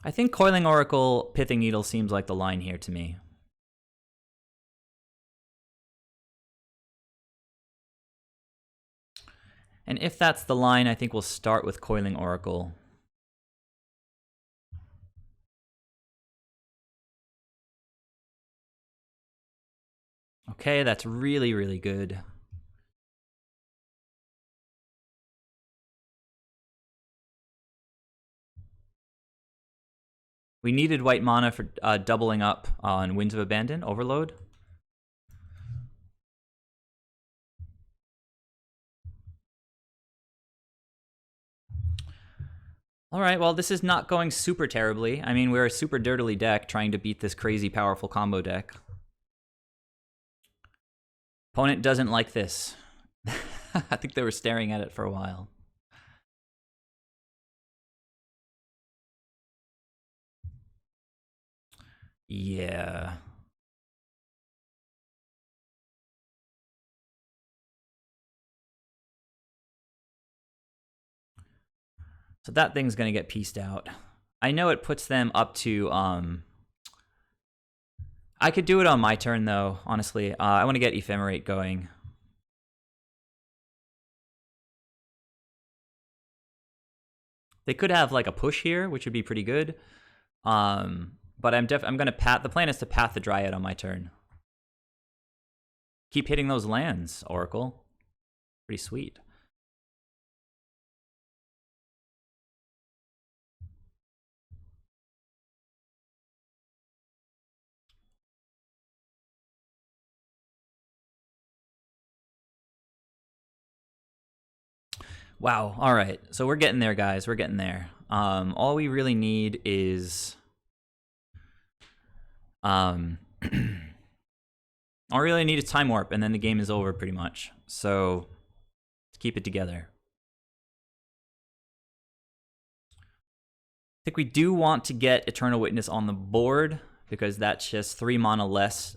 I think Coiling Oracle, Pithing Needle seems like the line here to me. And if that's the line, I think we'll start with Coiling Oracle. Okay, that's really, really good. We needed white mana for doubling up on Winds of Abandon, Overload. All right, well, this is not going super terribly. I mean, we're a super dirtily deck trying to beat this crazy powerful combo deck. Opponent doesn't like this. I think they were staring at it for a while. Yeah. So that thing's going to get pieced out. I know it puts them up to... I could do it on my turn, though, honestly. I want to get Ephemerate going. They could have, like, a push here, which would be pretty good. But I'm going to path... The plan is to path the Dryad on my turn. Keep hitting those lands, Oracle. Pretty sweet. Wow. All right. So we're getting there, guys. We're getting there. All we really need is... all we really need is Time Warp, and then the game is over, pretty much. So let's keep it together. I think we do want to get Eternal Witness on the board, because that's just 3 mana less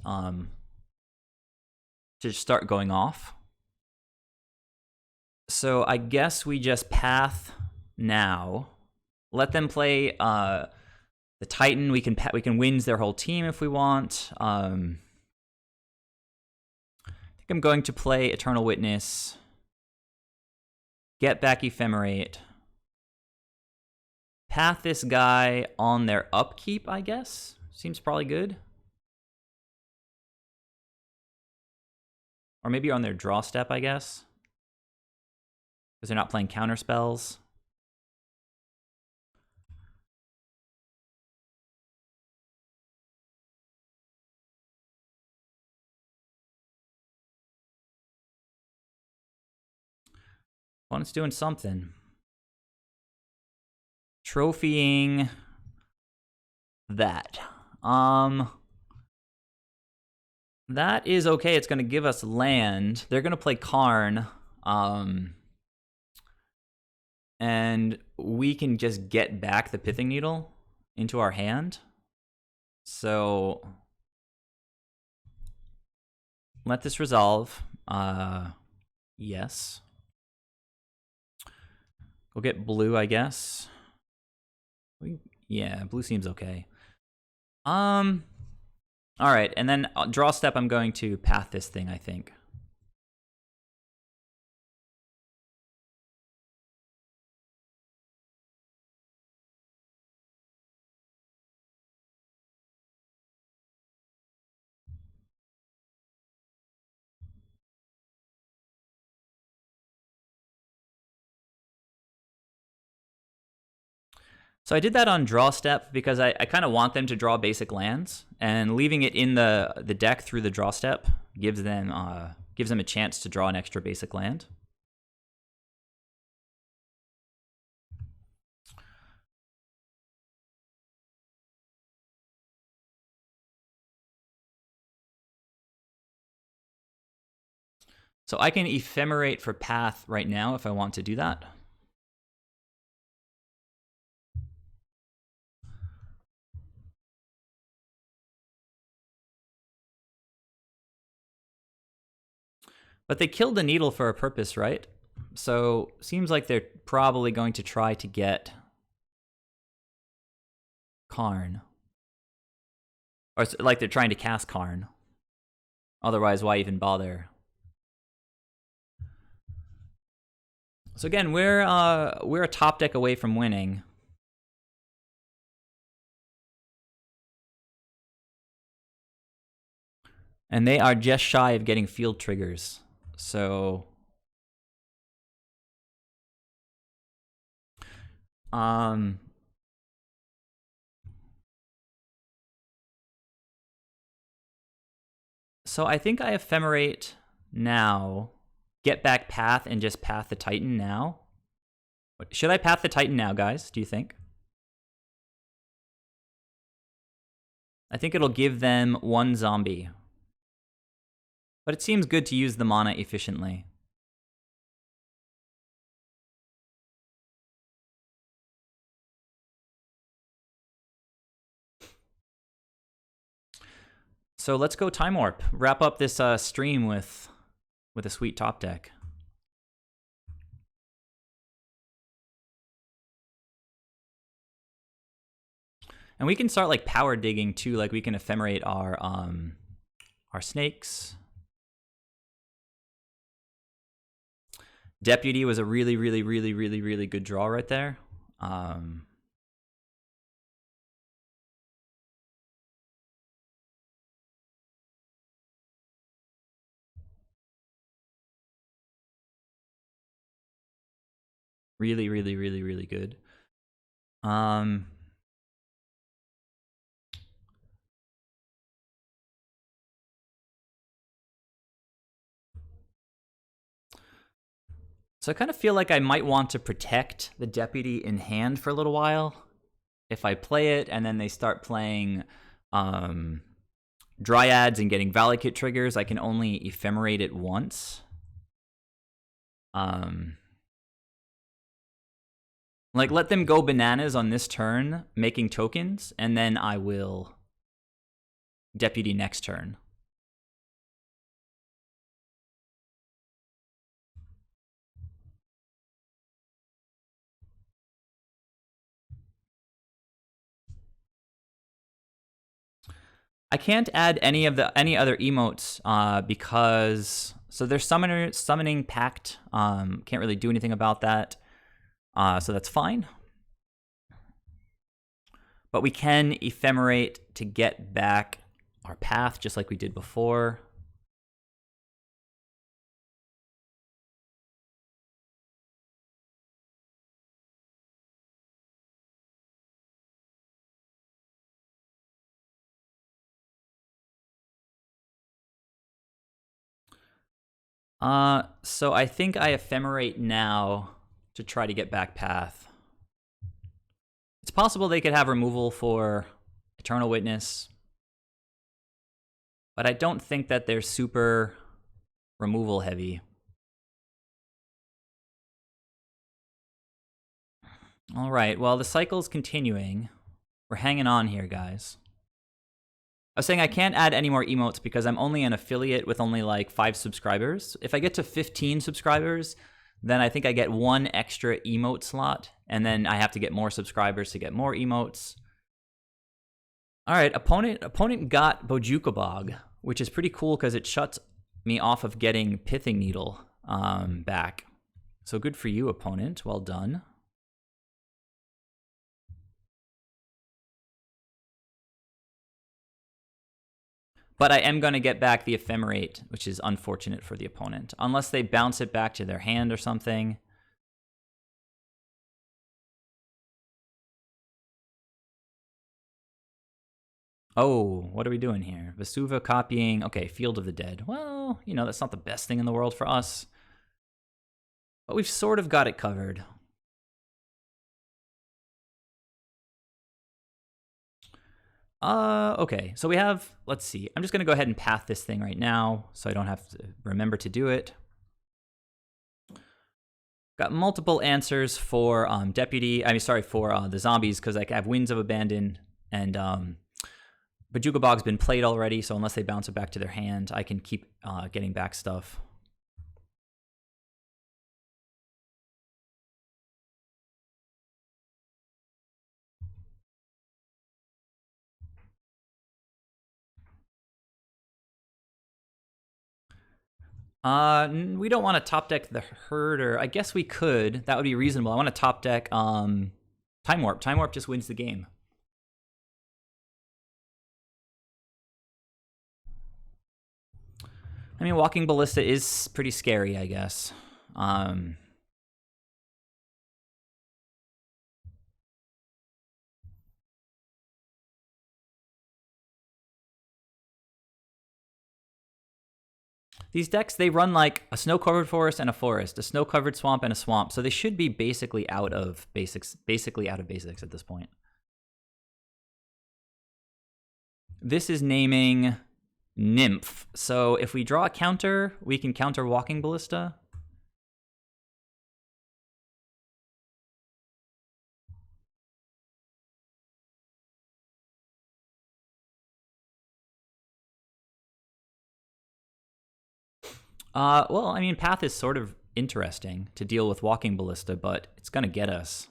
to start going off. So I guess we just path now. Let them play the Titan. We can wins their whole team if we want. I think I'm going to play Eternal Witness. Get back Ephemerate. Path this guy on their upkeep, I guess. Seems probably good. Or maybe on their draw step, I guess. Because they're not playing counter spells. Opponent's doing something. Trophying that. That is okay. It's going to give us land. They're going to play Karn. And we can just get back the Pithing Needle into our hand. So let this resolve. Yes. Go get blue, I guess. Yeah, blue seems okay. All right, and then draw step, I'm going to path this thing, I think. So I did that on draw step because I kind of want them to draw basic lands, and leaving it in the deck through the draw step gives them a chance to draw an extra basic land. So I can Ephemerate for path right now if I want to do that. But they killed the needle for a purpose, right? So seems like they're probably going to try to get Karn. Or like they're trying to cast Karn. Otherwise, why even bother? So again, we're a top deck away from winning. And they are just shy of getting field triggers. So so I think I Ephemerate now, get back path, and just path the Titan now. Should I path the Titan now, guys? Do you think? I think it'll give them 1 zombie. But it seems good to use the mana efficiently. So let's go Time Warp. Wrap up this stream with a sweet top deck. And we can start like power digging too. Like we can ephemerate our snakes. Deputy was a really, really, really, really, really good draw right there. Really, really, really, really good. So I kind of feel like I might want to protect the Deputy in hand for a little while. If I play it and then they start playing Dryads and getting Valakut triggers, I can only ephemerate it once. Like, let them go bananas on this turn, making tokens, and then I will Deputy next turn. I can't add any other emotes because their summoning pact. Can't really do anything about that. So that's fine. But we can ephemerate to get back our path just like we did before. So I think I ephemerate now to try to get back path. It's possible they could have removal for Eternal Witness, but I don't think that they're super removal heavy. All right, well, the cycle's continuing. We're hanging on here, guys. I was saying I can't add any more emotes because I'm only an affiliate with only like 5 subscribers. If I get to 15 subscribers, then I think I get 1 extra emote slot, and then I have to get more subscribers to get more emotes. All right, opponent got Bojukabog, which is pretty cool because it shuts me off of getting Pithing Needle back. So good for you, opponent. Well done. But I am going to get back the Ephemerate, which is unfortunate for the opponent. Unless they bounce it back to their hand or something. Oh, what are we doing here? Vesuva copying. Okay, Field of the Dead. Well, you know, that's not the best thing in the world for us. But we've sort of got it covered. Okay, so we have, let's see. I'm just going to go ahead and path this thing right now so I don't have to remember to do it. Got multiple answers for for the zombies because I have Winds of Abandon and Bajukabog's been played already, so unless they bounce it back to their hand, I can keep getting back stuff. We don't want to top deck the Herder. I guess we could. That would be reasonable. I want to top deck Time Warp. Time Warp just wins the game. I mean, Walking Ballista is pretty scary, I guess. These decks, they run like a snow-covered forest and a forest, a snow-covered swamp and a swamp, so they should be basically out of basics at this point. This is naming Nymph. So if we draw a counter, we can counter Walking Ballista. Well, I mean, Path is sort of interesting to deal with Walking Ballista, but it's gonna get us.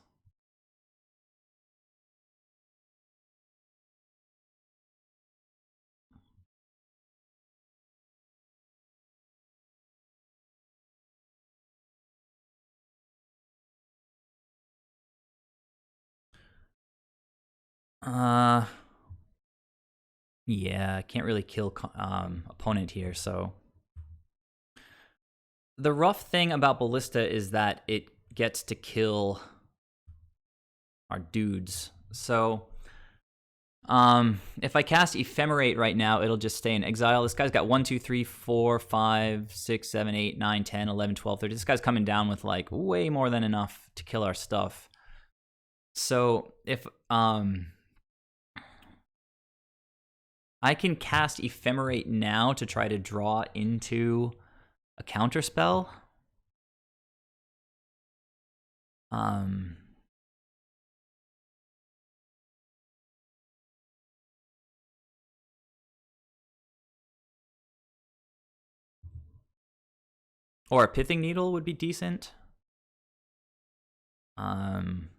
Yeah, I can't really kill opponent here, so. The rough thing about Ballista is that it gets to kill our dudes. So, if I cast Ephemerate right now, it'll just stay in exile. This guy's got 1, 2, 3, 4, 5, 6, 7, 8, 9, 10, 11, 12, 13. This guy's coming down with like way more than enough to kill our stuff. So if I can cast Ephemerate now to try to draw into a counterspell. Or a Pithing Needle would be decent. I mean,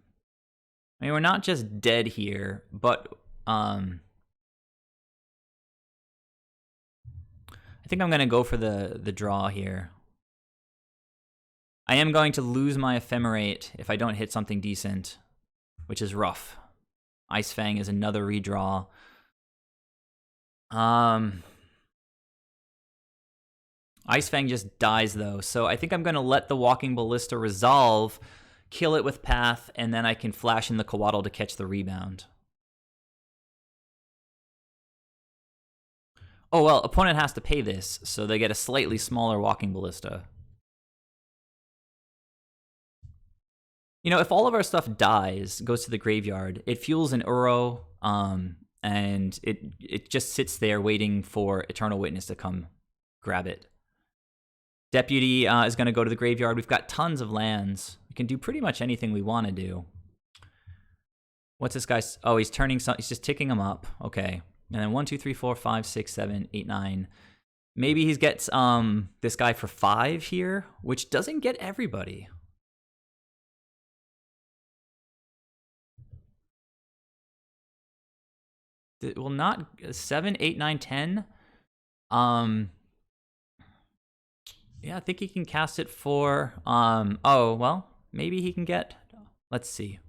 we're not just dead here, but I think I'm going to go for the draw here. I am going to lose my Ephemerate if I don't hit something decent, which is rough. Ice Fang is another redraw. Ice Fang just dies, though, so I think I'm going to let the Walking Ballista resolve, kill it with Path, and then I can flash in the Coatl to catch the rebound. Oh, well, opponent has to pay this, so they get a slightly smaller Walking Ballista. You know, if all of our stuff dies, goes to the graveyard, it fuels an Uro, and it just sits there waiting for Eternal Witness to come grab it. Deputy is going to go to the graveyard. We've got tons of lands. We can do pretty much anything we want to do. What's this guy? Oh, he's turning some. He's just ticking them up. Okay. And then 1, 2, 3, 4, 5, 6, 7, 8, 9. Maybe he gets this guy for 5 here, which doesn't get everybody. Well, not 7, 8, 9, 10. Yeah, I think he can cast it for oh, well, maybe he can get, let's see.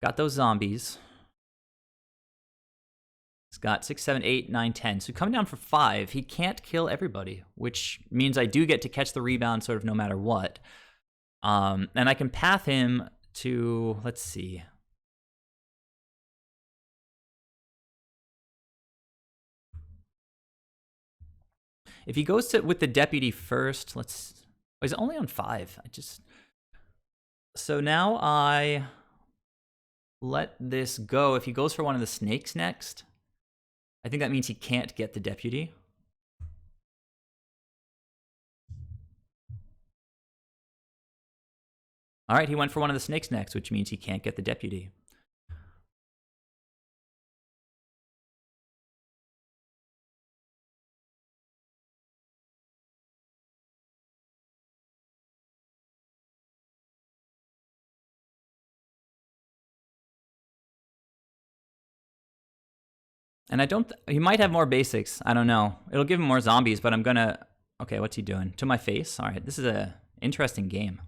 Got those zombies. He's got 6, 7, 8, 9, 10. So coming down for 5, he can't kill everybody, which means I do get to catch the rebound sort of no matter what. And I can path him to, let's see. If he goes to with the deputy first, let's. Oh, he's only on 5. So now I let this go. If he goes for one of the snakes next, I think that means he can't get the deputy. All right, he went for one of the snakes next, which means he can't get the deputy. And I don't. He might have more basics. I don't know. It'll give him more zombies, but I'm gonna. Okay, what's he doing? To my face. All right, this is a interesting game.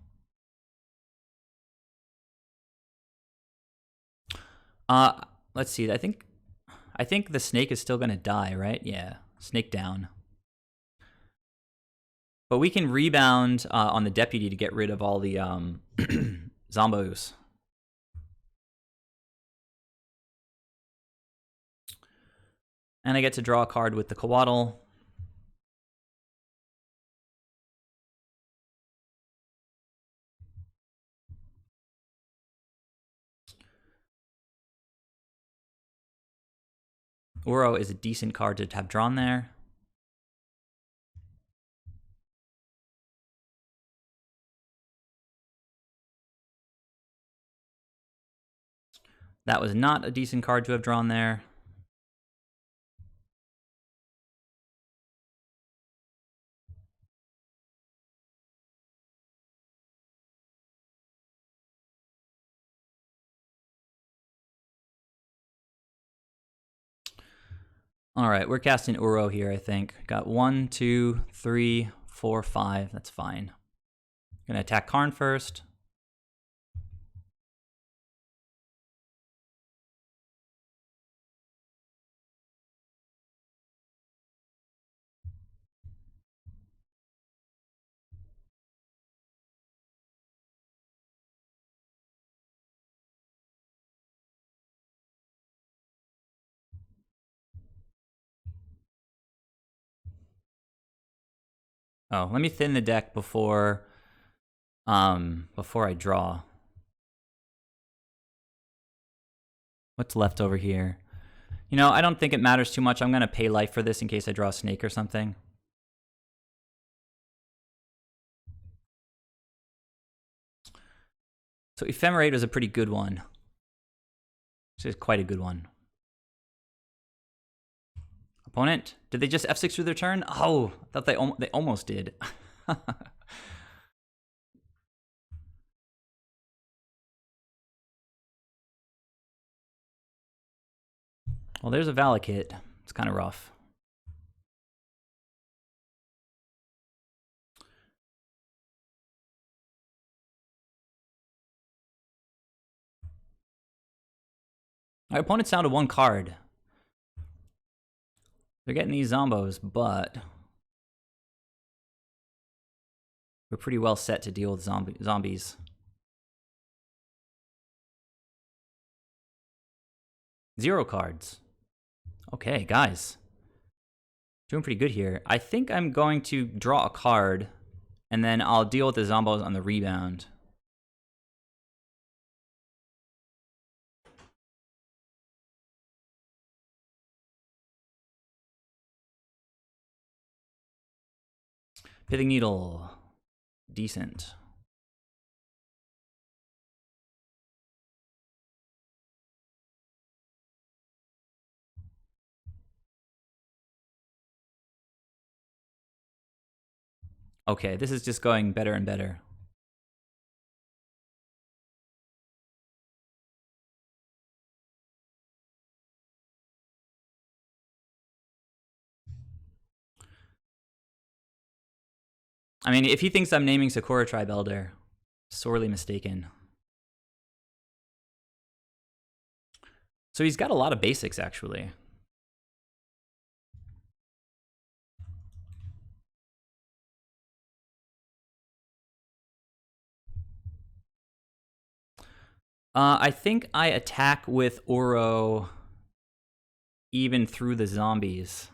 Let's see. I think the snake is still gonna die, right? Yeah, snake down. But we can rebound on the deputy to get rid of all the zombos. And I get to draw a card with the Coatl. Uro is a decent card to have drawn there. That was not a decent card to have drawn there. All right, we're casting Uro here, I think. Got 1, 2, 3, 4, 5. That's fine. Gonna attack Karn first. Oh, let me thin the deck before I draw. What's left over here? You know, I don't think it matters too much. I'm gonna pay life for this in case I draw a snake or something. So Ephemerate was a pretty good one. This is quite a good one. Opponent, did they just F6 through their turn? Oh, I thought they almost did. Well, there's a Valakut. It's kind of rough. Our opponent's down to 1 card. They're getting these zombos, but we're pretty well set to deal with zombies. Zero cards. Okay, guys. Doing pretty good here. I think I'm going to draw a card, and then I'll deal with the zombos on the rebound. Pithing Needle. Decent. Okay, this is just going better and better. I mean, if he thinks I'm naming Sakura Tribe Elder, sorely mistaken. So he's got a lot of basics, actually. I think I attack with Uro even through the zombies.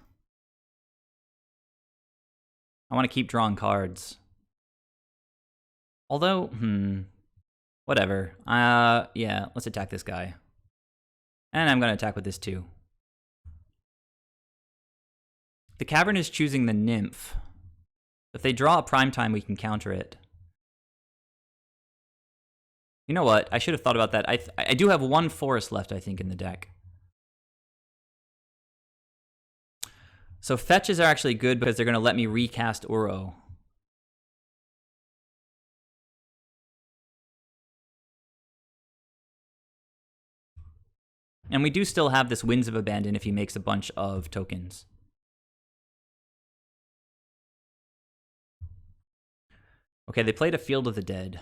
I want to keep drawing cards. Although, whatever. Yeah, let's attack this guy. And I'm going to attack with this too. The Cavern is choosing the Nymph. If they draw a primetime, we can counter it. You know what? I should have thought about that. I do have 1 forest left, I think, in the deck. So fetches are actually good because they're going to let me recast Uro. And we do still have this Winds of Abandon if he makes a bunch of tokens. Okay, they played a Field of the Dead.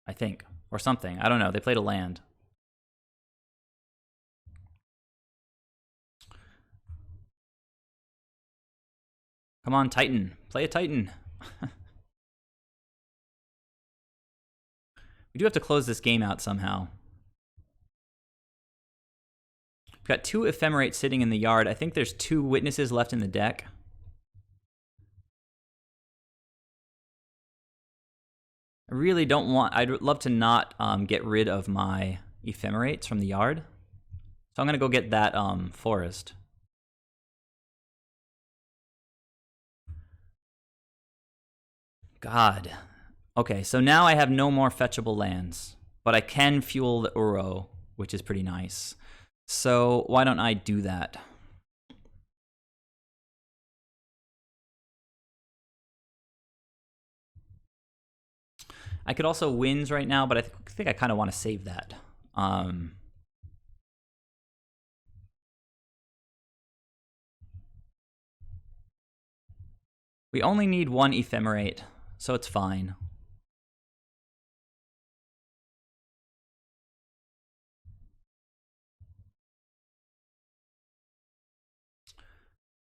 I think. Or something. I don't know. They played a land. Come on, Titan. Play a Titan. We do have to close this game out somehow. We've got 2 Ephemerates sitting in the yard. I think there's 2 Witnesses left in the deck. I really don't want... I'd love to not get rid of my Ephemerates from the yard. So I'm gonna go get that forest. God. Okay, so now I have no more fetchable lands, but I can fuel the Uro, which is pretty nice. So why don't I do that? I could also wins right now, but I think I kind of want to save that. We only need one ephemerate, so it's fine.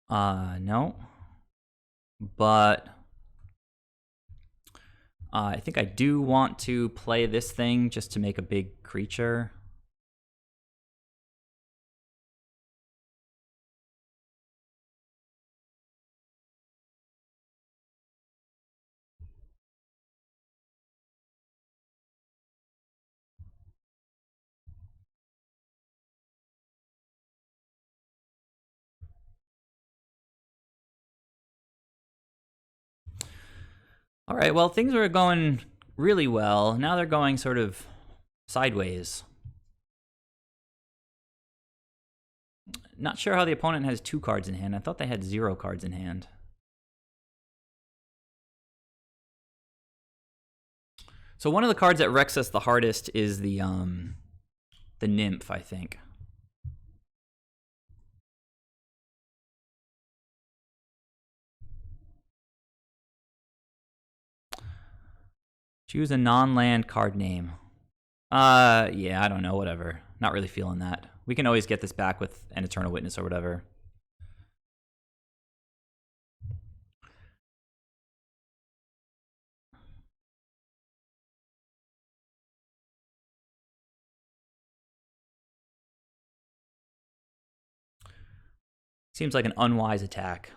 No. But I think I do want to play this thing just to make a big creature. All right, well, things were going really well. Now they're going sort of sideways. Not sure how the opponent has 2 cards in hand. I thought they had 0 cards in hand. So one of the cards that wrecks us the hardest is the nymph, I think. Choose a non-land card name. Yeah, I don't know, whatever. Not really feeling that. We can always get this back with an Eternal Witness or whatever. Seems like an unwise attack.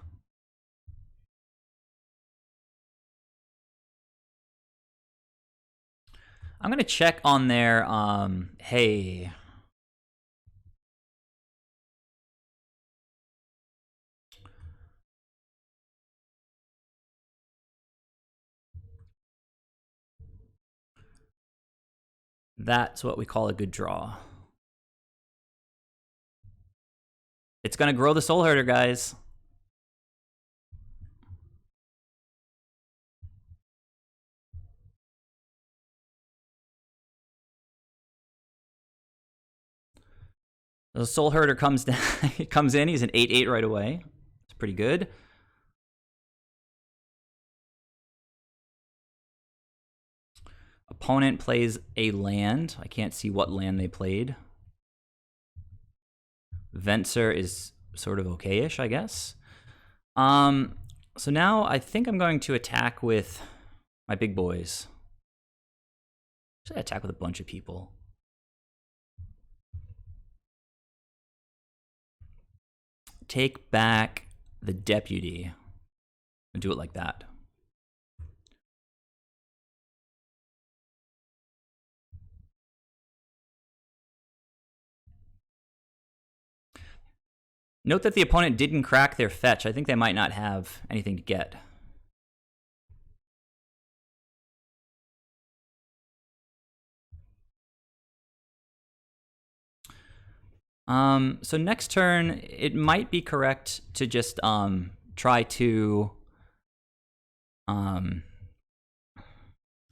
I'm going to check on their, hey. That's what we call a good draw. It's going to grow the Soul Herder, guys. The Soul Herder comes down, comes in. He's an 8/8 right away. It's pretty good. Opponent plays a land. I can't see what land they played. Venser is sort of okay-ish, I guess. So now I think I'm going to attack with my big boys. Should I attack with a bunch of people? Take back the deputy and do it like that. Note that the opponent didn't crack their fetch. I think they might not have anything to get. So next turn, it might be correct to just try to I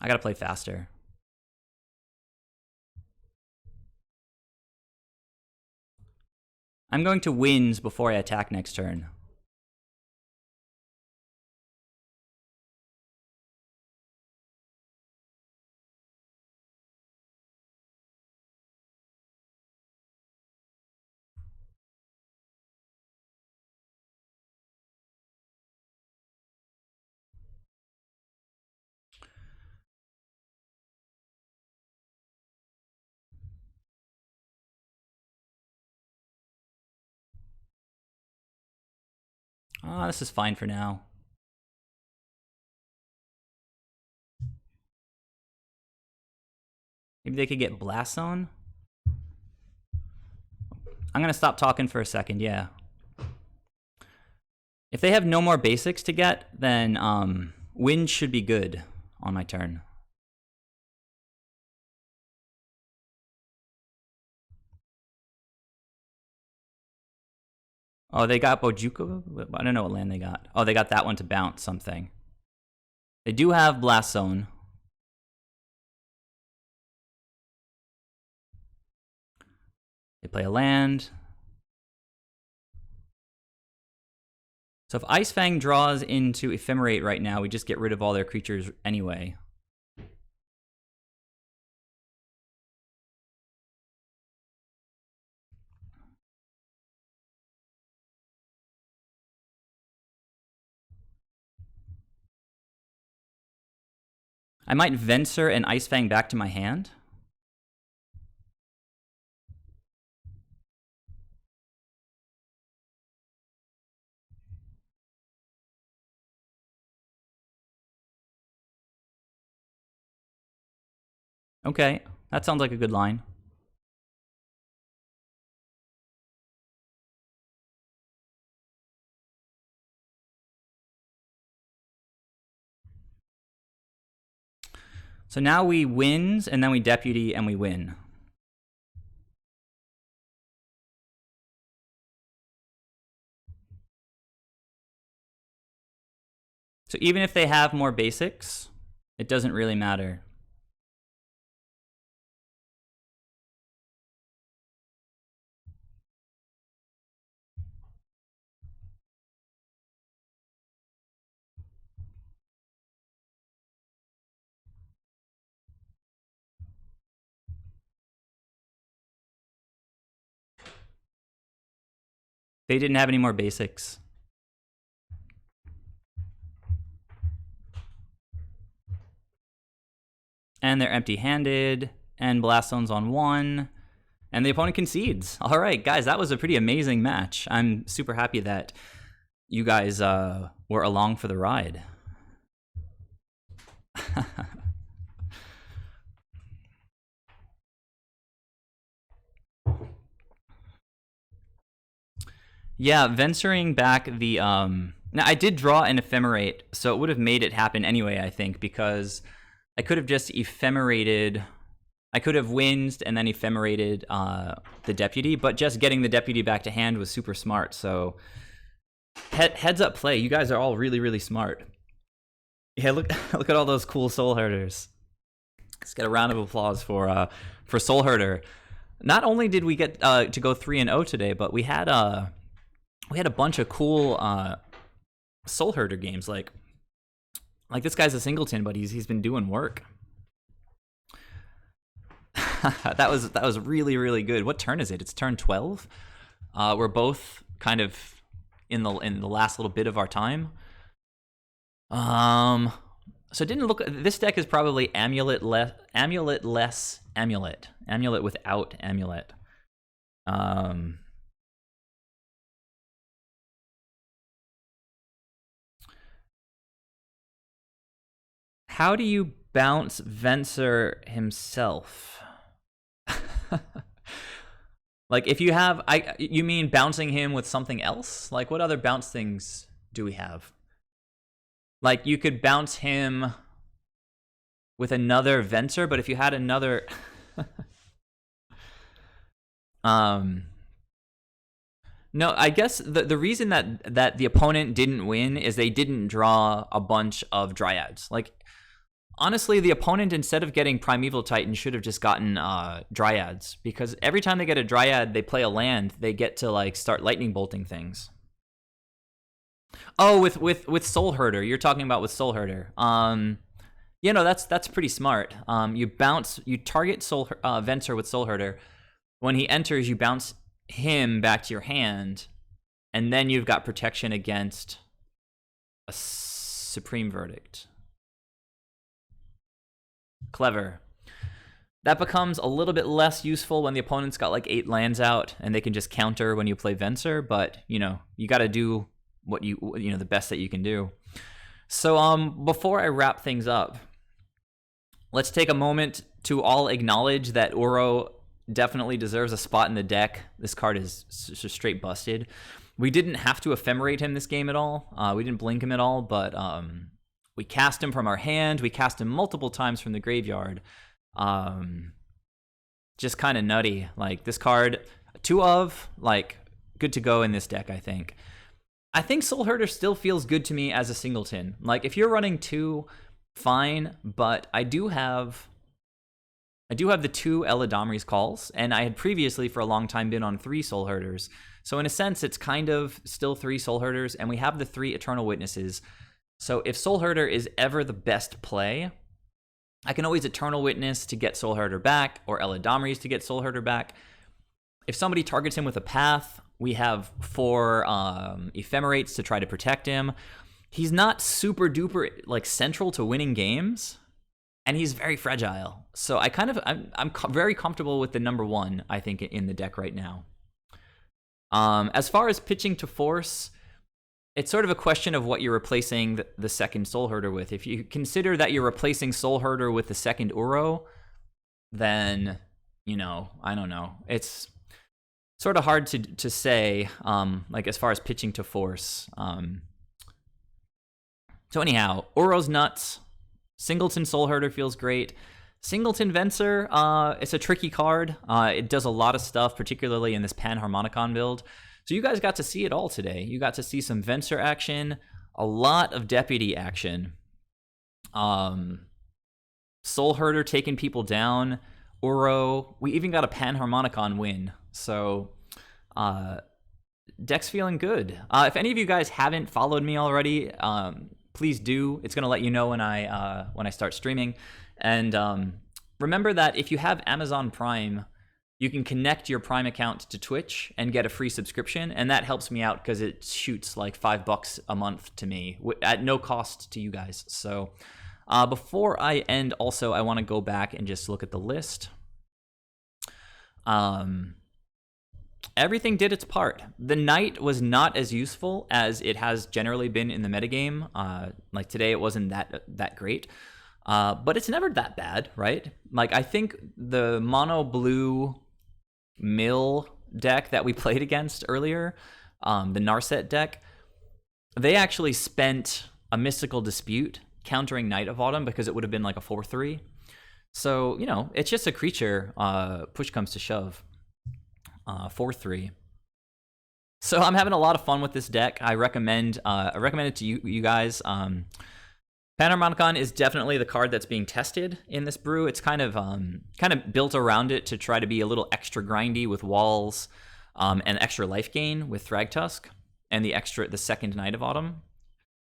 gotta play faster. I'm going to wins before I attack next turn. This is fine for now. Maybe they could get Blast Zone? I'm going to stop talking for a second, yeah. If they have no more basics to get, then wind should be good on my turn. Oh, they got Bojuka? I don't know what land they got. Oh, they got that one to bounce something. They do have Blast Zone. They play a land. So if Ice Fang draws into Ephemerate right now, we just get rid of all their creatures anyway. I might Venser and Ice Fang back to my hand. Okay, that sounds like a good line. So now we wins, and then we deputy, and we win. So even if they have more basics, it doesn't really matter. They didn't have any more basics. And they're empty-handed, and Blast Zone's on 1, and the opponent concedes. All right, guys, that was a pretty amazing match. I'm super happy that you guys were along for the ride. Yeah, venturing back the now I did draw an Ephemerate, so it would have made it happen anyway, I think, because I could have just ephemerated. I could have winsed and then ephemerated the deputy, but just getting the deputy back to hand was super smart. So heads up play. You guys are all really, really smart. Yeah, look look at all those cool Soul Herders. Let's get a round of applause for Soul Herder. Not only did we get to go 3-0 today, but we had a bunch of cool Soul Herder games. Like this guy's a singleton, but he's been doing work. that was really, really good. What turn is it? It's turn 12. We're both kind of in the last little bit of our time. So it didn't look. This deck is probably amulet less amulet without amulet. How do you bounce Venser himself? Like if you have, you mean bouncing him with something else? Like what other bounce things do we have? Like you could bounce him with another Venser, but if you had another, no, I guess the reason that the opponent didn't win is they didn't draw a bunch of Dryads. Like honestly, the opponent, instead of getting Primeval Titan, should have just gotten Dryads, because every time they get a Dryad, they play a land, they get to like start lightning bolting things. Oh, with Soul Herder, you're talking about with Soul Herder. You know, that's pretty smart. You target Venser with Soul Herder. When he enters, you bounce him back to your hand, and then you've got protection against a Supreme Verdict. Clever. That becomes a little bit less useful when the opponent's got like 8 lands out and they can just counter when you play Venser, but you know, you got to do what you know, the best that you can do. So before I wrap things up, let's take a moment to all acknowledge that Uro definitely deserves a spot in the deck. This card is just straight busted. We didn't have to ephemerate him this game at all. We didn't blink him at all, but we cast him from our hand. We cast him multiple times from the graveyard. Just kind of nutty. Like, this card, 2 of, like, good to go in this deck, I think. I think Soul Herder still feels good to me as a singleton. Like, if you're running 2, fine, but I do have the 2 Eladamri's calls, and I had previously for a long time been on 3 Soul Herders. So in a sense, it's kind of still 3 Soul Herders, and we have the 3 Eternal Witnesses. So if Soul Herder is ever the best play, I can always Eternal Witness to get Soul Herder back, or Eladamri's to get Soul Herder back. If somebody targets him with a Path, we have 4 Ephemerates to try to protect him. He's not super duper like central to winning games, and he's very fragile. So I'm very comfortable with the number 1, I think, in the deck right now. As far as pitching to force, it's sort of a question of what you're replacing the second Soul Herder with. If you consider that you're replacing Soul Herder with the second Uro, then, I don't know. It's sort of hard to say, like, as far as pitching to force. So anyhow, Uro's nuts. Singleton Soul Herder feels great. Singleton Venser, it's a tricky card. It does a lot of stuff, particularly in this Panharmonicon build. So you guys got to see it all today. You got to see some Venser action, a lot of Deputy action. Soul Herder taking people down. Uro. We even got a Panharmonicon win. So deck's feeling good. If any of you guys haven't followed me already, please do. It's going to let you know when I start streaming. And remember that if you have Amazon Prime, you can connect your Prime account to Twitch and get a free subscription, and that helps me out because it shoots like $5 a month to me at no cost to you guys. So before I end, also, I want to go back and just look at the list. Everything did its part. The Knight was not as useful as it has generally been in the metagame. Like today, it wasn't that great. But it's never that bad, right? Like, I think the mono blue mill deck that we played against earlier, the Narset deck, they actually spent a Mystical Dispute countering Knight of Autumn because it would have been like a 4/3. So, it's just a creature, push comes to shove. 4/3. So I'm having a lot of fun with this deck. I recommend it to you guys. Panharmonicon is definitely the card that's being tested in this brew. It's kind of built around it to try to be a little extra grindy with walls, and extra life gain with Thragtusk, and the second Knight of Autumn.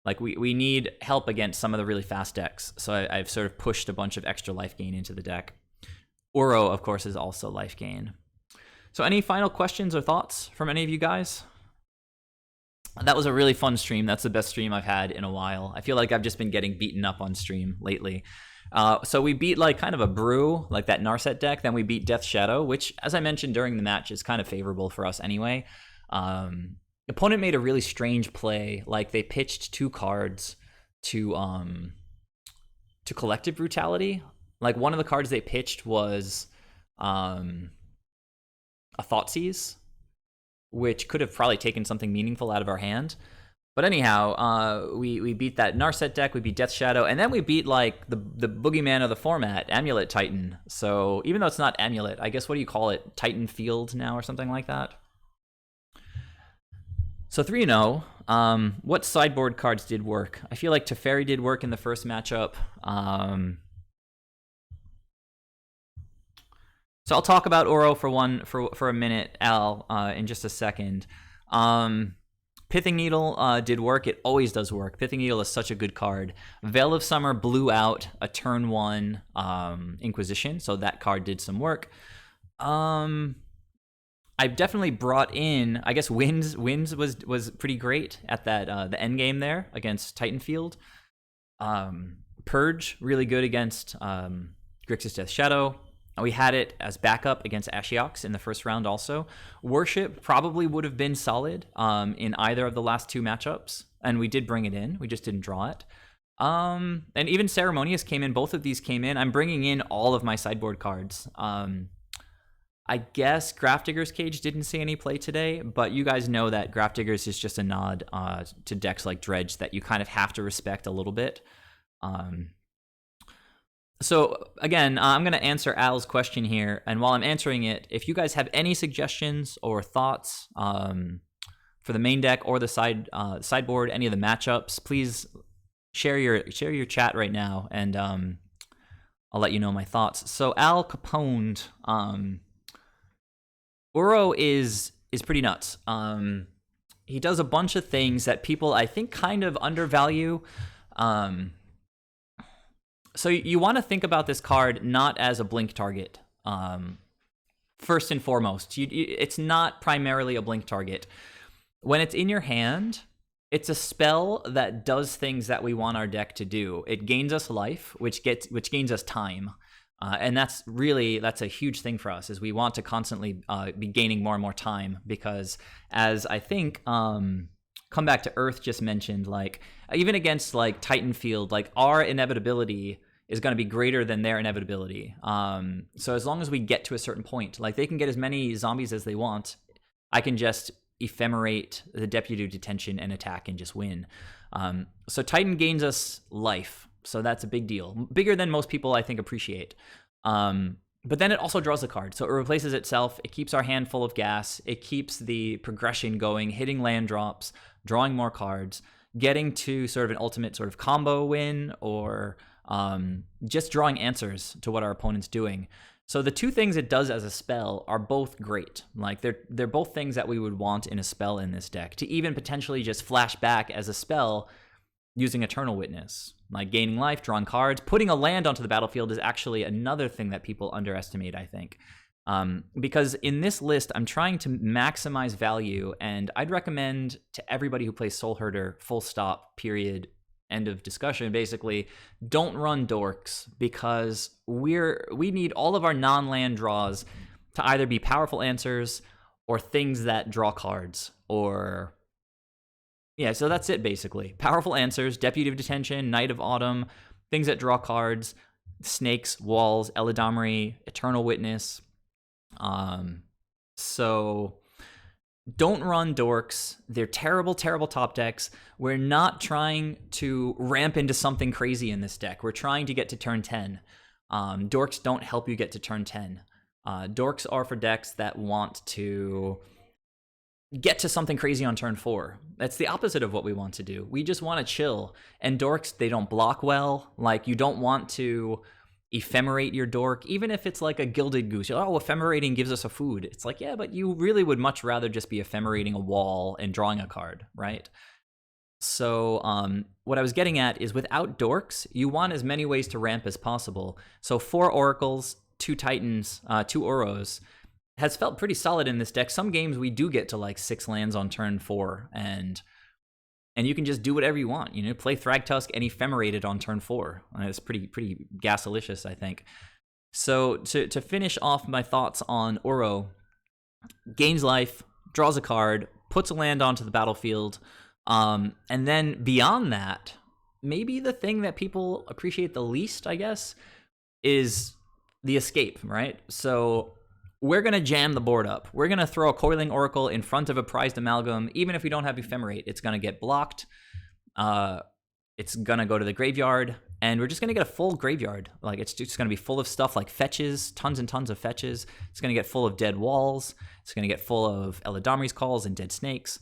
Like, we need help against some of the really fast decks, so I've sort of pushed a bunch of extra life gain into the deck. Uro, of course, is also life gain. So any final questions or thoughts from any of you guys? That was a really fun stream. That's the best stream I've had in a while. I feel like I've just been getting beaten up on stream lately. So we beat like kind of a brew, like that Narset deck. Then we beat Death Shadow, which, as I mentioned during the match, is kind of favorable for us anyway. Opponent made a really strange play. Like, they pitched 2 cards to Collective Brutality. Like, one of the cards they pitched was a Thoughtseize, which could have probably taken something meaningful out of our hand. But anyhow, we beat that Narset deck, we beat Death Shadow, and then we beat like the boogeyman of the format, Amulet Titan. So even though it's not Amulet, I guess, what do you call it? Titan Field now or something like that? So 3-0. What sideboard cards did work? I feel like Teferi did work in the first matchup. So I'll talk about Uro for a minute, Al, in just a second. Pithing Needle did work. It always does work. Pithing Needle is such a good card. Veil of Summer blew out a turn 1 Inquisition, so that card did some work. I've definitely brought in, I guess, Winds was pretty great at that the end game there against Titanfield. Purge, really good against Grixis Death Shadow. We had it as backup against Ashiok in the first round also. Worship probably would have been solid in either of the last 2 matchups, and we did bring it in. We just didn't draw it. And even Ceremonious came in. Both of these came in. I'm bringing in all of my sideboard cards. I guess Grafdigger's Cage didn't see any play today, but you guys know that Grafdigger's is just a nod to decks like Dredge that you kind of have to respect a little bit. So again, I'm going to answer Al's question here, and while I'm answering it, if you guys have any suggestions or thoughts for the main deck or the sideboard, any of the matchups, please share your chat right now, and I'll let you know my thoughts. So Al Capone, Uro is pretty nuts. He does a bunch of things that people, I think, kind of undervalue. So you want to think about this card not as a blink target. First and foremost, it's not primarily a blink target. When it's in your hand, it's a spell that does things that we want our deck to do. It gains us life, which gains us time. And that's a huge thing for us, is we want to constantly be gaining more and more time, because as I think Come Back to Earth just mentioned, like even against like Titanfield, like our inevitability is going to be greater than their inevitability. So as long as we get to a certain point, like they can get as many zombies as they want, I can just ephemerate the Deputy of Detention and attack and just win. So Titan gains us life, so that's a big deal, bigger than most people I think appreciate. But then it also draws a card, so it replaces itself. It keeps our hand full of gas. It keeps the progression going, hitting land drops, drawing more cards, getting to sort of an ultimate sort of combo win, or just drawing answers to what our opponent's doing. So the two things it does as a spell are both great. Like they're both things that we would want in a spell in this deck, to even potentially just flash back as a spell using Eternal Witness. Like gaining life, drawing cards, putting a land onto the battlefield is actually another thing that people underestimate, I think. Because in this list, I'm trying to maximize value, and I'd recommend to everybody who plays Soul Herder, full stop, period, end of discussion, basically, don't run dorks, because we need all of our non-land draws to either be powerful answers or things that draw cards, or yeah, so that's it basically. Powerful answers, Deputy of Detention, Knight of Autumn, things that draw cards, snakes, walls, Eladamri, Eternal Witness. So don't run dorks. They're terrible, terrible top decks. We're not trying to ramp into something crazy in this deck. We're trying to get to turn 10. Dorks don't help you get to turn 10. Dorks are for decks that want to get to something crazy on turn 4. That's the opposite of what we want to do. We just want to chill. And dorks, they don't block well. Like, you don't want to ephemerate your dork, even if it's like a Gilded Goose. You're like, oh, ephemerating gives us a food. It's like, yeah, but you really would much rather just be ephemerating a wall and drawing a card, right? So what I was getting at is, without dorks, you want as many ways to ramp as possible. So 4 Oracles, 2 Titans, 2 Oros has felt pretty solid in this deck. Some games we do get to like 6 lands on turn 4, and you can just do whatever you want. You know, play Thragtusk and ephemerate it on turn 4. It's pretty gasolicious, I think. So to finish off my thoughts on Uro, gains life, draws a card, puts a land onto the battlefield, and then beyond that, maybe the thing that people appreciate the least, I guess, is the escape, right? So we're going to jam the board up. We're going to throw a Coiling Oracle in front of a Prized Amalgam. Even if we don't have Ephemerate, it's going to get blocked. It's going to go to the graveyard, and we're just going to get a full graveyard. Like, it's just going to be full of stuff like fetches, tons and tons of fetches. It's going to get full of dead walls. It's going to get full of Eladamri's Calls and dead snakes.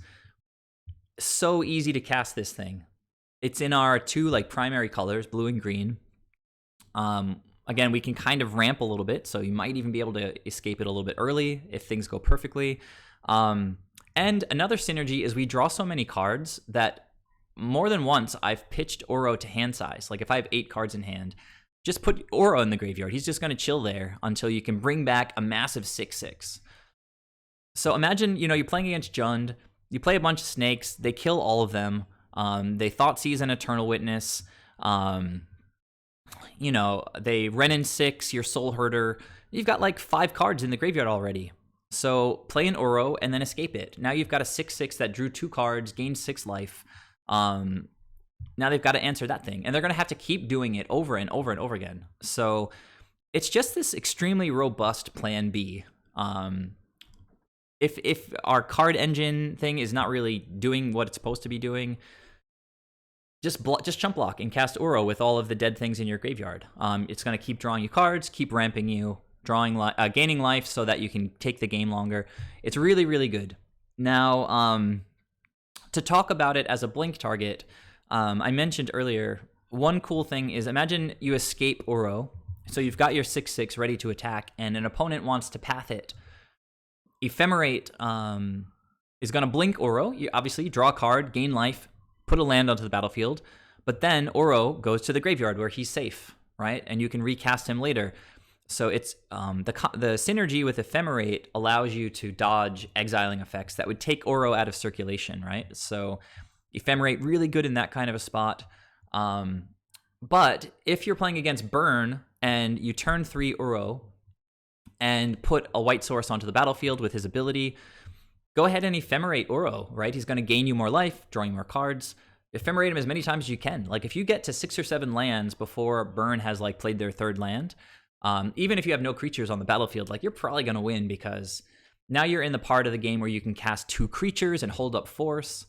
So easy to cast this thing. It's in our 2 like primary colors, blue and green. Again, we can kind of ramp a little bit, so you might even be able to escape it a little bit early if things go perfectly. And another synergy is we draw so many cards that more than once I've pitched Uro to hand size. Like, if I have 8 cards in hand, just put Uro in the graveyard. He's just going to chill there until you can bring back a massive 6/6. So imagine, you're playing against Jund. You play a bunch of snakes. They kill all of them. They Thoughtseize an Eternal Witness. They Renin 6, your Soul Herder. You've got like 5 cards in the graveyard already. So play an Uro and then escape it. Now you've got a 6/6 that drew 2 cards, gained 6 life. Now they've got to answer that thing. And they're going to have to keep doing it over and over and over again. So it's just this extremely robust plan B. If our card engine thing is not really doing what it's supposed to be doing, just chump block and cast Uro with all of the dead things in your graveyard. It's going to keep drawing you cards, keep ramping you, gaining life so that you can take the game longer. It's really, really good. Now, to talk about it as a blink target, I mentioned earlier, one cool thing is imagine you escape Uro. So you've got your 6/6 ready to attack, and an opponent wants to path it. Ephemerate is going to blink Uro. You obviously draw a card, gain life, put a land onto the battlefield, but then Uro goes to the graveyard where he's safe, right? And you can recast him later. So it's the synergy with Ephemerate allows you to dodge exiling effects that would take Uro out of circulation, right? So Ephemerate really good in that kind of a spot. But if you're playing against Burn and you turn 3 Uro and put a white source onto the battlefield with his ability, go ahead and Ephemerate Uro, right? He's going to gain you more life, drawing more cards. Ephemerate him as many times as you can. Like, if you get to 6 or 7 lands before Burn has, like, played their 3rd land, even if you have no creatures on the battlefield, like, you're probably going to win because now you're in the part of the game where you can cast 2 creatures and hold up force.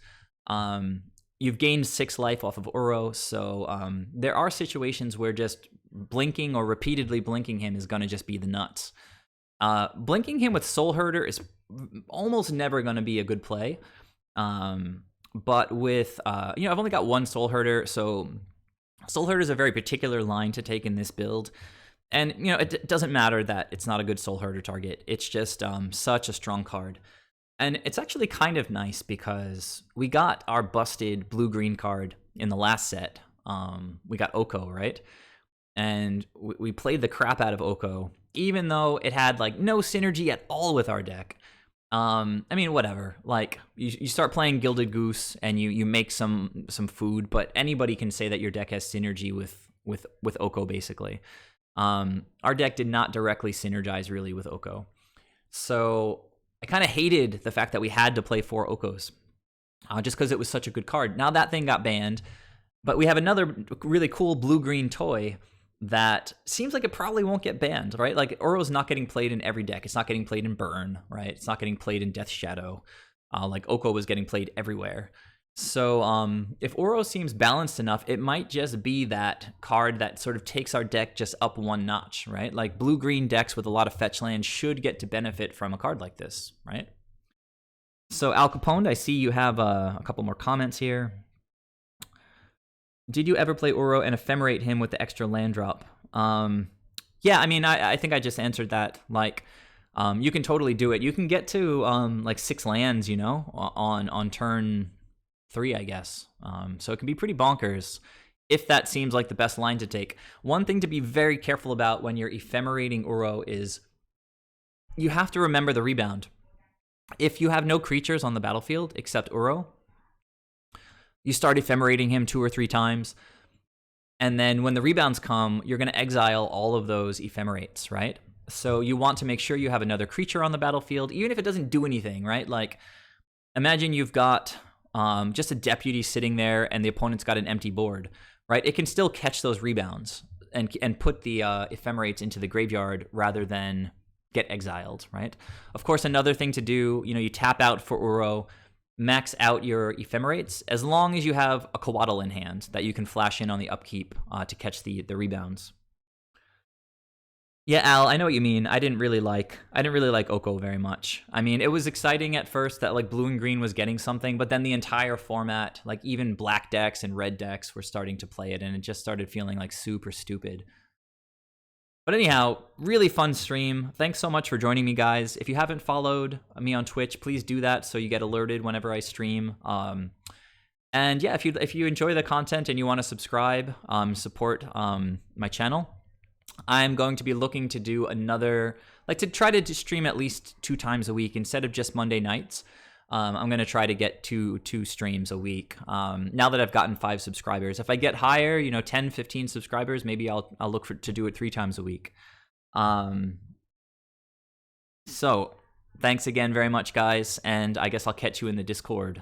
You've gained 6 life off of Uro, so there are situations where just blinking or repeatedly blinking him is going to just be the nuts. Blinking him with Soul Herder is almost never going to be a good play. But with, I've only got 1 Soul Herder, so Soul Herder is a very particular line to take in this build. And, it doesn't matter that it's not a good Soul Herder target. It's just such a strong card. And it's actually kind of nice because we got our busted blue-green card in the last set. We got Oko, right? And we played the crap out of Oko, even though it had, like, no synergy at all with our deck. Whatever. Like, you start playing Gilded Goose and you make some food, but anybody can say that your deck has synergy with Oko, basically. Our deck did not directly synergize really with Oko. So I kind of hated the fact that we had to play 4 Okos, just because it was such a good card. Now that thing got banned, but we have another really cool blue-green toy that seems like it probably won't get banned, right? Like, Uro's not getting played in every deck. It's not getting played in Burn, right? It's not getting played in Death Shadow. Like, Oko was getting played everywhere. So if Uro seems balanced enough, it might just be that card that sort of takes our deck just up 1 notch, right? Like, blue-green decks with a lot of fetch lands should get to benefit from a card like this, right? So Al Capone, I see you have a couple more comments here. Did you ever play Uro and ephemerate him with the extra land drop? Yeah, I think I just answered that. Like, you can totally do it. You can get to like 6 lands, on turn 3, I guess. So it can be pretty bonkers if that seems like the best line to take. One thing to be very careful about when you're ephemerating Uro is you have to remember the rebound. If you have no creatures on the battlefield except Uro, you start ephemerating him 2 or 3 times, and then when the rebounds come, you're going to exile all of those ephemerates, right? So you want to make sure you have another creature on the battlefield, even if it doesn't do anything, right? Like, imagine you've got just a deputy sitting there and the opponent's got an empty board, right? It can still catch those rebounds and put the ephemerates into the graveyard rather than get exiled, right? Of course, another thing to do, you tap out for Uro, max out your ephemerates, as long as you have a Coatl in hand that you can flash in on the upkeep to catch the rebounds. Yeah, Al, I know what you mean. I didn't really like Oko very much. It was exciting at first that, like, blue and green was getting something, but then the entire format, like, even black decks and red decks were starting to play it, and it just started feeling like super stupid. But anyhow, really fun stream. Thanks so much for joining me, guys. If you haven't followed me on Twitch, please do that so you get alerted whenever I stream. And yeah, if you enjoy the content and you want to subscribe, support my channel, I'm going to be looking to do another, like, to try to stream at least 2 times a week instead of just Monday nights. I'm going to try to get two streams a week. Now that I've gotten 5 subscribers, if I get higher, 10, 15 subscribers, maybe I'll look to do it 3 times a week. So thanks again very much, guys. And I guess I'll catch you in the Discord.